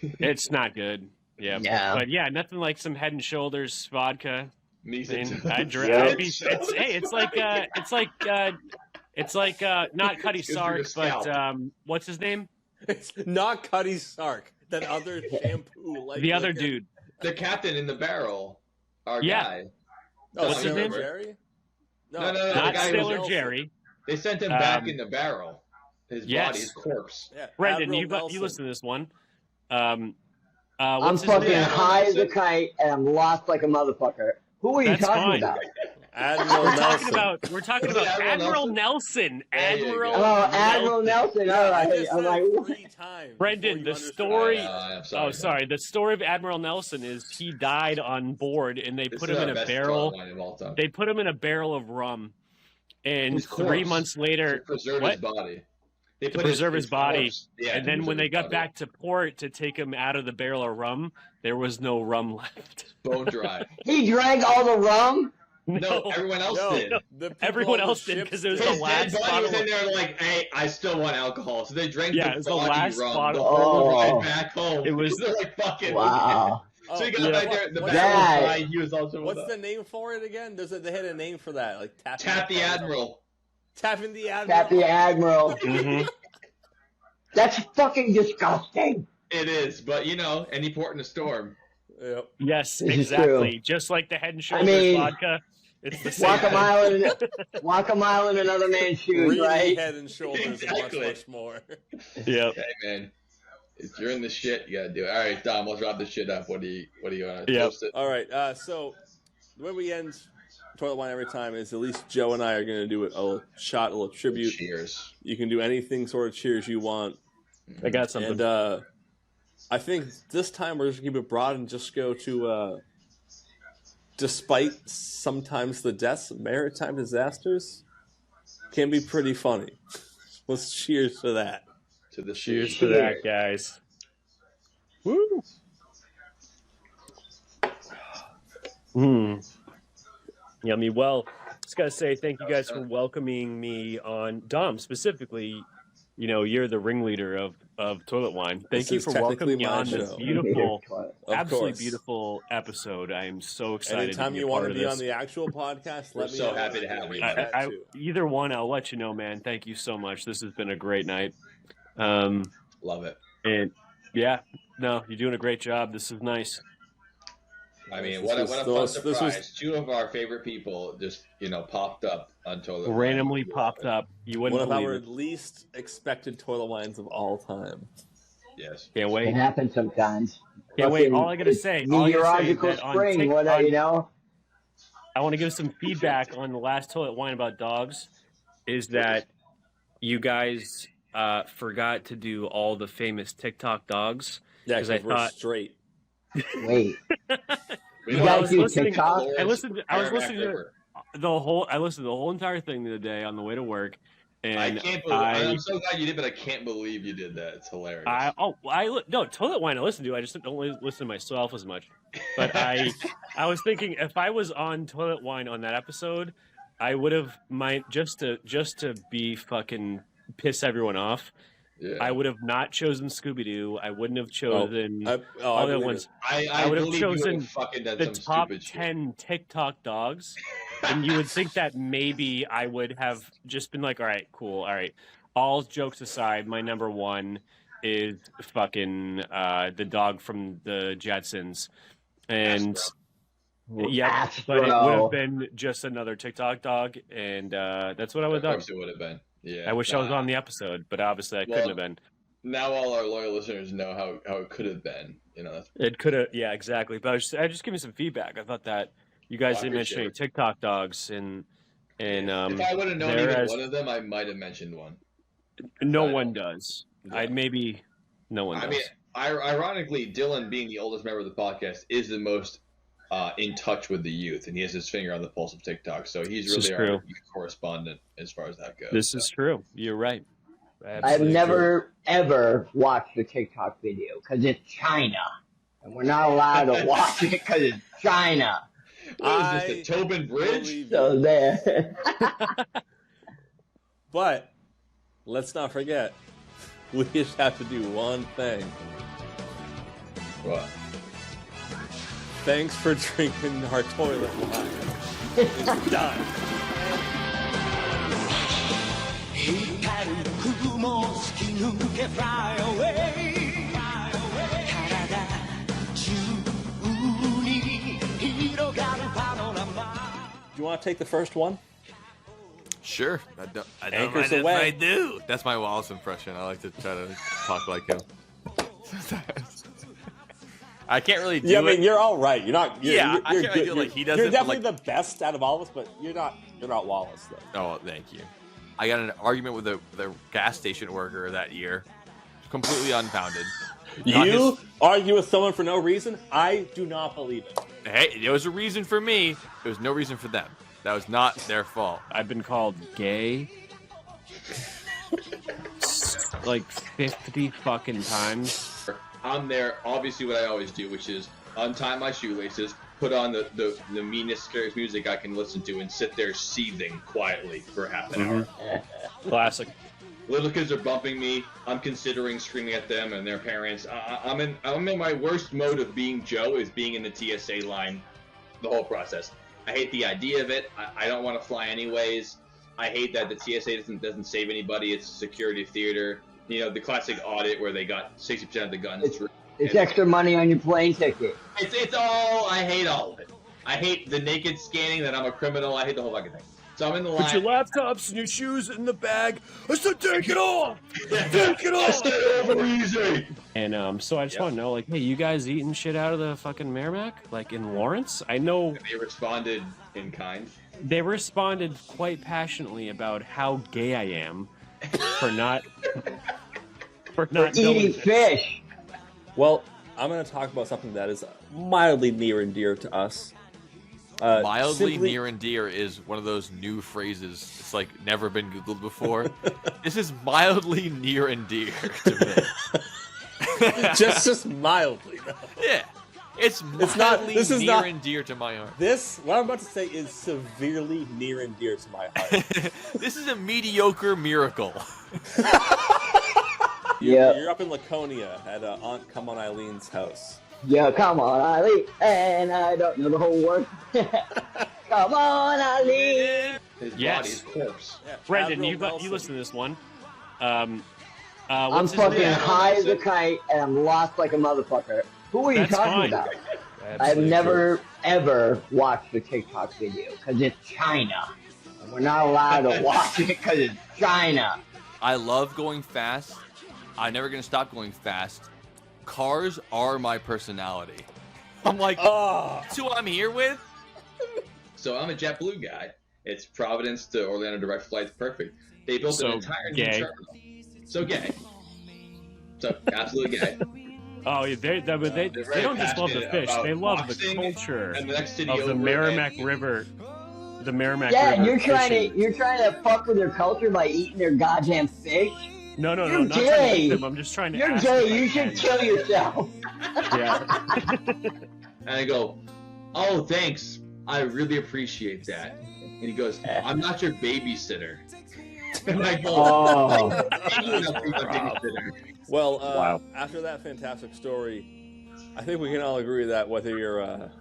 Speaker 3: It's not good. Yeah. But yeah, nothing like some Head and Shoulders vodka. It's like not Cuddy Sark, but what's his name?
Speaker 2: It's not Cuddy Sark. That other shampoo, like
Speaker 3: the other dude,
Speaker 1: the captain in the barrel, our guy.
Speaker 2: Oh,
Speaker 3: what's his name?
Speaker 2: Jerry?
Speaker 1: No,
Speaker 3: not Sailor Jerry.
Speaker 1: They sent him back in the barrel. His body, his corpse.
Speaker 3: Yeah. Brendan, you listen to this one.
Speaker 4: I'm fucking high as a kite, and I'm lost like a motherfucker. Who are you talking about?
Speaker 3: We're talking about Admiral Nelson. Admiral
Speaker 4: Nelson. All right. I'm like,
Speaker 3: Brendan, the story. The story of Admiral Nelson is he died on board, and they put him in a barrel. They put him in a barrel of rum, and 3 months later,
Speaker 1: to preserve his body.
Speaker 3: To preserve his body, and then when they got back to port to take him out of the barrel of rum, there was no rum left.
Speaker 1: Bone dry.
Speaker 4: He drank all the rum?
Speaker 1: No, everyone else did.
Speaker 3: Everyone else did because it was the last bottle.
Speaker 1: Was in there like, hey, I still want alcohol, so they drank
Speaker 3: it was the last
Speaker 1: rum
Speaker 3: bottle.
Speaker 1: The whole way back home.
Speaker 3: It was
Speaker 1: they're like fucking
Speaker 4: wow.
Speaker 1: So he got back there. The barrel he was also.
Speaker 2: What's the name for it again? They had a name for that, like
Speaker 1: Tap the Admiral.
Speaker 2: Tapping the Admiral.
Speaker 4: Tap the Admiral. Mm-hmm. That's fucking disgusting.
Speaker 1: It is, but any port in a storm.
Speaker 2: Yep.
Speaker 3: Yes, exactly. Just like the Head and Shoulders vodka. It's the same.
Speaker 4: Walk a mile in another man's shoes,
Speaker 2: really
Speaker 4: right?
Speaker 2: Head and Shoulders and much more.
Speaker 3: Yep.
Speaker 1: Hey man, if you're in the shit, you gotta do it. All right, Dom, let's wrap this shit up. What do you want to post it?
Speaker 2: All right. So the way we end Toilet Wine every time is at least Joe and I are going to do a little tribute.
Speaker 1: Cheers.
Speaker 2: You can do anything sort of cheers you want.
Speaker 3: I got something.
Speaker 2: And I think this time we're just going to keep it broad and just go to, despite sometimes the deaths of maritime disasters, can be pretty funny. Let's cheers to that.
Speaker 3: Cheers to that, guys. Woo! Yummy. Well, just got to say thank you guys for welcoming me on, Dom, specifically. You're the ringleader of Toilet Wine. Thank you for welcoming me on this beautiful, absolutely beautiful episode. I am so excited.
Speaker 2: Anytime you want to be on the actual podcast, let me know.
Speaker 1: So happy to have you.
Speaker 3: Either one, I'll let you know, man. Thank you so much. This has been a great night.
Speaker 1: Love it.
Speaker 3: And you're doing a great job. This is nice.
Speaker 1: I mean, what a fun surprise. Two of our favorite people just, popped up on Toilet Wine.
Speaker 3: Randomly popped up. You wouldn't
Speaker 2: believe it.
Speaker 3: One of
Speaker 2: our least expected Toilet Wines of all time.
Speaker 1: Yes.
Speaker 3: Can't wait.
Speaker 4: It happens sometimes.
Speaker 3: Can't wait. All I got to say.
Speaker 4: Meteorological spring, I
Speaker 3: want to give some feedback on the last Toilet Wine about dogs, is that you guys forgot to do all the famous TikTok dogs.
Speaker 2: Yeah, because we're straight.
Speaker 4: Wait.
Speaker 3: I was listening to the whole entire thing the other day on the way to work, and
Speaker 1: I can't believe. I'm so glad you did, but I can't believe you did that. It's hilarious.
Speaker 3: No, Toilet Wine I listen to. I just don't listen to myself as much. But I was thinking if I was on Toilet Wine on that episode, I would have just to be fucking piss everyone off. Yeah. I would have not chosen Scooby-Doo. I wouldn't have chosen other ones.
Speaker 1: I
Speaker 3: would have
Speaker 1: believe
Speaker 3: chosen
Speaker 1: you fucking done
Speaker 3: the
Speaker 1: some
Speaker 3: top
Speaker 1: stupid
Speaker 3: 10 TikTok dogs, And you would think that maybe I would have just been like, all right, cool, all right. All jokes aside, my number one is fucking the dog from the Jetsons. And yeah, but it would have been just another TikTok dog, and that's what I would have done.
Speaker 1: Of course it would have been. Yeah.
Speaker 3: I wish I was on the episode, but obviously I couldn't have been.
Speaker 1: Now all our loyal listeners know how it could have been. You know,
Speaker 3: it could have. Yeah, exactly. But I just give me some feedback. I thought that you guys didn't mention any TikTok dogs, and
Speaker 1: if I would have known even one of them, I might have mentioned one.
Speaker 3: No one does. Yeah. No one does.
Speaker 1: I mean, ironically, Dylan, being the oldest member of the podcast, is the most in touch with the youth, and he has his finger on the pulse of TikTok. So he's really our correspondent as far as that goes.
Speaker 3: This is true. You're right.
Speaker 4: I've never, ever watched a TikTok video because it's China. And we're not allowed to watch it because it's China.
Speaker 1: What is this, the Tobin Bridge?
Speaker 4: So there.
Speaker 2: But let's not forget, we just have to do one thing.
Speaker 1: What?
Speaker 2: Thanks for drinking our toilet water. It's done. Do you want to take the first one?
Speaker 6: Sure. I don't
Speaker 2: Anchors
Speaker 6: mind
Speaker 2: away.
Speaker 6: if I do. That's my Wallace impression. I like to try to talk like him. I can't really do it.
Speaker 2: Yeah, I mean, you're all right. You're not.
Speaker 6: I can't really do it like he does.
Speaker 2: You're definitely the best out of all of us, but you're not Wallace, though.
Speaker 6: Oh, thank you. I got in an argument with the gas station worker that year. Completely unfounded.
Speaker 2: You argue with someone for no reason? I do not believe it.
Speaker 6: Hey, there was a reason for me. There was no reason for them. That was not their fault.
Speaker 3: I've been called gay like 50 fucking times.
Speaker 1: I'm there, obviously what I always do, which is untie my shoelaces, put on the meanest, scariest music I can listen to, and sit there seething quietly for half an hour.
Speaker 3: Classic.
Speaker 1: Little kids are bumping me. I'm considering screaming at them and their parents. I'm in my worst mode of being Joe is being in the TSA line the whole process. I hate the idea of it. I don't want to fly anyways. I hate that the TSA doesn't save anybody. It's a security theater. You know, the classic audit where they got 60% of the guns.
Speaker 4: It's extra money on your plane ticket.
Speaker 1: It's all, I hate all of it. I hate the naked scanning, that I'm a criminal. I hate the whole fucking thing. So I'm in the line.
Speaker 3: Put your laptops and your shoes in the bag. I said, take it off! Take it off!
Speaker 1: Easy!
Speaker 3: And so I just want to know, like, hey, you guys eating shit out of the fucking Merrimack? Like in Lawrence? I know.
Speaker 1: They responded in kind.
Speaker 3: They responded quite passionately about how gay I am for not
Speaker 4: eating fish.
Speaker 2: Well, I'm going to talk about something that is mildly near and dear to us.
Speaker 6: Mildly near and dear is one of those new phrases. It's like never been Googled before. This is mildly near and dear to me.
Speaker 2: just mildly. Though.
Speaker 6: Yeah. It's mildly near and dear to my heart.
Speaker 2: What I'm about to say is severely near and dear to my heart.
Speaker 6: This is a mediocre miracle.
Speaker 2: You're up in Laconia at Aunt Come On Eileen's house.
Speaker 4: Yeah, come on, Eileen. And I don't know the whole word. Come on, Eileen.
Speaker 1: His body's corpse.
Speaker 3: Yeah, Brendan, you listen to this one.
Speaker 4: I'm fucking high as a kite, and I'm lost like a motherfucker. Who are you talking about? I've never, ever watched a TikTok video, because it's China. And we're not allowed to watch it, because it's China.
Speaker 6: I love going fast. I'm never going to stop going fast. Cars are my personality. I'm like, that's who I'm here with?
Speaker 1: So I'm a JetBlue guy. It's Providence to Orlando direct flights, perfect. They built an entire new terminal. So gay. So absolutely gay.
Speaker 3: Oh, they don't just love the fish. They love the culture of the Merrimack River. The Merrimack River.
Speaker 4: Yeah, you're trying to fuck with their culture by eating their goddamn fish.
Speaker 3: No,
Speaker 4: you're
Speaker 3: not
Speaker 4: gay.
Speaker 3: trying to eat them. I'm just trying to.
Speaker 4: You're gay. You should kill yourself.
Speaker 3: Yeah.
Speaker 1: And I go, oh, thanks. I really appreciate that. And he goes, I'm not your babysitter. And I go,
Speaker 2: Well, after that fantastic story, I think we can all agree that whether you're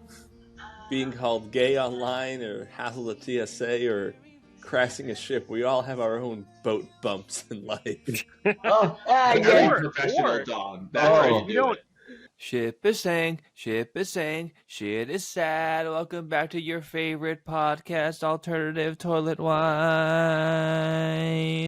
Speaker 2: being called gay online or hassled at TSA or crashing a ship, we all have our own boat bumps in life.
Speaker 1: Professional dog. That's how you do it.
Speaker 6: Ship is saying, shit is sad. Welcome back to your favorite podcast, Alternative Toilet Wine.